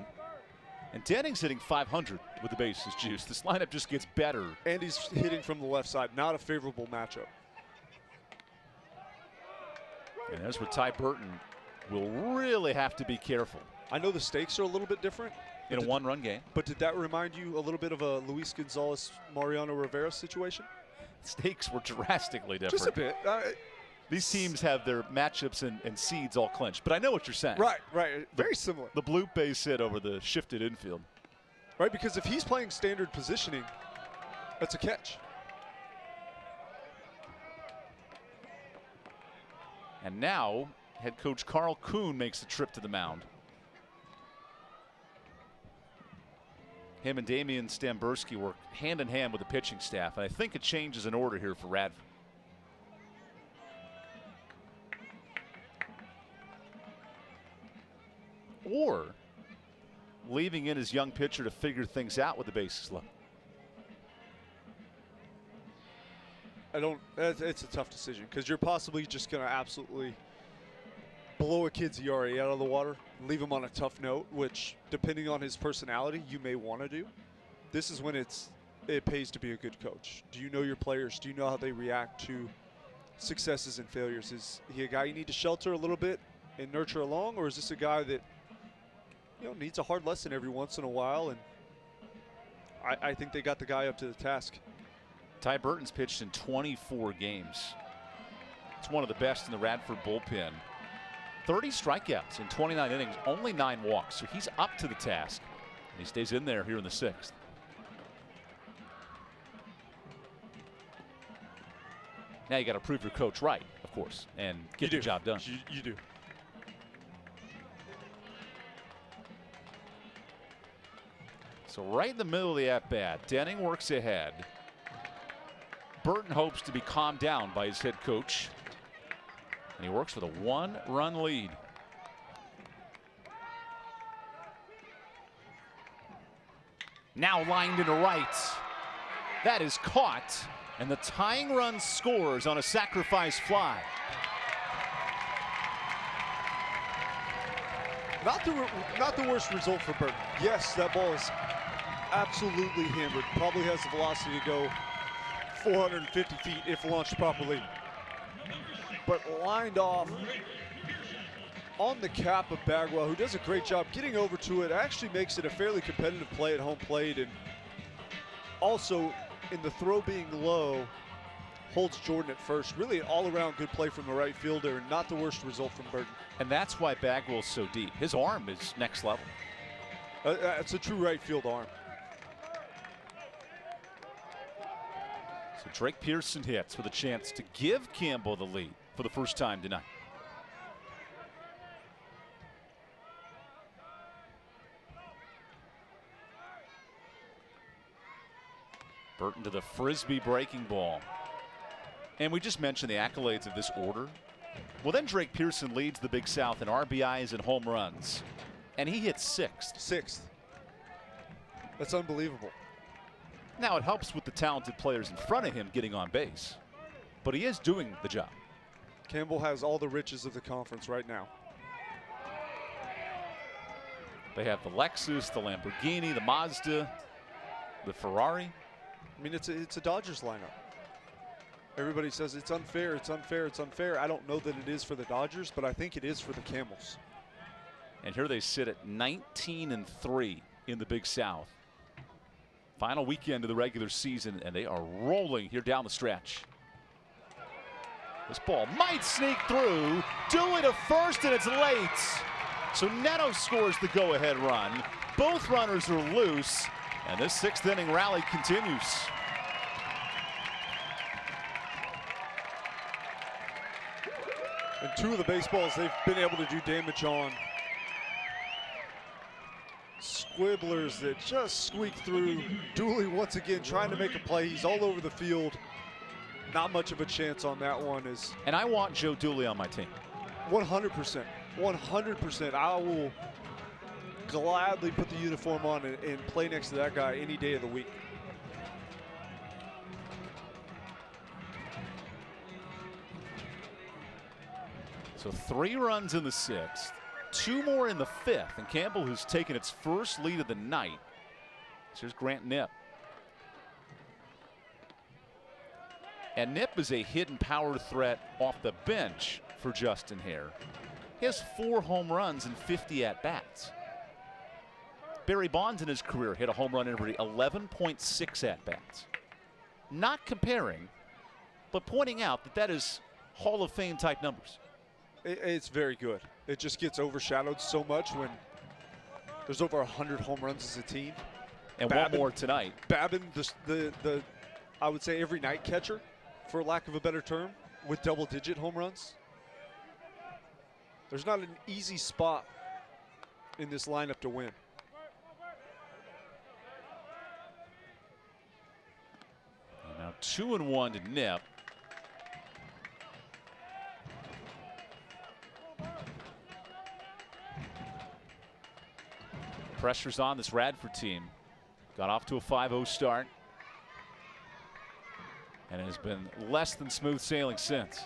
And Denning's hitting .500 with the bases juiced. This lineup just gets better. And he's hitting from the left side. Not a favorable matchup. And there's where Ty Burton will really have to be careful. I know the stakes are a little bit different. In a 1-run game. But did that remind you a little bit of a Luis Gonzalez, Mariano Rivera situation? Stakes were drastically different. Just a bit. These teams have their matchups and seeds all clinched, but I know what you're saying. Right. Very similar. The bloop base hit over the shifted infield. Right, because if he's playing standard positioning, that's a catch. And now, head coach Carl Kuhn makes the trip to the mound. Him and Damian Stamberski work hand in hand with the pitching staff, and I think a change is in order here for Radford. Or leaving in his young pitcher to figure things out with the bases loaded. It's a tough decision because you're possibly just going to absolutely blow a kid's ERA out of the water, leave him on a tough note, which, depending on his personality, you may want to do. This is when it pays to be a good coach. Do you know your players? Do you know how they react to successes and failures? Is he a guy you need to shelter a little bit and nurture along, or is this a guy that needs a hard lesson every once in a while? And I think they got the guy up to the task. Ty Burton's pitched in 24 games. It's one of the best in the Radford bullpen. 30 strikeouts in 29 innings, only 9 walks. So he's up to the task. And he stays in there here in the 6th. Now you got to prove your coach right, of course, and get the job done. You do. So right in the middle of the at-bat, Denning works ahead. Burton hopes to be calmed down by his head coach. And he works with a 1-run lead. Now lined into right. That is caught. And the tying run scores on a sacrifice fly. Not the worst result for Burton. Yes, that ball is absolutely hammered. Probably has the velocity to go 450 feet if launched properly. But lined off on the cap of Bagwell, who does a great job getting over to it. Actually makes it a fairly competitive play at home plate, and also in the throw being low, holds Jordan at first. Really an all-around good play from the right fielder, and not the worst result from Burton. And that's why Bagwell's so deep. His arm is next level. It's a true right field arm. So Drake Pearson hits with a chance to give Campbell the lead for the first time tonight. Burton to the frisbee breaking ball. And we just mentioned the accolades of this order. Well, then Drake Pearson leads the Big South in RBIs and home runs. And he hits 6th. 6th. That's unbelievable. Now, it helps with the talented players in front of him getting on base. But he is doing the job. Campbell has all the riches of the conference right now. They have the Lexus, the Lamborghini, the Mazda, the Ferrari. I mean, it's a Dodgers lineup. Everybody says it's unfair, it's unfair, it's unfair. I don't know that it is for the Dodgers, but I think it is for the Camels. And here they sit at 19-3 in the Big South. Final weekend of the regular season, and they are rolling here down the stretch. This ball might sneak through. Dooley to first, and it's late. So Netto scores the go-ahead run. Both runners are loose, and this 6th inning rally continues. And 2 of the baseballs they've been able to do damage on. Squibblers that just squeak through. Dooley once again trying to make a play. He's all over the field. Not much of a chance on that one. And I want Joe Dooley on my team. 100%. 100%. I will gladly put the uniform on and play next to that guy any day of the week. So 3 runs in the 6th, 2 more in the 5th, and Campbell has taken its first lead of the night. So here's Grant Knipp. And Knipp is a hidden power threat off the bench for Justin Hare. He has 4 home runs and 50 at-bats. Barry Bonds in his career hit a home run every 11.6 at-bats. Not comparing, but pointing out that that is Hall of Fame type numbers. It's very good. It just gets overshadowed so much when there's over 100 home runs as a team. And Babin, one more tonight. Babin, the I would say every night catcher, for lack of a better term, with double-digit home runs. There's not an easy spot in this lineup to win. And now 2-1 to Nip. Pressure's on this Radford team. Got off to a 5-0 start. And it has been less than smooth sailing since.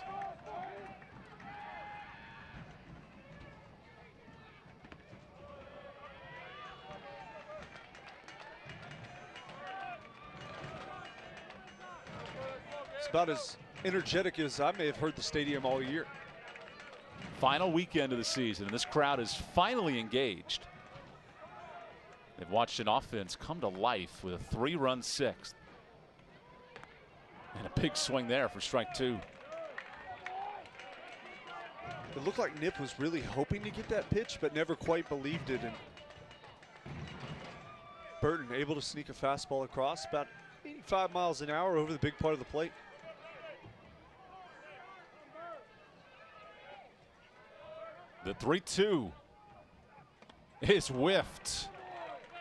It's about as energetic as I may have heard the stadium all year. Final weekend of the season, and this crowd is finally engaged. They've watched an offense come to life with a 3-run sixth. And a big swing there for strike 2. It looked like Nip was really hoping to get that pitch, but never quite believed it. And Burton able to sneak a fastball across about 85 miles an hour over the big part of the plate. The 3-2 is whiffed.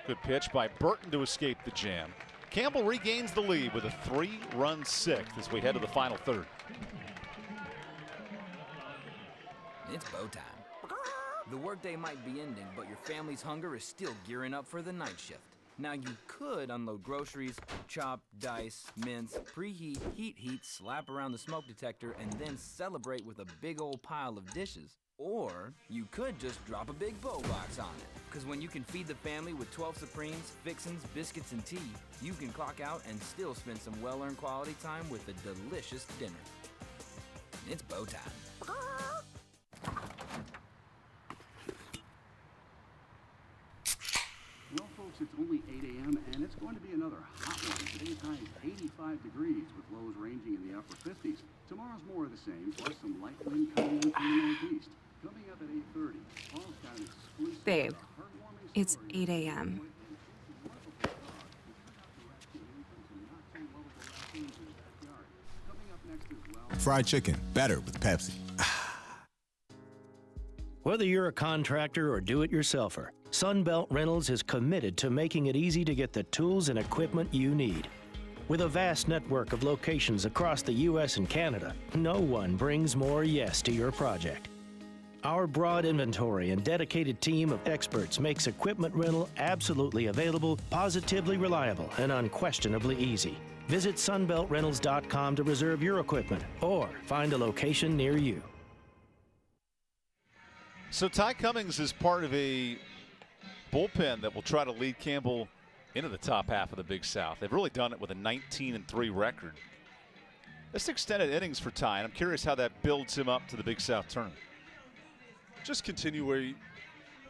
Good pitch by Burton to escape the jam. Campbell regains the lead with a 3-run sixth as we head to the final third. It's bow time. The workday might be ending, but your family's hunger is still gearing up for the night shift. Now you could unload groceries, chop, dice, mince, preheat, heat, slap around the smoke detector, and then celebrate with a big old pile of dishes. Or you could just drop a big bow box on it. Because when you can feed the family with 12 Supremes, fixins, biscuits, and tea, you can clock out and still spend some well-earned quality time with a delicious dinner. It's bow time. Well, folks, it's only 8 a.m. and it's going to be another hot one. Today's high is 85 degrees with lows ranging in the upper 50s. Tomorrow's more of the same, plus some light wind coming in from the northeast. Coming up at 8:30, Paul's got an exclusive. Babe, it's 8 a.m. Fried chicken, better with Pepsi. Whether you're a contractor or do-it-yourselfer, Sunbelt Rentals is committed to making it easy to get the tools and equipment you need. With a vast network of locations across the U.S. and Canada, no one brings more yes to your project. Our broad inventory and dedicated team of experts makes equipment rental absolutely available, positively reliable, and unquestionably easy. Visit sunbeltrentals.com to reserve your equipment or find a location near you. So Ty Cummings is part of a bullpen that will try to lead Campbell into the top half of the Big South. They've really done it with a 19-3 record. This extended innings for Ty, and I'm curious how that builds him up to the Big South tournament. Just continue where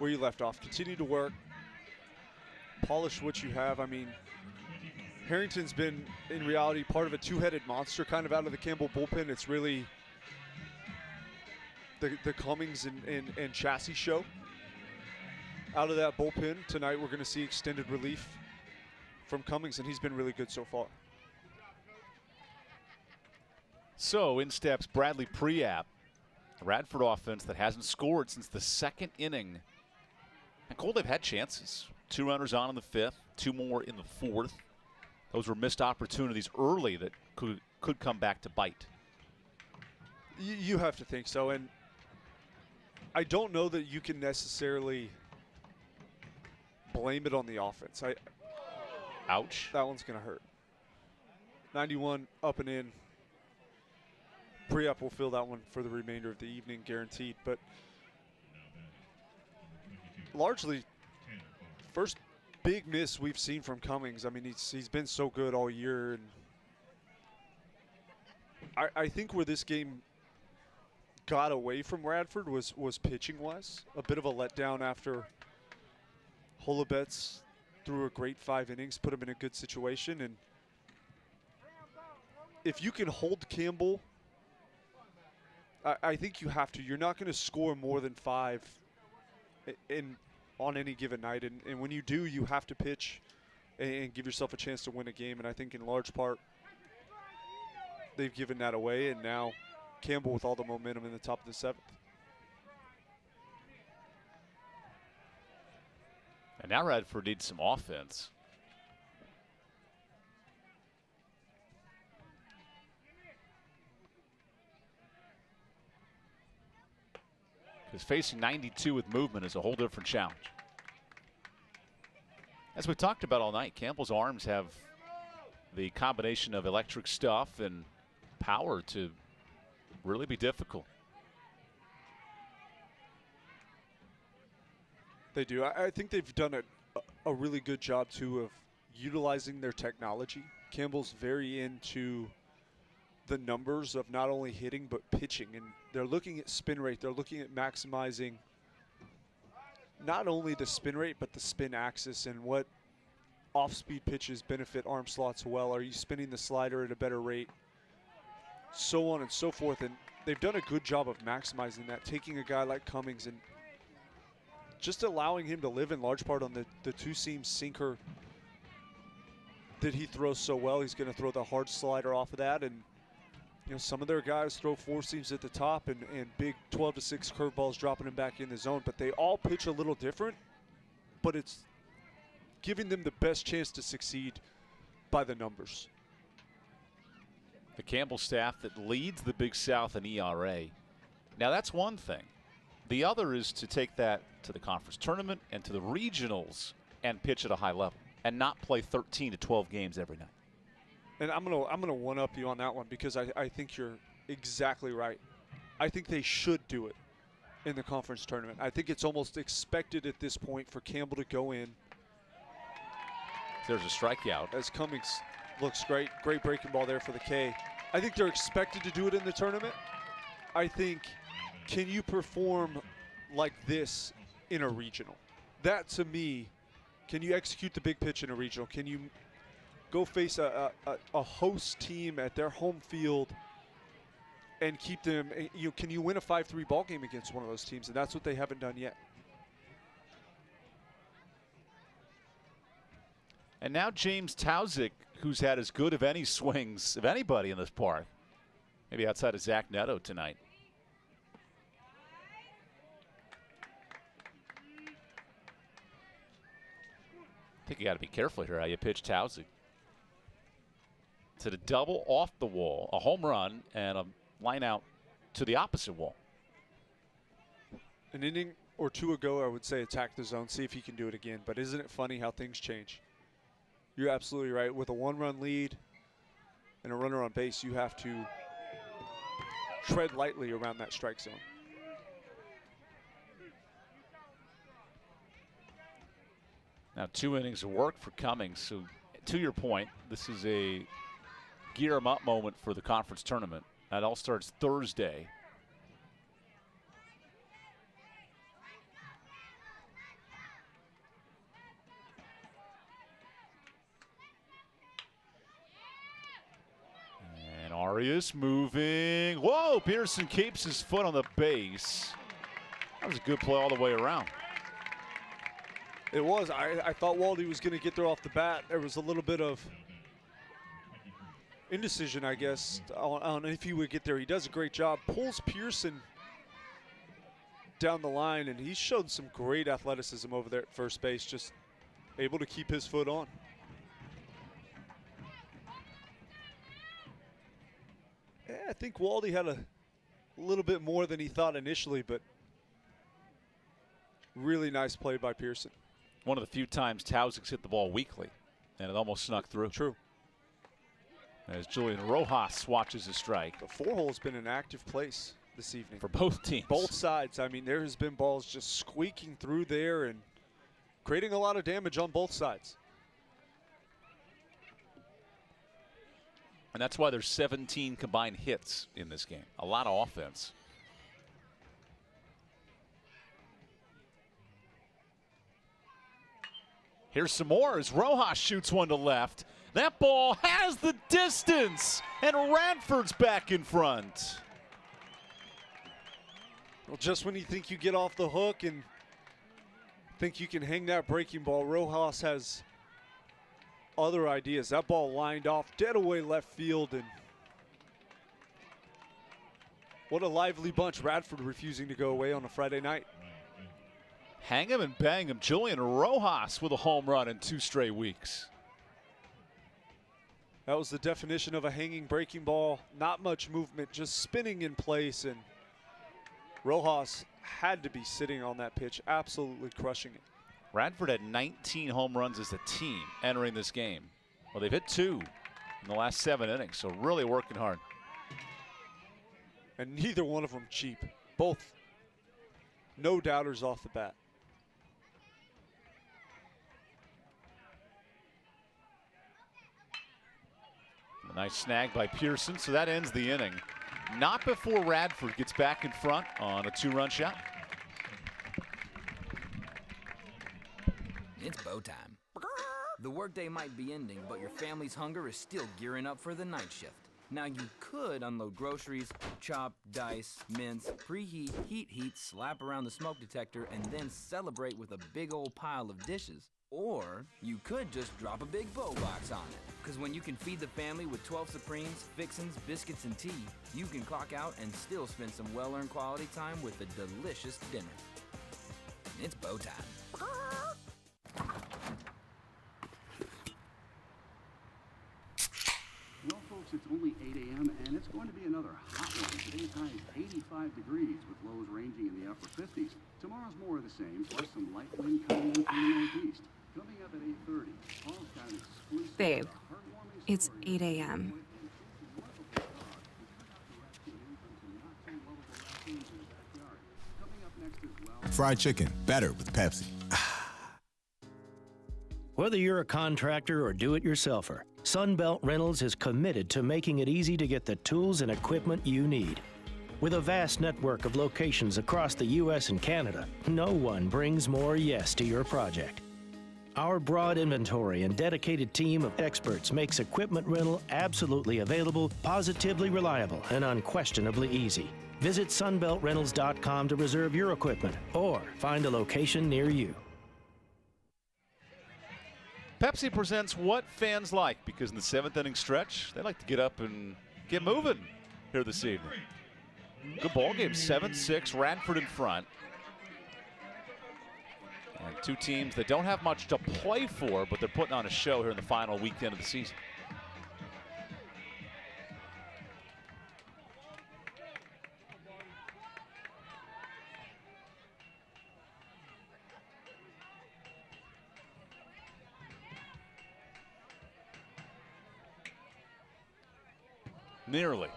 you left off. Continue to work. Polish what you have. I mean, Harrington's been, in reality, part of a two-headed monster kind of out of the Campbell bullpen. It's really the Cummings and Chassis show. Out of that bullpen, tonight we're going to see extended relief from Cummings, and he's been really good so far. So in steps Bradley Priap. Radford offense that hasn't scored since the second inning. And Cole, they've had chances. 2 runners on in the 5th, 2 more in the 4th. Those were missed opportunities early that could come back to bite. You have to think so, and I don't know that you can necessarily blame it on the offense. Ouch. That one's going to hurt. 91 up and in. Priap will fill that one for the remainder of the evening, guaranteed. But largely, first big miss we've seen from Cummings. I mean, he's been so good all year. And I think where this game got away from Radford was pitching-wise. A bit of a letdown after Holobetz threw a great 5 innings, put him in a good situation. And if you can hold Campbell, I think you have to. You're not going to score more than 5 on any given night. And when you do, you have to pitch and give yourself a chance to win a game. And I think in large part, they've given that away. And now Campbell with all the momentum in the top of the 7th. And now Radford needs some offense. Because facing 92 with movement is a whole different challenge. As we talked about all night, Campbell's arms have the combination of electric stuff and power to really be difficult. They do. I think they've done a really good job, too, of utilizing their technology. Campbell's very into the numbers of not only hitting but pitching, and they're looking at spin rate. They're looking at maximizing not only the spin rate but the spin axis and what off-speed pitches benefit arm slots well. Are you spinning the slider at a better rate? So on and so forth, and they've done a good job of maximizing that, taking a guy like Cummings and just allowing him to live in large part on the two-seam sinker that he throws so well. He's going to throw the hard slider off of that, and you know, some of their guys throw four seams at the top and big 12-6 curveballs dropping them back in the zone, but they all pitch a little different, but it's giving them the best chance to succeed by the numbers. The Campbell staff that leads the Big South in ERA. Now that's one thing. The other is to take that to the conference tournament and to the regionals and pitch at a high level and not play 13 to 12 games every night. And I'm gonna one-up you on that one because I think you're exactly right. I think they should do it in the conference tournament. I think it's almost expected at this point for Campbell to go in. There's a strikeout. As Cummings looks great. Great breaking ball there for the K. I think they're expected to do it in the tournament. I think, can you perform like this in a regional? That, to me, can you execute the big pitch in a regional? Can you go face a host team at their home field and keep them, can you win a 5-3 ball game against one of those teams? And that's what they haven't done yet. And now James Tauzik, who's had as good of any swings of anybody in this park, maybe outside of Zach Netto tonight. I think you got to be careful here how you pitch Tauzik. To the double off the wall, a home run, and a line out to the opposite wall. An inning or two ago, I would say attack the zone, see if he can do it again. But isn't it funny how things change? You're absolutely right. With a one-run lead and a runner on base, you have to tread lightly around that strike zone. Now 2 innings of work for Cummings. So to your point, this is a gear 'em up moment for the conference tournament. That all starts Thursday. And Arias moving. Whoa, Pearson keeps his foot on the base. That was a good play all the way around. It was. I thought Waldy was going to get there off the bat. There was a little bit of indecision, I guess, on if he would get there. He does a great job. Pulls Pearson down the line, and he's shown some great athleticism over there at first base, just able to keep his foot on. Yeah, I think Waldy had a little bit more than he thought initially, but really nice play by Pearson. One of the few times Tauzik's hit the ball weakly, and it almost snuck through. True. As Julian Rojas watches a strike. The 4-hole's been an active place this evening. For both teams. Both sides. I mean, there has been balls just squeaking through there and creating a lot of damage on both sides. And that's why there's 17 combined hits in this game. A lot of offense. Here's some more as Rojas shoots one to left. That ball has the distance, and Radford's back in front. Well, just when you think you get off the hook and think you can hang that breaking ball, Rojas has other ideas. That ball lined off dead away left field, and what a lively bunch. Radford refusing to go away on a Friday night. Hang him and bang him. Julian Rojas with a home run in 2 straight weeks. That was the definition of a hanging breaking ball. Not much movement, just spinning in place, and Rojas had to be sitting on that pitch, absolutely crushing it. Radford had 19 home runs as a team entering this game. Well, they've hit 2 in the last 7 innings, so really working hard. And neither one of them cheap. Both no doubters off the bat. A nice snag by Pearson, so that ends the inning. Not before Radford gets back in front on a 2-run shot. It's bow time. The workday might be ending, but your family's hunger is still gearing up for the night shift. Now you could unload groceries, chop, dice, mince, preheat, heat, slap around the smoke detector, and then celebrate with a big old pile of dishes. Or you could just drop a big bow box on it. Because when you can feed the family with 12 Supremes, fixins, biscuits, and tea, you can clock out and still spend some well-earned quality time with a delicious dinner. It's bow time. Well, folks, it's only 8 a.m. and it's going to be another hot one. Today's high is 85 degrees with lows ranging in the upper 50s. Tomorrow's more of the same, plus some light wind coming in from the northeast. Coming up at 8:30, Paul's got an exclusive Babe, heartwarming it's story 8 a.m. Fried chicken, better with Pepsi. Whether you're a contractor or do-it-yourselfer, Sunbelt Rentals is committed to making it easy to get the tools and equipment you need. With a vast network of locations across the U.S. and Canada, no one brings more yes to your project. Our broad inventory and dedicated team of experts makes equipment rental absolutely available, positively reliable, and unquestionably easy. Visit sunbeltrentals.com to reserve your equipment or find a location near you. Pepsi presents what fans like, because in the 7th inning stretch, they like to get up and get moving here this evening. Good ball game, 7-6, Radford in front. And 2 teams that don't have much to play for, but they're putting on a show here in the final weekend of the season. Nearly.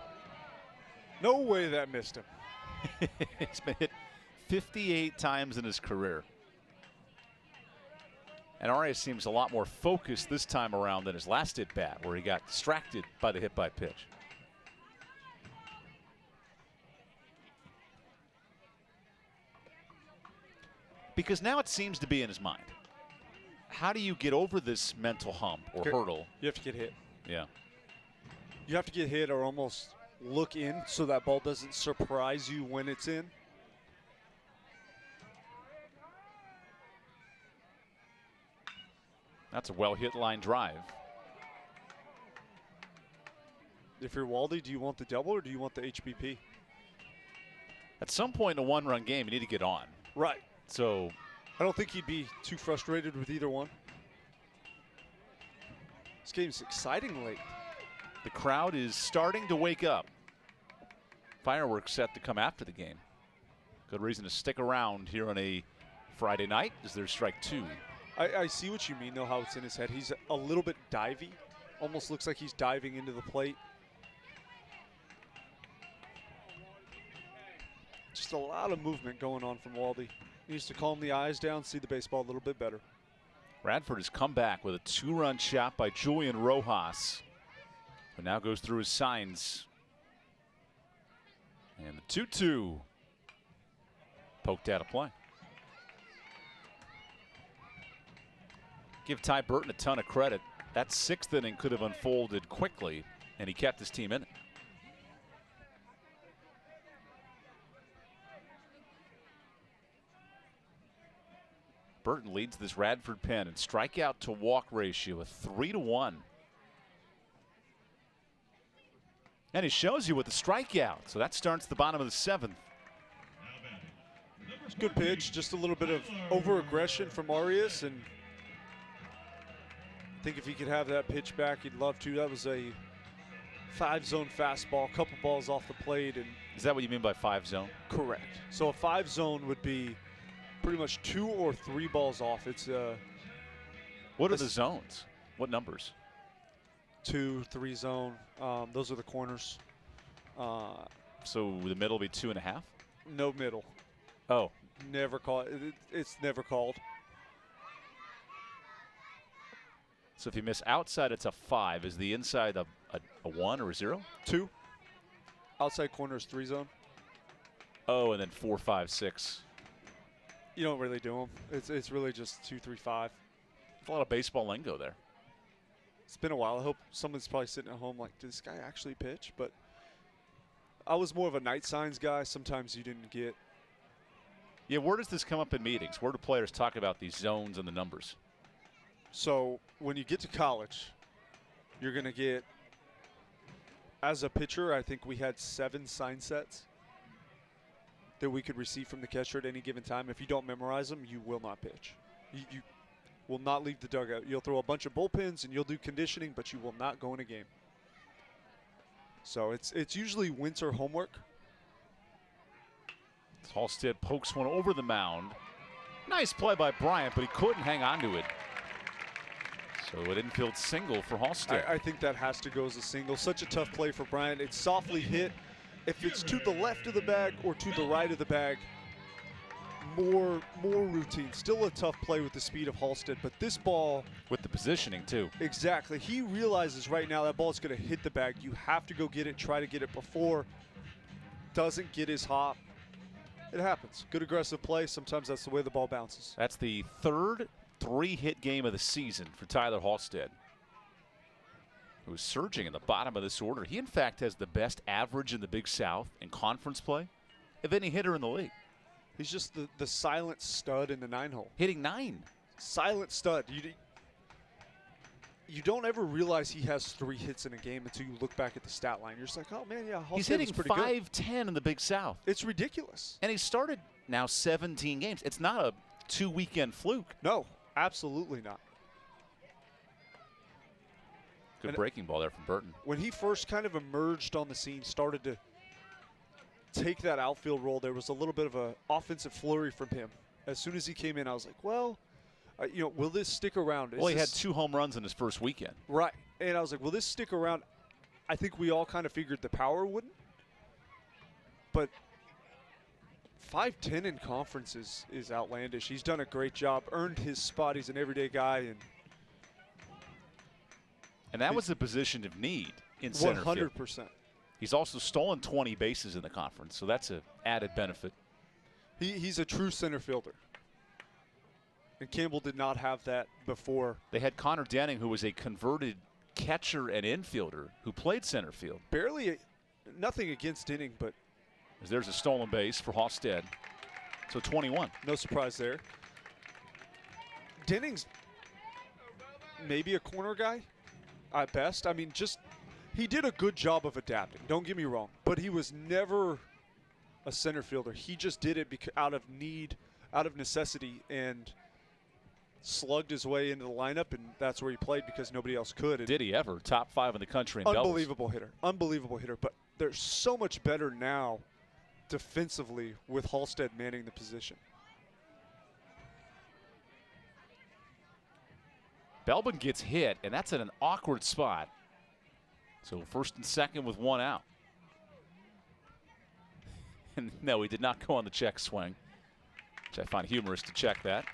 No way that missed him. He's been hit 58 times in his career. And Arias seems a lot more focused this time around than his last at-bat, where he got distracted by the hit-by-pitch. Because now it seems to be in his mind. How do you get over this mental hump or hurdle? You have to get hit. Yeah. You have to get hit or almost look in so that ball doesn't surprise you when it's in. That's a well-hit line drive. If you're Waldy, do you want the double or do you want the HBP? At some point in a 1-run game, you need to get on. Right. So I don't think he'd be too frustrated with either one. This game's exciting late. The crowd is starting to wake up. Fireworks set to come after the game. Good reason to stick around here on a Friday night as there's strike 2. I see what you mean, though, how it's in his head. He's a little bit divey. Almost looks like he's diving into the plate. Just a lot of movement going on from Waldy. Needs to calm the eyes down, see the baseball a little bit better. Radford has come back with a 2-run shot by Julian Rojas, who now goes through his signs. And the 2-2 poked out of play. Give Ty Burton a ton of credit. That 6th inning could have unfolded quickly, and he kept his team in it. Burton leads this Radford Pen in strikeout to walk ratio, a 3-to-1. And he shows you with the strikeout. So that starts the bottom of the 7th. It's a good pitch, just a little bit of over-aggression from Arias, and I think if he could have that pitch back, he'd love to. That was a 5-zone fastball, a couple balls off the plate. And is that what you mean by 5-zone? Correct. So a 5-zone would be pretty much 2 or 3 balls off. It's what are the zones? What numbers? 2, 3 zone. Those are the corners. So the middle will be 2.5? No middle. Oh. Never called. It's never called. So if you miss outside, it's a 5. Is the inside a 1 or a 0? 2. Outside corner is 3 zone. Oh, and then 4, 5, 6. You don't really do them. It's really just 2, 3, 5. There's a lot of baseball lingo there. It's been a while. I hope someone's probably sitting at home like, did this guy actually pitch? But I was more of a night signs guy. Sometimes you didn't get. Yeah, where does this come up in meetings? Where do players talk about these zones and the numbers? So when you get to college, you're going to get, as a pitcher, I think we had 7 sign sets that we could receive from the catcher at any given time. If you don't memorize them, you will not pitch. You will not leave the dugout. You'll throw a bunch of bullpens and you'll do conditioning, but you will not go in a game. So it's usually winter homework. Halstead pokes one over the mound. Nice play by Bryant, but he couldn't hang on to it. So an infield single for Halstead. I think that has to go as a single. Such a tough play for Bryant. It's softly hit. If it's to the left of the bag or to the right of the bag, more routine. Still a tough play with the speed of Halstead, but this ball. With the positioning, too. Exactly. He realizes right now that ball's going to hit the bag. You have to go get it, try to get it before. Doesn't get his hop. It happens. Good aggressive play. Sometimes that's the way the ball bounces. That's the 3rd 3-hit game of the season for Tyler Halstead, who's surging in the bottom of this order. He, in fact, has the best average in the Big South in conference play of any hitter in the league. He's just the silent stud in the 9-hole. Hitting 9. Silent stud. You don't ever realize he has 3 hits in a game until you look back at the stat line. You're just like, oh, man, yeah, Halstead he's hitting pretty .510 in the Big South. It's ridiculous. And he started now 17 games. It's not a 2-weekend fluke. No, absolutely not. Good breaking ball there from Burton. When he first kind of emerged on the scene, started to take that outfield role, there was a little bit of an offensive flurry from him. As soon as he came in, I was like, well, will this stick around? Well, he had 2 home runs in his first weekend. Right. And I was like, will this stick around? I think we all kind of figured the power wouldn't. But 5'10" in conference is outlandish. He's done a great job, earned his spot. He's an everyday guy. And that was a position of need in center field. 100%. He's also stolen 20 bases in the conference, so that's an added benefit. He's a true center fielder. And Campbell did not have that before. They had Connor Denning, who was a converted catcher and infielder who played center field. Barely, nothing against Denning, but. There's a stolen base for Halstead. So 21. No surprise there. Denning's maybe a corner guy at best. I mean, he did a good job of adapting. Don't get me wrong. But he was never a center fielder. He just did it out of need, out of necessity, and slugged his way into the lineup, and that's where he played because nobody else could. Did he ever? Top 5 in the country in unbelievable doubles. Unbelievable hitter. But they're so much better now defensively with Halstead manning the position. Beldon gets hit, and that's in an awkward spot. So 1st and 2nd with 1 out. And no, he did not go on the check swing, which I find humorous to check that.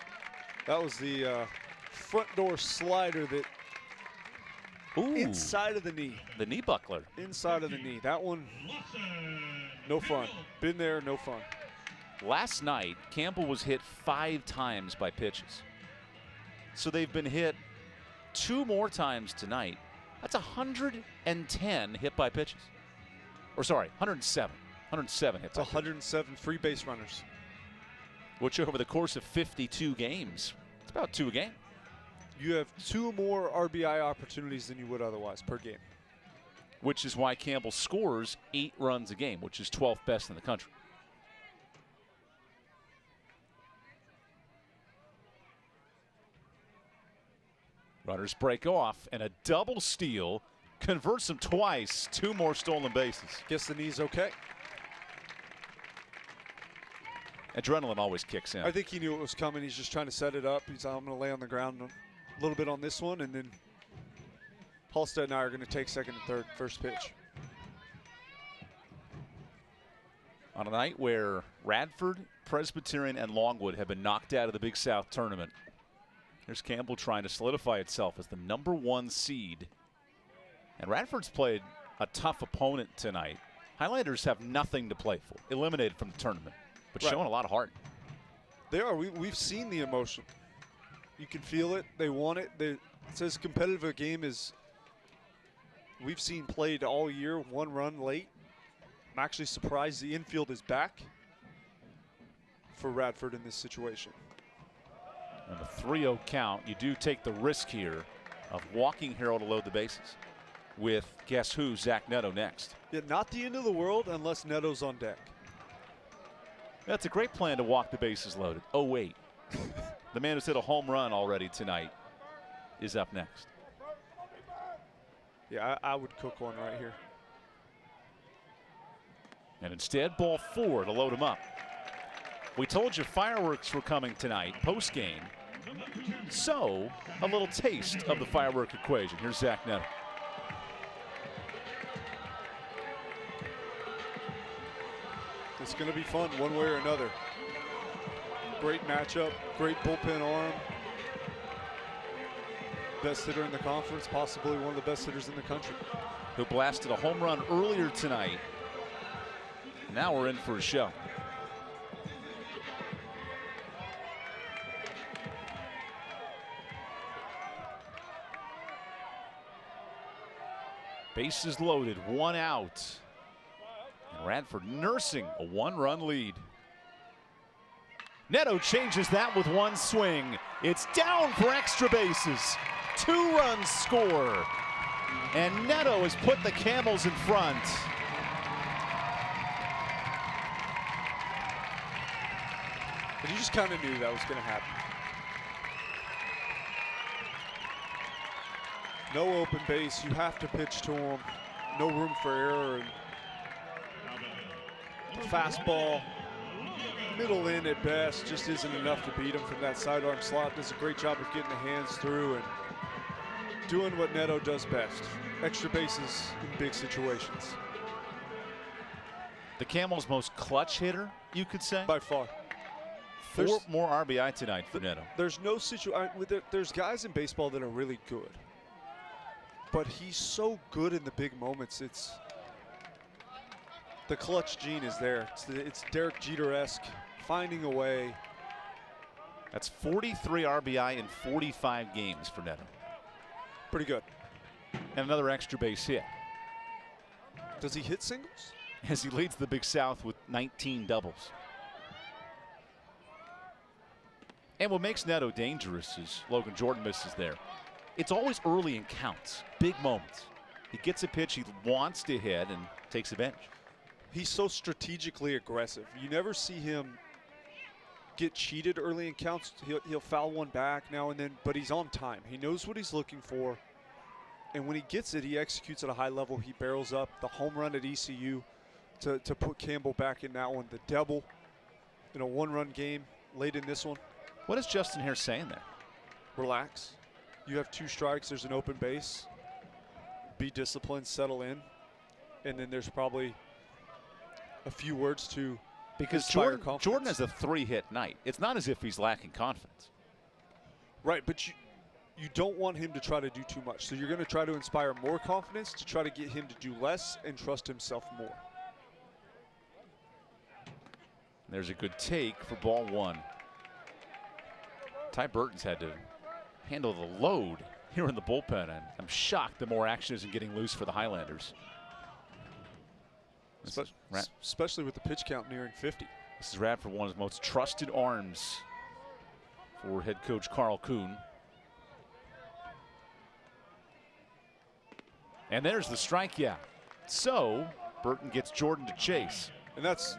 That was the front door slider that inside of the knee. The knee buckler. Inside of the knee. That one, no fun. Been there, no fun. Last night, Campbell was hit 5 times by pitches. So they've been hit 2 more times tonight. That's 110 hit by pitches. Or sorry, 107. 107 hit by pitches. 107 free base runners. which over the course of 52 games, it's about 2 a game. You have 2 more RBI opportunities than you would otherwise per game. Which is why Campbell scores 8 runs a game, which is 12th best in the country. Runners break off, and a double steal converts them twice. 2 more stolen bases. Guess the knee's okay. Adrenaline always kicks in. I think he knew it was coming. He's just trying to set it up. He's I'm going to lay on the ground a little bit on this one, and then Halstead and I are going to take second and third, first pitch. On a night where Radford, Presbyterian, and Longwood have been knocked out of the Big South tournament, here's Campbell trying to solidify itself as the #1 seed. And Radford's played a tough opponent tonight. Highlanders have nothing to play for, eliminated from the tournament, but showing a lot of heart. They are. We've seen the emotion. You can feel it. They want it. It's as competitive a game as we've seen played all year. 1 run late. I'm actually surprised the infield is back for Radford in this situation. And the 3-0 count, you do take the risk here of walking Harrell to load the bases with, guess who, Zach Netto next. Yeah, not the end of the world unless Netto's on deck. That's a great plan to walk the bases loaded. Oh, wait. The man who's hit a home run already tonight is up next. Yeah, I would cook one right here. And instead, ball 4 to load him up. We told you fireworks were coming tonight, post-game. So, a little taste of the firework equation. Here's Zach Netto. It's going to be fun one way or another. Great matchup, great bullpen arm. Best hitter in the conference, possibly one of the best hitters in the country. Who blasted a home run earlier tonight. Now we're in for a show. Bases loaded, 1 out. And Radford nursing a 1-run lead. Netto changes that with 1 swing. It's down for extra bases. 2 runs score. And Netto has put the Camels in front. But you just kind of knew that was going to happen. No open base. You have to pitch to him. No room for error. And the fastball, middle in at best, just isn't enough to beat him from that sidearm slot. Does a great job of getting the hands through and doing what Netto does best. Extra bases in big situations. The Camels' most clutch hitter, you could say? By far. 4 more RBI tonight for Netto. There's no situation. There's guys in baseball that are really good, but he's so good in the big moments. It's the clutch gene is there. It's Derek Jeter-esque, finding a way. That's 43 RBI in 45 games for Netto. Pretty good. And another extra base hit. Does he hit singles? As he leads the Big South with 19 doubles. And what makes Netto dangerous is Logan Jordan misses there. It's always early in counts, big moments. He gets a pitch he wants to hit and takes advantage. He's so strategically aggressive. You never see him get cheated early in counts. He'll foul one back now and then, but he's on time. He knows what he's looking for. And when he gets it, he executes at a high level. He barrels up. The home run at ECU to put Campbell back in that one. The double in a 1-run game late in this one. What is Justin Hare saying there? Relax. You have 2 strikes. There's an open base. Be disciplined, settle in. And then there's probably a few words to because Jordan has a 3-hit night. It's not as if he's lacking confidence. Right, but you don't want him to try to do too much. So you're going to try to inspire more confidence to try to get him to do less and trust himself more. There's a good take for ball 1. Ty Burton's had to handle the load here in the bullpen, and I'm shocked the more action isn't getting loose for the Highlanders. Especially with the pitch count nearing 50. This is Radford, one of his most trusted arms for head coach Carl Kuhn. And there's the strikeout. So Burton gets Jordan to chase. And that's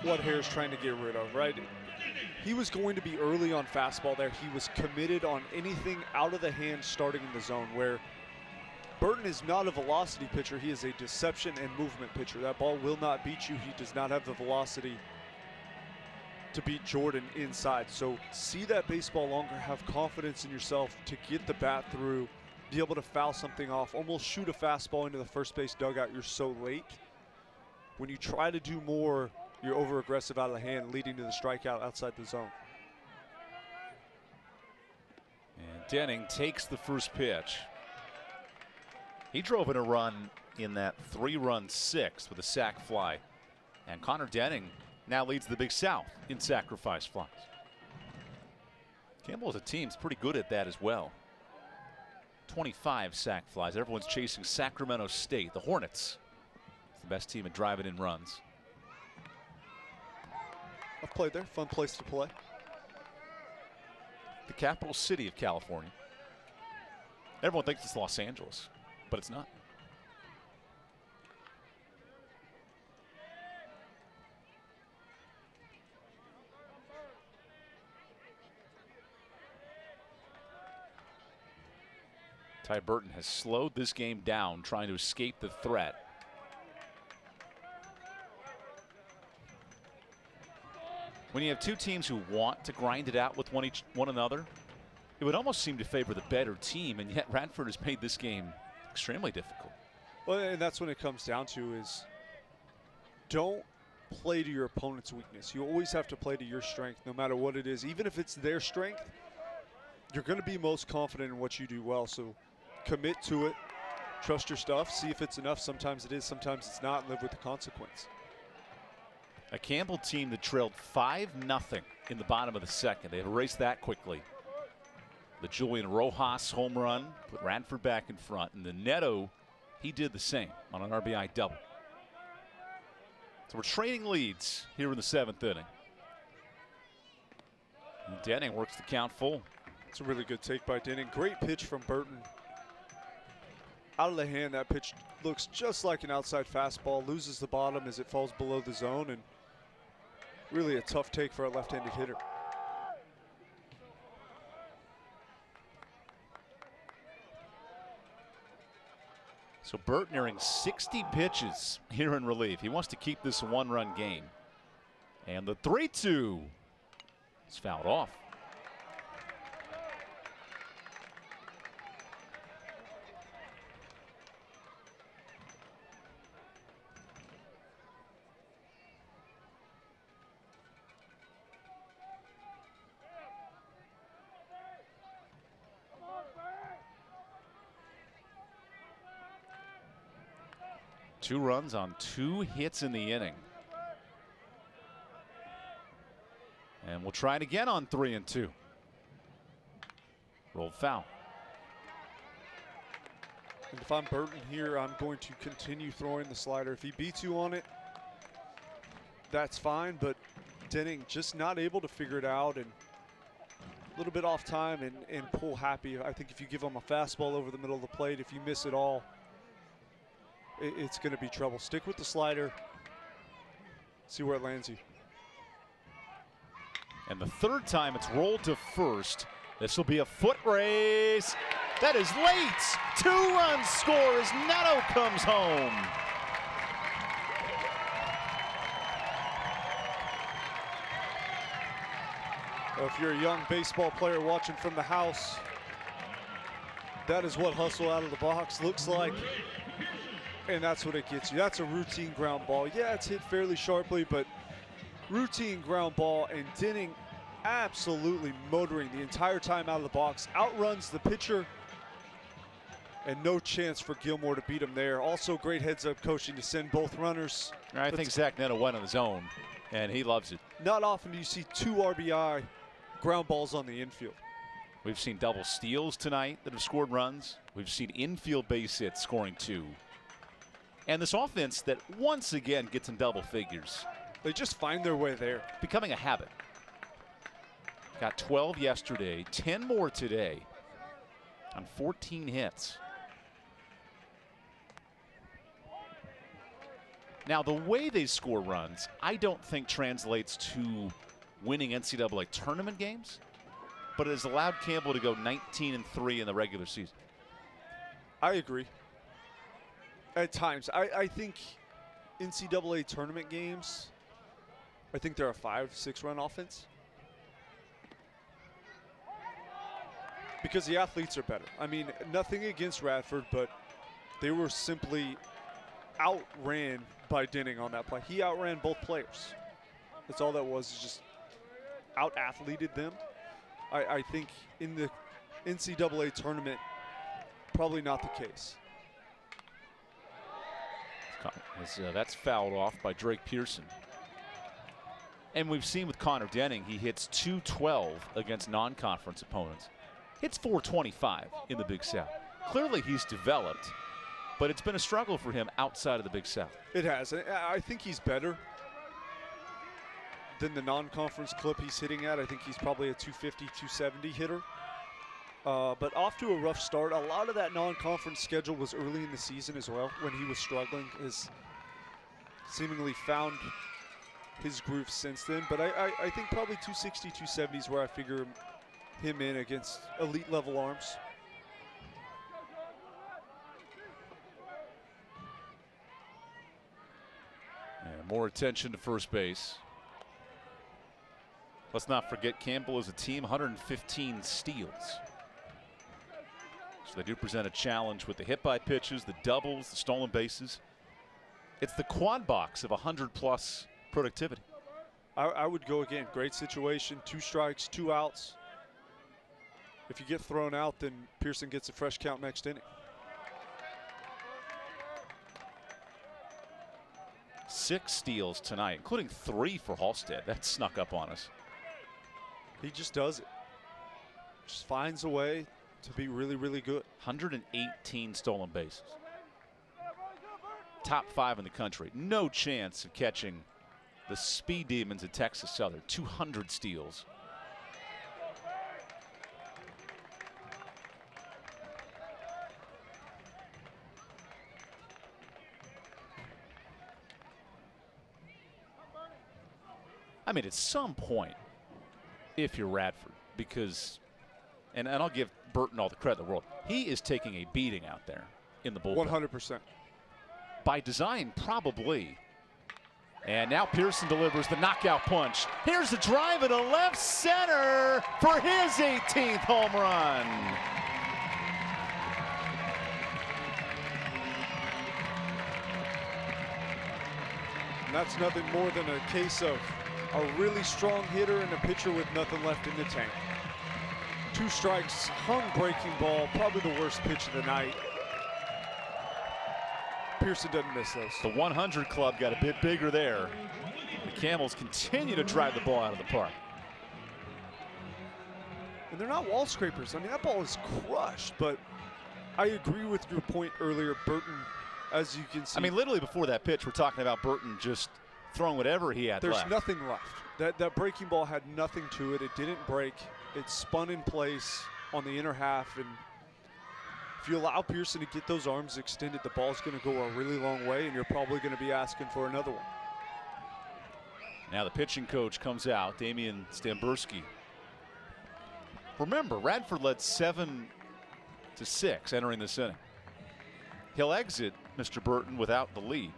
what Hare's trying to get rid of, right? He was going to be early on fastball there. He was committed on anything out of the hand starting in the zone, where Burton is not a velocity pitcher. He is a deception and movement pitcher. That ball will not beat you. He does not have the velocity to beat Jordan inside. So see that baseball longer, have confidence in yourself to get the bat through, be able to foul something off, almost shoot a fastball into the first base dugout. You're so late. When you try to do more, you're over aggressive out of the hand, leading to the strikeout outside the zone. And Denning takes the first pitch. He drove in a run in that 3-run sixth with a sac fly. And Connor Denning now leads the Big South in sacrifice flies. Campbell as a team's pretty good at that as well. 25 sac flies. Everyone's chasing Sacramento State. The Hornets, the best team at driving in runs. I've played there. Fun place to play. The capital city of California. Everyone thinks it's Los Angeles, but it's not. Ty Burton has slowed this game down, trying to escape the threat. When you have two teams who want to grind it out with one another, it would almost seem to favor the better team, and yet Radford has made this game extremely difficult. Well, and that's when it comes down to is don't play to your opponent's weakness. You always have to play to your strength, no matter what it is. Even if it's their strength, you're going to be most confident in what you do well. So commit to it, trust your stuff, see if it's enough. Sometimes it is, sometimes it's not, and live with the consequence. A Campbell team that trailed 5-0 in the bottom of the second. They erased that quickly. The Julian Rojas home run put Radford back in front, and the Netto, he did the same on an RBI double. So we're trading leads here in the 7th inning. And Denning works the count full. It's a really good take by Denning. Great pitch from Burton. Out of the hand, that pitch looks just like an outside fastball, loses the bottom as it falls below the zone, and really a tough take for a left-handed hitter. So Burton nearing 60 pitches here in relief. He wants to keep this a one-run game. And the 3-2 is fouled off. Two runs on 2 hits in the inning. And we'll try it again on 3-2. Rolled foul. And if I'm Burton here, I'm going to continue throwing the slider. If he beats you on it, that's fine, but Denning just not able to figure it out and a little bit off time and pull happy. I think if you give him a fastball over the middle of the plate, if you miss it all, it's going to be trouble. Stick with the slider. See where it lands you. And the 3rd time it's rolled to first. This will be a foot race. That is late. 2-run score as Netto comes home. Well, if you're a young baseball player watching from the house, that is what hustle out of the box looks like. And that's what it gets you. That's a routine ground ball. Yeah, it's hit fairly sharply, but routine ground ball, and Denning absolutely motoring the entire time out of the box. Outruns the pitcher, and no chance for Gilmore to beat him there. Also great heads-up coaching to send both runners. I think Zach Netto went on his own, and he loves it. Not often do you see 2 RBI ground balls on the infield. We've seen double steals tonight that have scored runs. We've seen infield base hits scoring 2. And this offense that once again gets in double figures. They just find their way there. Becoming a habit. Got 12 yesterday, 10 more today on 14 hits. Now, the way they score runs, I don't think translates to winning NCAA tournament games, but it has allowed Campbell to go 19-3 in the regular season. I agree. At times. I think NCAA tournament games, I think they're a 5-6 run offense. Because the athletes are better. I mean, nothing against Radford, but they were simply outran by Denning on that play. He outran both players. That's all that was, is just out-athleted them. I think in the NCAA tournament, probably not the case. That's fouled off by Drake Pearson. And we've seen with Connor Denning, he hits .212 against non-conference opponents. Hits .425 in the Big South. Clearly he's developed, but it's been a struggle for him outside of the Big South. It has. I think he's better than the non-conference clip he's hitting at. I think he's probably a 250, 270 hitter. But off to a rough start. A lot of that non-conference schedule was early in the season as well when he was struggling. Has seemingly found his groove since then. But I think probably 260, 270 is where I figure him in against elite level arms. And more attention to first base. Let's not forget Campbell as a team, 115 steals. So they do present a challenge with the hit by pitches, the doubles, the stolen bases. It's the quad box of 100+ productivity. I would go again. Great situation. 2 strikes, 2 outs. If you get thrown out, then Pearson gets a fresh count next inning. 6 steals tonight, including 3 for Halstead. That snuck up on us. He just does it. Just finds a way to be really, really good. 118 stolen bases. Top 5 in the country. No chance of catching the speed demons at Texas Southern. 200 steals. I mean, at some point, if you're Radford, because, and I'll give Burton all the credit in the world, he is taking a beating out there in the bullpen. 100%. By design, probably. And now Pearson delivers the knockout punch. Here's the drive into left center for his 18th home run. And that's nothing more than a case of a really strong hitter and a pitcher with nothing left in the tank. 2 strikes, hung breaking ball, probably the worst pitch of the night. Pearson doesn't miss those. The 100 club got a bit bigger there. The Camels continue to drive the ball out of the park. And they're not wall scrapers. I mean, that ball is crushed, but I agree with your point earlier, Burton, as you can see. I mean, literally before that pitch, we're talking about Burton just throwing whatever he had There's left. nothing left. That breaking ball had nothing to it. It didn't break. It spun in place on the inner half, and if you allow Pearson to get those arms extended, the ball's going to go a really long way, and you're probably going to be asking for another one. Now the pitching coach comes out, Damian Stamberski. Remember, Radford led 7-6 entering this inning. He'll exit Mr. Burton without the lead.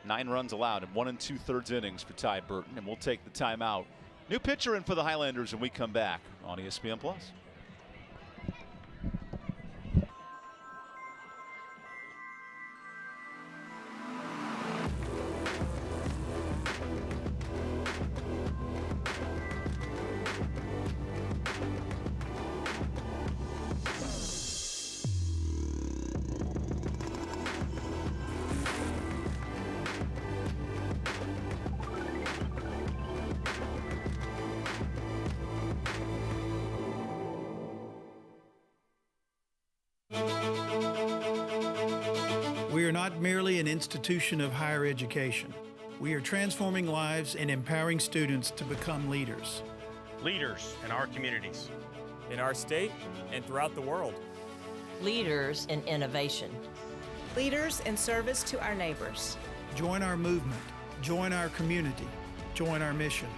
9 runs allowed in 1 2/3 innings for Ty Burton, and we'll take the timeout. New pitcher in for the Highlanders, and we come back on ESPN+. We are not merely an institution of higher education. We are transforming lives and empowering students to become leaders. Leaders in our communities. In our state and throughout the world. Leaders in innovation. Leaders in service to our neighbors. Join our movement. Join our community. Join our mission.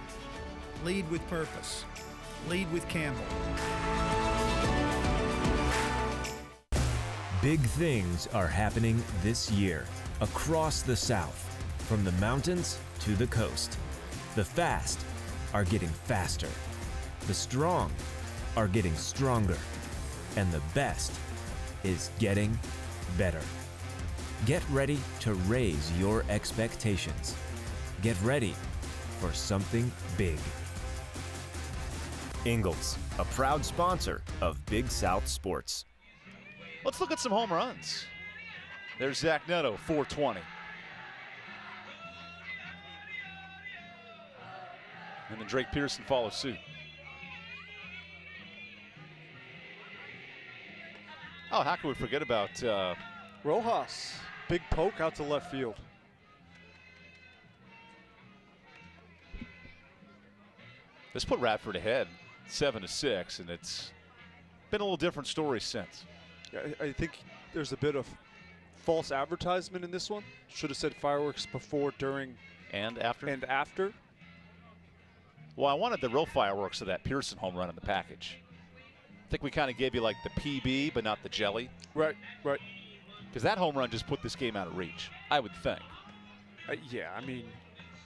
Lead with purpose. Lead with Campbell. Big things are happening this year across the South, from the mountains to the coast. The fast are getting faster. The strong are getting stronger. And the best is getting better. Get ready to raise your expectations. Get ready for something big. Ingalls, a proud sponsor of Big South Sports. Let's look at some home runs. There's Zach Netto, 420. And then Drake Pearson follows suit. Oh, how can we forget about Rojas? Big poke out to left field. This put Radford ahead, 7-6, and it's been a little different story since. I think there's a bit of false advertisement in this one. Should have said fireworks before, during, and after. And after. Well, I wanted the real fireworks of that Pearson home run in the package. I think we kind of gave you like the PB, but not the jelly. Right, right. Because that home run just put this game out of reach, I would think. Yeah, I mean,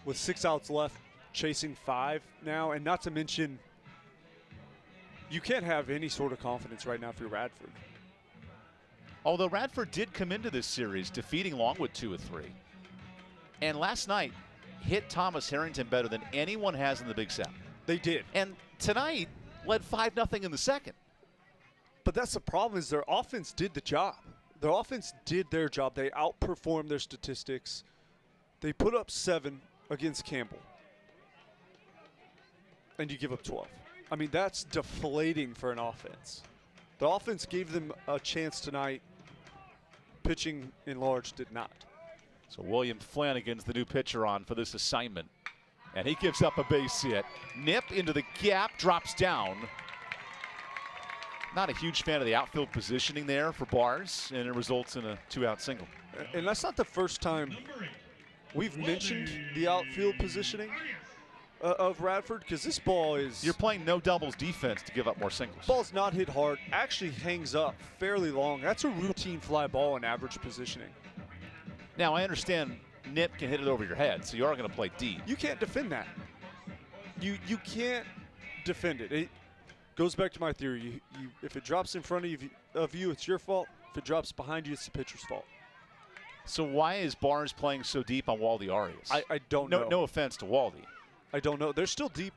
with 6 outs left, chasing 5 now, and not to mention, you can't have any sort of confidence right now if you're Radford. Although Radford did come into this series defeating Longwood 2 of 3. And last night hit Thomas Harrington better than anyone has in the Big South. They did. And tonight led 5-0 in the second. But that's the problem, is their offense did the job. Their offense did their job. They outperformed their statistics. They put up 7 against Campbell. And you give up 12. I mean, that's deflating for an offense. The offense gave them a chance tonight. Pitching in large did not. So William Flanagan's the new pitcher on for this assignment. And he gives up a base hit. Nip into the gap, drops down. Not a huge fan of the outfield positioning there for Bars, and it results in a 2-out single. And that's not the first time we've mentioned the outfield positioning of Radford, because this ball is... You're playing no doubles defense to give up more singles. Ball's not hit hard, actually hangs up fairly long. That's a routine fly ball in average positioning. Now, I understand Nip can hit it over your head, so you are going to play deep. You can't defend that. You can't defend it. It goes back to my theory. If it drops in front of you, it's your fault. If it drops behind you, it's the pitcher's fault. So why is Bars playing so deep on Waldy Arias? I don't know. No offense to Waldy. I don't know. They're still deep,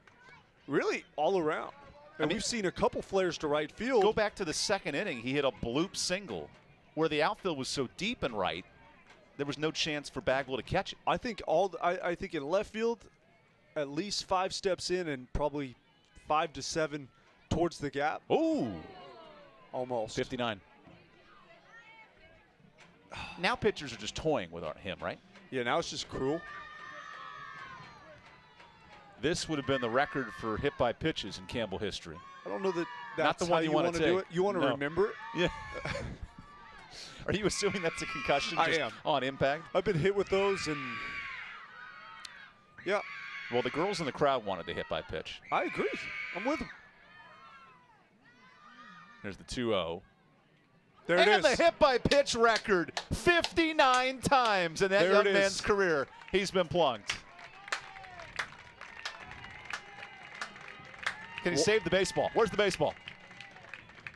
really, all around. And we've seen a couple flares to right field. Go back to the second inning. He hit a bloop single where the outfield was so deep and right, there was no chance for Bagwell to catch it. I think I think in left field, at least 5 steps in and probably 5 to 7 towards the gap. Ooh. Almost. 59. Now pitchers are just toying with him, right? Yeah, now it's just cruel. This would have been the record for hit by pitches in Campbell history. I don't know that that's not the one how you want to do it. You want to No. remember it? Yeah. Are you assuming that's a concussion I just am. on impact? I've been hit with those, and yeah. Well, the girls in the crowd wanted the hit by pitch. I agree. I'm with them. There's the 2-0. There it is. And the hit by pitch record, 59 times in that There young it man's is. career. He's been plunked. Can he save the baseball? Where's the baseball?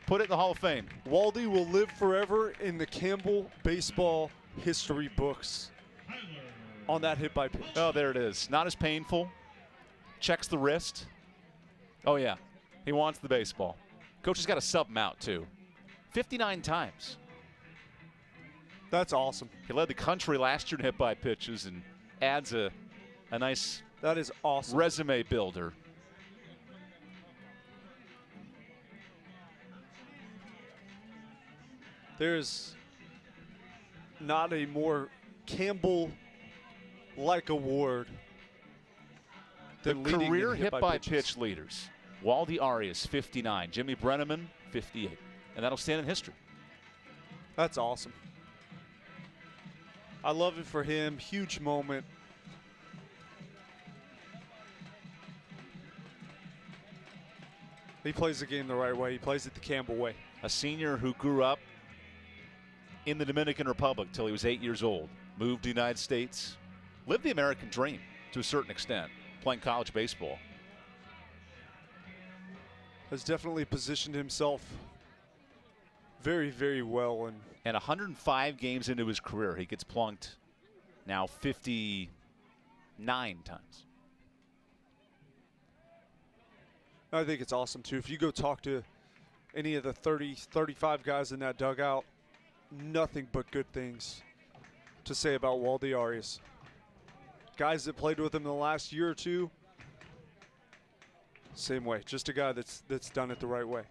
Put it in the Hall of Fame. Waldy will live forever in the Campbell baseball history books on that hit by pitch. Oh, there it is. Not as painful. Checks the wrist. Oh, yeah. He wants the baseball. Coach has got to sub him out, too. 59 times. That's awesome. He led the country last year in hit by pitches and adds a nice that is awesome resume builder. There's not a more Campbell like award. The leading career in hit-by-pitch leaders. Waldy Arias, 59. Jimmy Brenneman, 58. And that'll stand in history. That's awesome. I love it for him. Huge moment. He plays the game the right way. He plays it the Campbell way. A senior who grew up in the Dominican Republic till he was 8 years old. Moved to the United States. Lived the American dream to a certain extent, playing college baseball. Has definitely positioned himself very, very well. And 105 games into his career, he gets plunked now 59 times. I think it's awesome, too. If you go talk to any of the 30, 35 guys in that dugout, nothing but good things to say about Waldy Arias. Guys that played with him in the last year or two, same way. Just a guy that's done it the right way.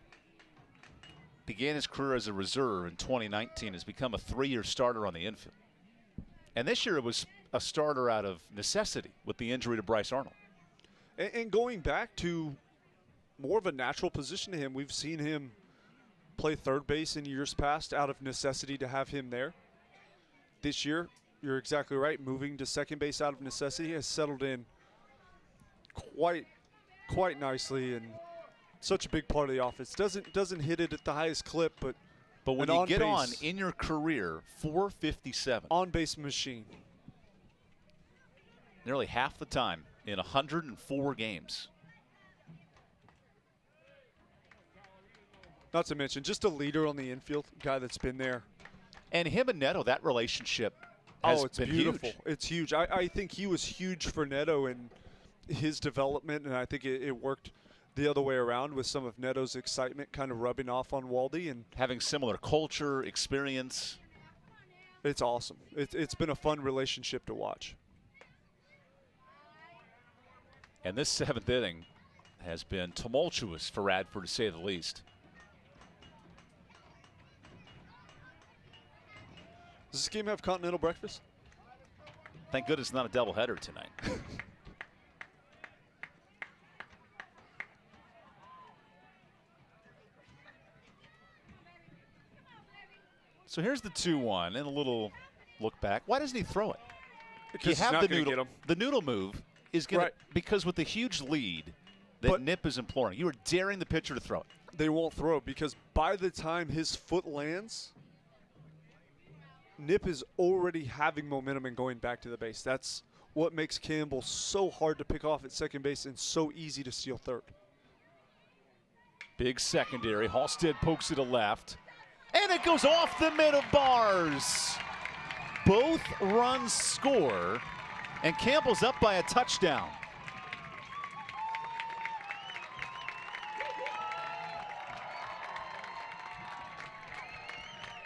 Began his career as a reserve in 2019, has become a 3-year starter on the infield. And this year it was a starter out of necessity with the injury to Bryce Arnold. And going back to more of a natural position to him, we've seen him play third base in years past out of necessity to have him there. This year, you're exactly right, moving to second base out of necessity, has settled in quite nicely and such a big part of the offense. Doesn't hit it at the highest clip, but when you get on in your career, 457. On-base machine. Nearly half the time in 104 games. Not to mention, just a leader on the infield, guy that's been there. And him and Netto, that relationship has been beautiful. Huge. It's huge. I think he was huge for Netto and his development, and I think it worked the other way around with some of Netto's excitement kind of rubbing off on Waldy. And having similar culture, experience. It's awesome. It's been a fun relationship to watch. And this 7th inning has been tumultuous for Radford, to say the least. Does this game have continental breakfast? Thank goodness it's not a doubleheader tonight. So here's the 2-1 and a little look back. Why doesn't he throw it? Because you have the noodle. The noodle move is going to, because with the huge lead that Nip is imploring, you are daring the pitcher to throw it. They won't throw it because by the time his foot lands, Nip is already having momentum and going back to the base. That's what makes Campbell so hard to pick off at second base and so easy to steal third. Big secondary. Halstead pokes it to left. And it goes off the middle bars. Both runs score, and Campbell's up by a touchdown.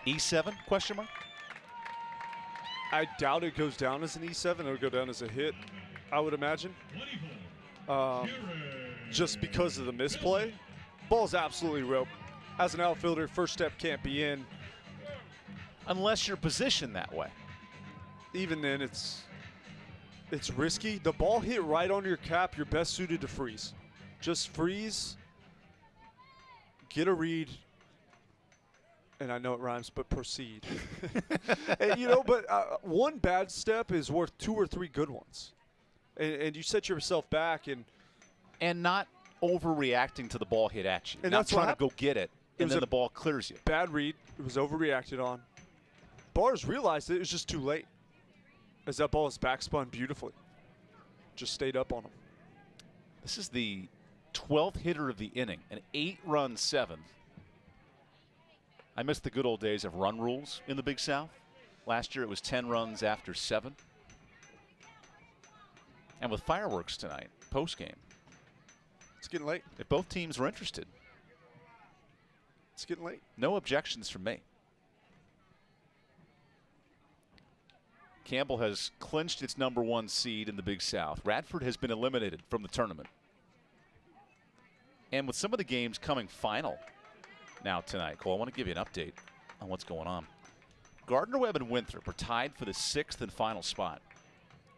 E7, question mark? I doubt it goes down as an E7. It'll go down as a hit, I would imagine. Just because of the misplay. Ball's absolutely rope. As an outfielder, first step can't be in. Unless you're positioned that way. Even then, it's risky. The ball hit right on your cap. You're best suited to freeze. Just freeze, get a read, and I know it rhymes, but proceed. And, but one bad step is worth 2 or 3 good ones. And you set yourself back and not overreacting to the ball hit at you. And not that's trying to go get it, and then the ball clears you. Bad read. It was overreacted on. Bars realized it was just too late, as that ball is backspun beautifully. Just stayed up on him. This is the 12th hitter of the inning, an 8-run 7th. I miss the good old days of run rules in the Big South. Last year it was 10 runs after 7. And with fireworks tonight, post-game. It's getting late. If both teams were interested. It's getting late. No objections from me. Campbell has clinched its #1 seed in the Big South. Radford has been eliminated from the tournament. And with some of the games coming final now tonight, Cole, I want to give you an update on what's going on. Gardner-Webb and Winthrop are tied for the 6th and final spot.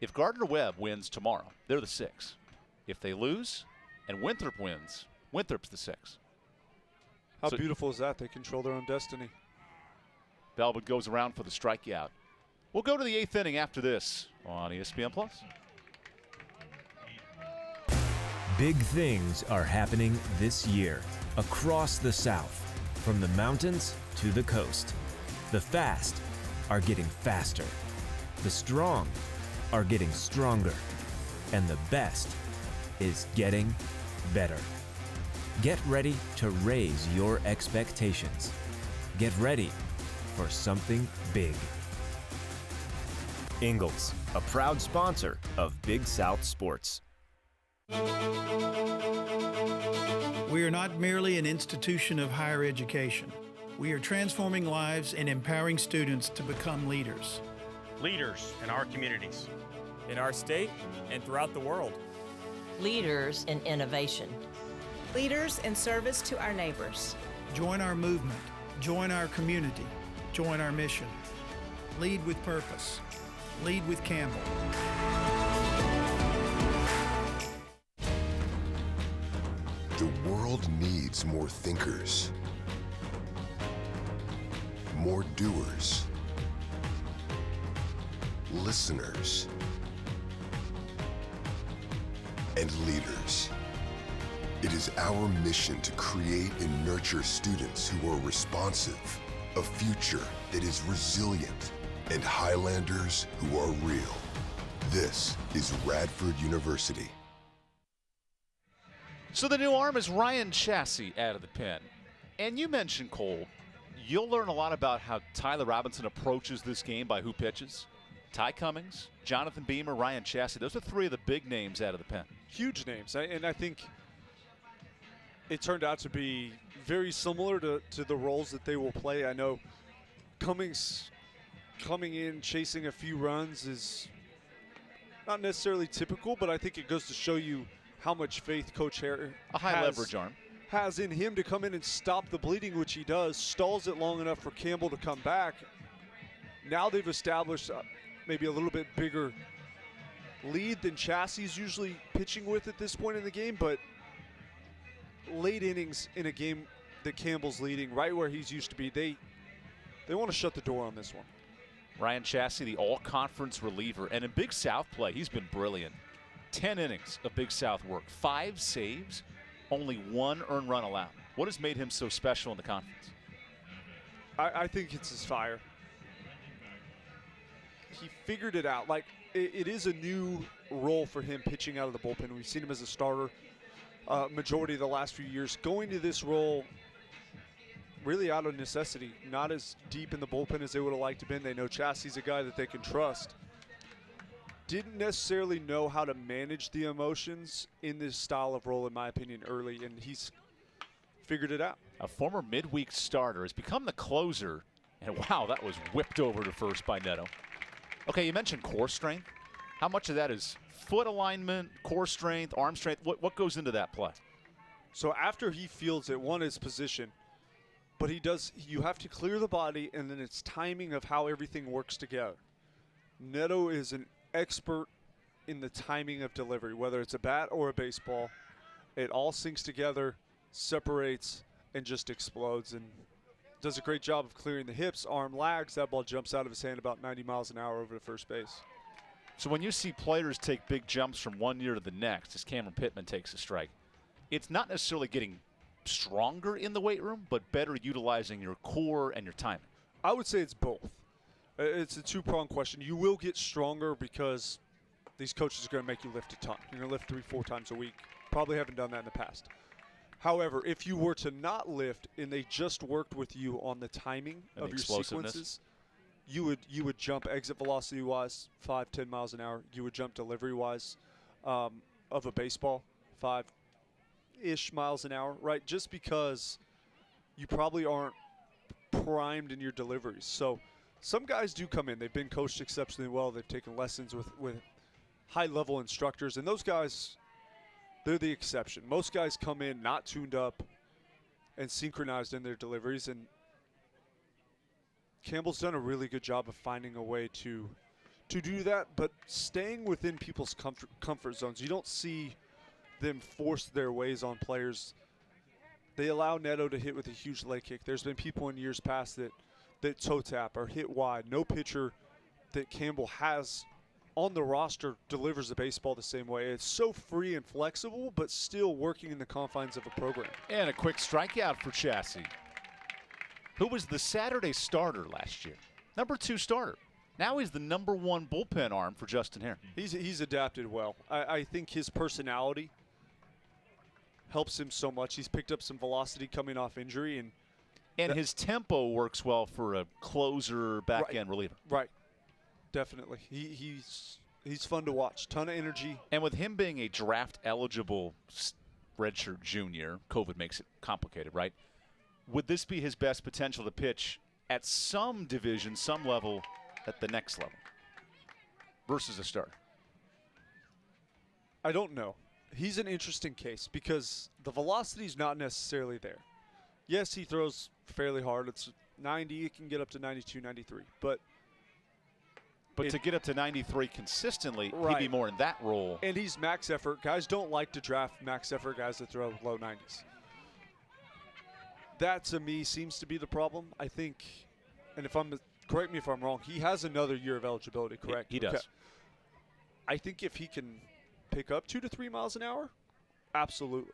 If Gardner-Webb wins tomorrow, they're the 6. If they lose and Winthrop wins, Winthrop's the 6. How beautiful is that? They control their own destiny. Beldon goes around for the strikeout. We'll go to the 8th inning after this on ESPN+. Big things are happening this year across the South, from the mountains to the coast. The fast are getting faster. The strong are getting stronger. And the best is getting better. Get ready to raise your expectations. Get ready for something big. Ingalls, a proud sponsor of Big South Sports. We are not merely an institution of higher education. We are transforming lives and empowering students to become leaders. Leaders in our communities. In our state and throughout the world. Leaders in innovation. Leaders in service to our neighbors. Join our movement. Join our community. Join our mission. Lead with purpose. Lead with Campbell. The world needs more thinkers, more doers, listeners, and leaders. It is our mission to create and nurture students who are responsive, a future that is resilient, and Highlanders who are real. This is Radford University. So the new arm is Ryan Chassie out of the pen. And you mentioned, Cole, you'll learn a lot about how Tyler Robinson approaches this game by who pitches. Ty Cummings, Jonathan Beamer, Ryan Chassie. Those are 3 of the big names out of the pen. Huge names. And I think it turned out to be very similar to the roles that they will play. I know Cummings coming in, chasing a few runs is not necessarily typical, but I think it goes to show you how much faith Coach Harris leverage arm has in him to come in and stop the bleeding, which he does, stalls it long enough for Campbell to come back. Now they've established maybe a little bit bigger lead than Chassie's usually pitching with at this point in the game, but late innings in a game that Campbell's leading, right where he's used to be, they want to shut the door on this one. Ryan Chassie, the all-conference reliever, and in Big South play, he's been brilliant. 10 innings of Big South work, 5 saves, only 1 earned run allowed. What has made him so special in the conference? I think it's his fire. He figured it out. Like, it is a new role for him pitching out of the bullpen. We've seen him as a starter majority of the last few years. Going to this role really out of necessity, not as deep in the bullpen as they would have liked to have been. They know Chassie's a guy that they can trust. Didn't necessarily know how to manage the emotions in this style of role, in my opinion, early, and he's figured it out. A former midweek starter has become the closer, and wow, that was whipped over to first by Netto. Okay, you mentioned core strength. How much of that is foot alignment, core strength, arm strength? What goes into that play? So after he fields it, one is position, but you have to clear the body, and then it's timing of how everything works together. Netto is an expert in the timing of delivery, whether it's a bat or a baseball. It all syncs together, separates, and just explodes, and does a great job of clearing the hips. Arm lags, that ball jumps out of his hand about 90 miles an hour over to first base. So when you see players take big jumps from one year to the next, as Cameron Pittman takes a strike, it's not necessarily getting stronger in the weight room, but better utilizing your core and your timing. I would say it's both. It's a two-pronged question. You will get stronger because these coaches are going to make you lift a ton. You're going to lift 3-4 times a week. Probably haven't done that in the past. However, if you were to not lift and they just worked with you on the timing of your sequences, you would jump exit velocity-wise 5-10 miles an hour. You would jump delivery-wise of a baseball 5-ish miles an hour, right? Just because you probably aren't primed in your deliveries. So some guys do come in. They've been coached exceptionally well. They've taken lessons with high-level instructors, and those guys, they're the exception. Most guys come in not tuned up and synchronized in their deliveries, and Campbell's done a really good job of finding a way to to do that, but staying within people's comfort zones. You don't see them force their ways on players. They allow Netto to hit with a huge leg kick. There's been people in years past that toe tap or hit wide. No pitcher that Campbell has on the roster delivers the baseball the same way. It's so free and flexible, but still working in the confines of a program. And a quick strikeout for Chassis, who was the Saturday starter last year. Number 2 starter. Now he's the number 1 bullpen arm for Justin Herron. He's adapted well. I think his personality helps him so much. He's picked up some velocity coming off injury. And his tempo works well for a closer back-end reliever. Right. Definitely. He's fun to watch. Ton of energy. And with him being a draft-eligible redshirt junior, COVID makes it complicated, right? Would this be his best potential to pitch at some division, some level, at the next level versus a starter? I don't know. He's an interesting case because the velocity is not necessarily there. Yes, he throws fairly hard. It's 90. It can get up to 92, 93. But to get up to 93 consistently, he'd be more in that role. And he's max effort. Guys don't like to draft max effort guys that throw low 90s. That, to me, seems to be the problem. I think, and correct me if I'm wrong, he has another year of eligibility, correct? He does. Okay. I think if he can pick up 2 to 3 miles an hour, absolutely.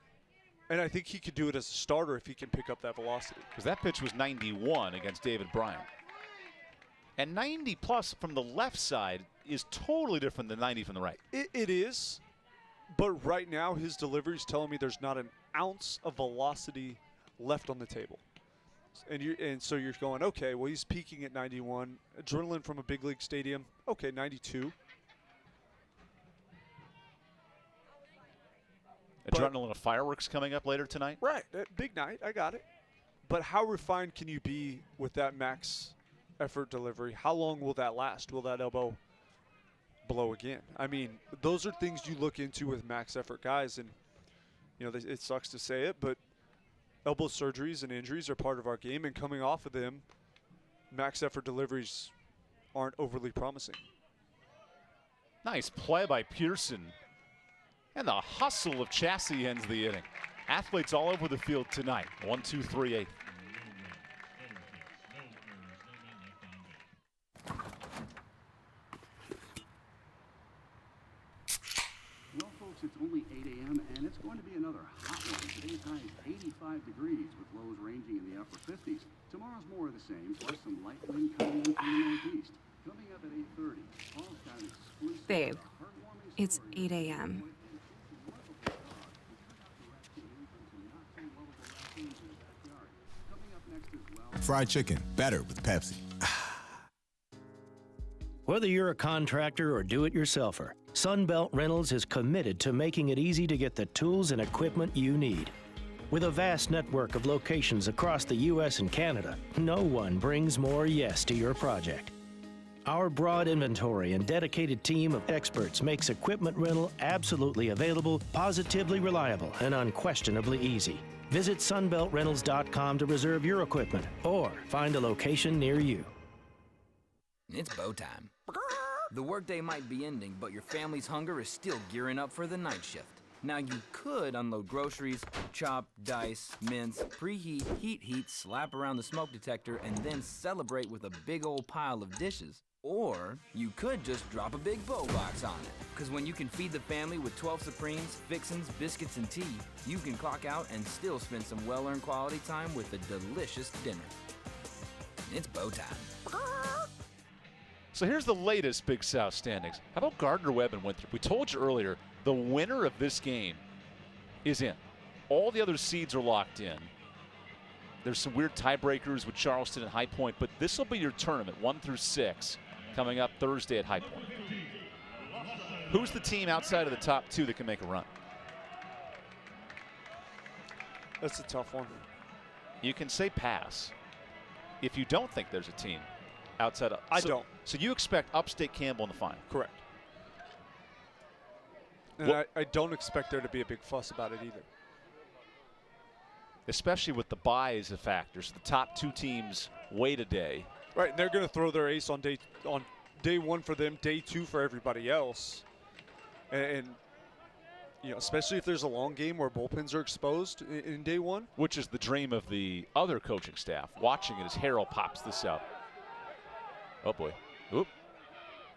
And I think he could do it as a starter if he can pick up that velocity. Because that pitch was 91 against David Bryant. And 90 plus from the left side is totally different than 90 from the right. It is, but right now his delivery is telling me there's not an ounce of velocity left on the table. And so you're going, okay, well, he's peaking at 91. Adrenaline from a big league stadium, okay, 92. Adrenaline of fireworks coming up later tonight? Right, big night, I got it. But how refined can you be with that max effort delivery? How long will that last? Will that elbow blow again? I mean, those are things you look into with max effort guys, and it sucks to say it, but elbow surgeries and injuries are part of our game, and coming off of them, max effort deliveries aren't overly promising. Nice play by Pearson. And the hustle of Chassis ends the inning. Athletes all over the field tonight. 1, 2, 3, 8. Well, folks, it's only 8 a.m. and it's going to be another hot one. Today's high is 85 degrees with lows ranging in the upper 50s. Tomorrow's more of the same, plus some light wind coming in from the northeast. Coming up at 8:30, Paul's got an exclusive Babe, it's 8 a.m. Fried chicken, better with Pepsi. Whether you're a contractor or do-it-yourselfer, Sunbelt Rentals is committed to making it easy to get the tools and equipment you need. With a vast network of locations across the U.S. and Canada, no one brings more yes to your project. Our broad inventory and dedicated team of experts makes equipment rental absolutely available, positively reliable, and unquestionably easy. Visit sunbeltrentals.com to reserve your equipment or find a location near you. It's bow time. The workday might be ending, but your family's hunger is still gearing up for the night shift. Now you could unload groceries, chop, dice, mince, preheat, heat, slap around the smoke detector, and then celebrate with a big old pile of dishes. Or you could just drop a big bow box on it. Because when you can feed the family with 12 Supremes, fixins, biscuits, and tea, you can clock out and still spend some well-earned quality time with a delicious dinner. It's bow time. So here's the latest Big South standings. How about Gardner-Webb and Winthrop? We told you earlier, the winner of this game is in. All the other seeds are locked in. There's some weird tiebreakers with Charleston and High Point, but this will be your tournament, 1 through 6, coming up Thursday at High Point. Who's the team outside of the top 2 that can make a run? That's a tough one. You can say pass if you don't think there's a team outside of. I don't. So you expect Upstate Campbell in the final? Correct. And I don't expect there to be a big fuss about it either. Especially with the bye as a factor. So the top 2 teams wait a day. Right, and they're going to throw their ace on day one for them, day two for everybody else. And you know, especially if there's a long game where bullpens are exposed in day one. Which is the dream of the other coaching staff, watching it as Harrell pops this up. Oh, boy. Oop.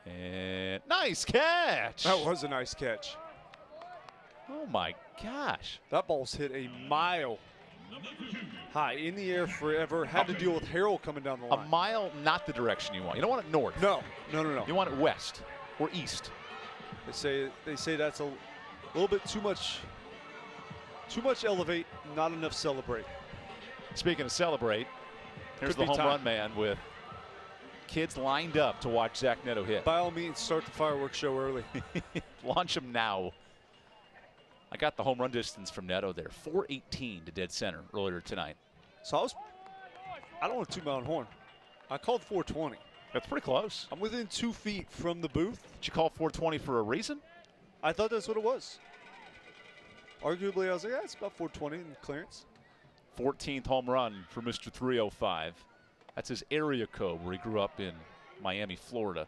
And nice catch. That was a nice catch. Oh, my gosh. That ball's hit a mile high in the air forever. Had to deal with Harrell coming down the line. A mile, not the direction you want. You don't want it north. No. You want it west or east. They say that's a little bit too much elevate, not enough celebrate. Speaking of celebrate, here's the home run man with kids lined up to watch Zach Netto hit. By all means, start the fireworks show early. Launch them now. I got the home run distance from Netto there, 418 to dead center earlier tonight. So I don't want to toot my own horn. I called 420. That's pretty close. I'm within 2 feet from the booth. Did you call 420 for a reason? I thought that's what it was. Arguably, I was like, yeah, it's about 420 in clearance. 14th home run for Mr. 305. That's his area code where he grew up in Miami, Florida.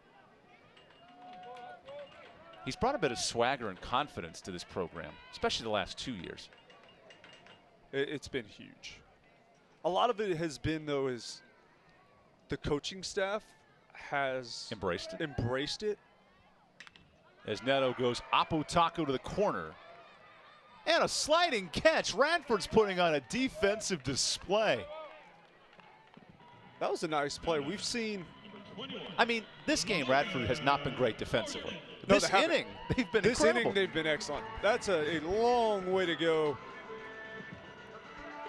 He's brought a bit of swagger and confidence to this program, especially the last 2 years. It's been huge. A lot of it has been, though, is the coaching staff has embraced it. As Netto goes Apu Taco to the corner. And a sliding catch. Radford's putting on a defensive display. That was a nice play. We've seen. I mean, this game, Radford has not been great defensively. No, this inning, they've been this incredible. Inning, they've been excellent. That's a long way to go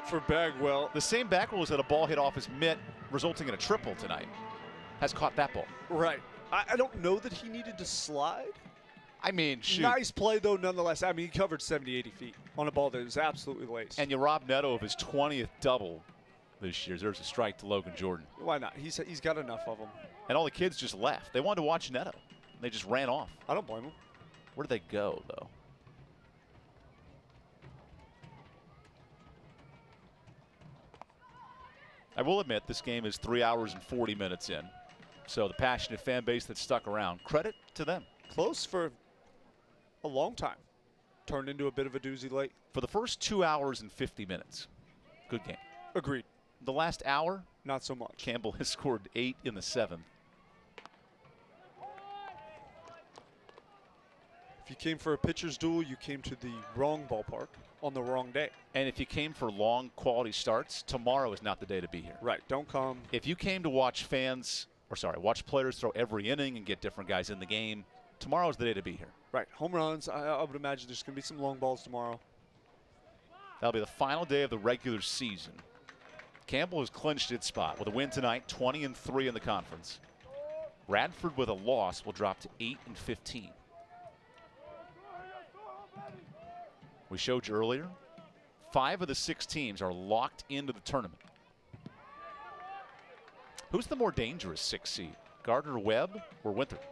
for Bagwell. The same Bagwell was at a ball hit off his mitt, resulting in a triple tonight. Has caught that ball. Right. I don't know that he needed to slide. I mean, shoot. Nice play, though, nonetheless. I mean, he covered 70, 80 feet on a ball that was absolutely laced. And you rob Netto of his 20th double this year. There's a strike to Logan Jordan. Why not? He's got enough of them. And all the kids just left. They wanted to watch Netto. They just ran off. I don't blame them. Where did they go, though? I will admit this game is 3 hours and 40 minutes in. So the passionate fan base that stuck around, credit to them. Close for a long time. Turned into a bit of a doozy late. For the first 2 hours and 50 minutes, good game. Agreed. The last hour, not so much. Campbell has scored 8 in the 7th. If you came for a pitcher's duel, you came to the wrong ballpark on the wrong day. And if you came for long quality starts, tomorrow is not the day to be here. Right, don't come. If you came to watch watch players throw every inning and get different guys in the game, tomorrow's the day to be here. Right, home runs. I would imagine there's going to be some long balls tomorrow. That'll be the final day of the regular season. Campbell has clinched its spot with a win tonight, 20-3 in the conference. Radford with a loss will drop to 8-15. We showed you earlier, 5 of the 6 teams are locked into the tournament. Who's the more dangerous 6 seed, Gardner-Webb or Winthrop?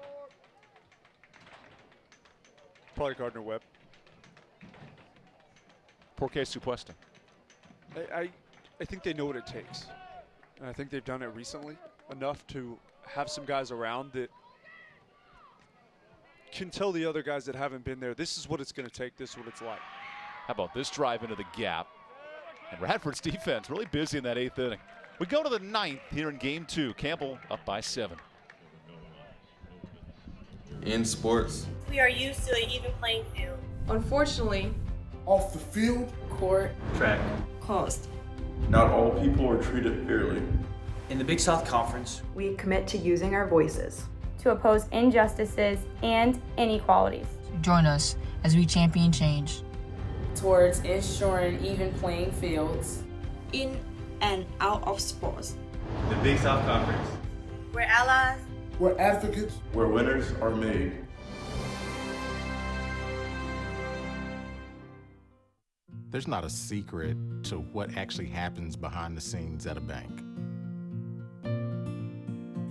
Probably Gardner-Webb. Por qué supuesto? I think they know what it takes. And I think they've done it recently enough to have some guys around that can tell the other guys that haven't been there, this is what it's going to take, this is what it's like. How about this drive into the gap? And Radford's defense really busy in that 8th inning. We go to the 9th here in game 2. Campbell up by 7. In sports, we are used to an even playing field. Unfortunately, off the field, court, track, Coast. not all people are treated fairly. In the Big South Conference, we commit to using our voices to oppose injustices and inequalities. Join us as we champion change towards ensuring even playing fields in and out of sports. The Big South Conference. We're allies. We're advocates. Where winners are made. There's not a secret to what actually happens behind the scenes at a bank.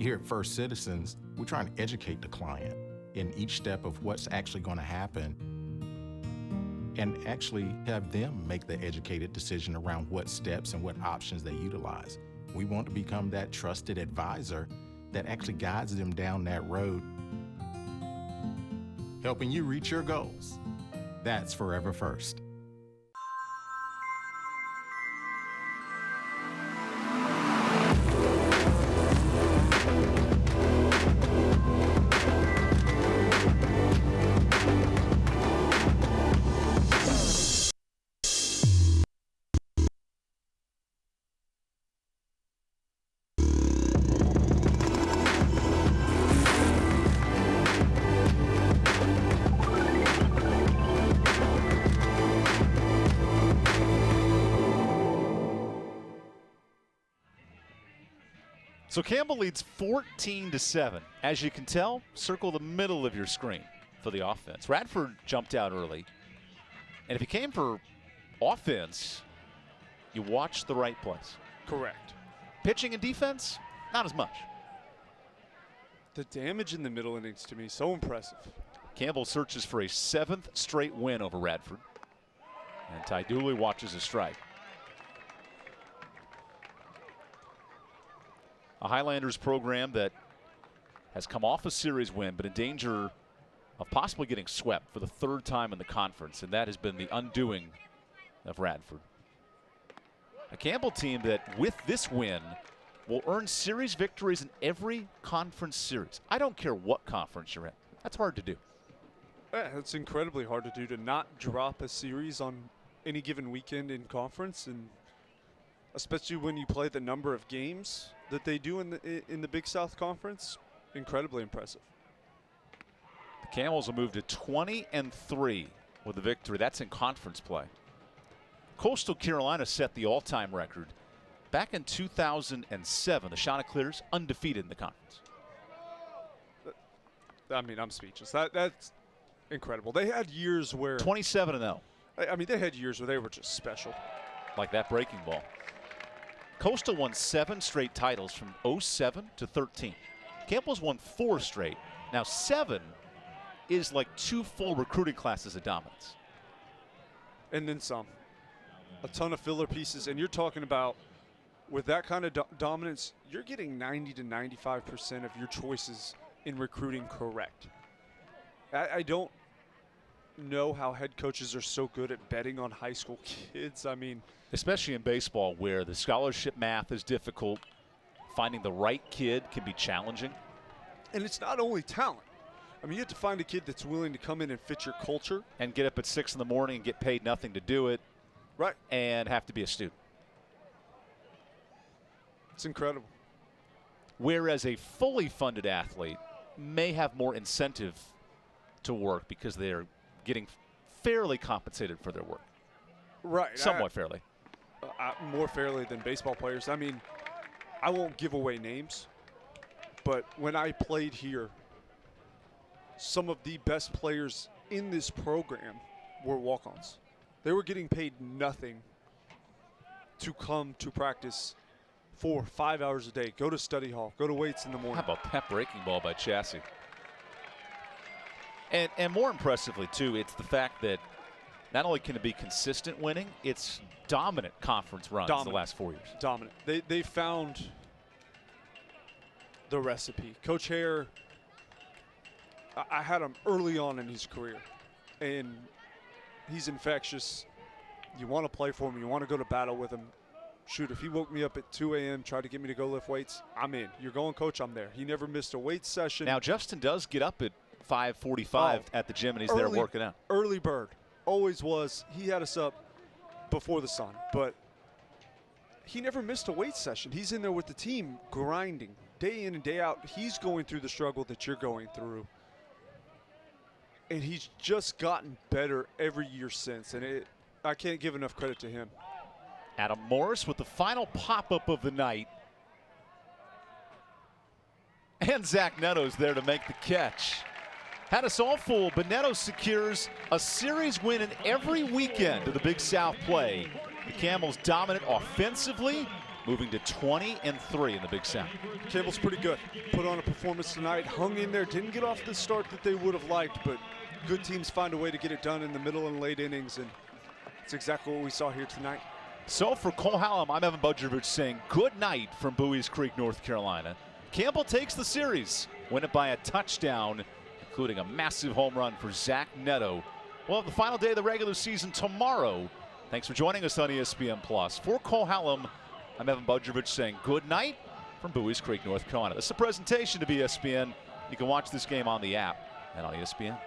Here at First Citizens, we're trying to educate the client in each step of what's actually going to happen and actually have them make the educated decision around what steps and what options they utilize. We want to become that trusted advisor that actually guides them down that road, helping you reach your goals. That's Forever First. So Campbell leads 14-7. As you can tell, circle the middle of your screen for the offense. Radford jumped out early. And if you came for offense, you watched the right place. Correct. Pitching and defense, not as much. The damage in the middle innings to me, so impressive. Campbell searches for a 7th straight win over Radford. And Ty Dooley watches a strike. A Highlanders program that has come off a series win, but in danger of possibly getting swept for the 3rd time in the conference, and that has been the undoing of Radford. A Campbell team that, with this win, will earn series victories in every conference series. I don't care what conference you're in. That's hard to do. Yeah, it's incredibly hard to do, to not drop a series on any given weekend in conference, and especially when you play the number of games that they do in the Big South Conference. Incredibly impressive. The Camels will move to 20-3 with the victory. That's in conference play. Coastal Carolina set the all-time record back in 2007. The Chanticleers undefeated in the conference. I mean, I'm speechless. That's incredible. They had years where 27-0. I mean, they had years where they were just special. Like that breaking ball. Coastal won 7 straight titles from 07 to 13. Campbell's won 4 straight. Now 7 is like 2 full recruiting classes of dominance. And then some. A ton of filler pieces. And you're talking about, with that kind of dominance, you're getting 90 to 95% of your choices in recruiting correct. I don't know how head coaches are so good at betting on high school kids. I mean, especially in baseball, where the scholarship math is difficult, finding the right kid can be challenging. And it's not only talent. I mean, you have to find a kid that's willing to come in and fit your culture. And get up at 6 in the morning and get paid nothing to do it. Right. And have to be a student. It's incredible. Whereas a fully funded athlete may have more incentive to work because they're getting fairly compensated for their work. Right. Somewhat fairly. More fairly than baseball players. I mean, I won't give away names, but when I played here, some of the best players in this program were walk-ons. They were getting paid nothing to come to practice 4 or 5 hours a day, go to study hall, go to weights in the morning. How about that breaking ball by Chassie? And more impressively, too, it's the fact that not only can it be consistent winning, it's dominant conference runs the last 4 years. Dominant. They found the recipe. Coach Hare, I had him early on in his career, and he's infectious. You want to play for him. You want to go to battle with him. Shoot, if he woke me up at 2 a.m., tried to get me to go lift weights, I'm in. You're going, Coach, I'm there. He never missed a weight session. Now, Justin does get up at 5:45 at the gym, and he's there working out. Early bird. Always was. He had us up before the sun, but he never missed a weight session. He's in there with the team grinding day in and day out. He's going through the struggle that you're going through. And he's just gotten better every year since, and I can't give enough credit to him. Adam Morris with the final pop-up of the night. And Zach Netto's there to make the catch. Had us all fooled, but Netto secures a series win in every weekend of the Big South play. The Camels dominant offensively, moving to 20-3 in the Big South. Campbell's pretty good. Put on a performance tonight, hung in there, didn't get off the start that they would have liked, but good teams find a way to get it done in the middle and late innings, and it's exactly what we saw here tonight. So for Cole Hallam, I'm Evan Budrovich saying good night from Bowie's Creek, North Carolina. Campbell takes the series, win it by a touchdown, including a massive home run for Zach Netto. We'll have the final day of the regular season tomorrow. Thanks for joining us on ESPN+. For Cole Hallam, I'm Evan Budrovich saying good night from Buies Creek, North Carolina. This is a presentation of ESPN. You can watch this game on the app and on ESPN.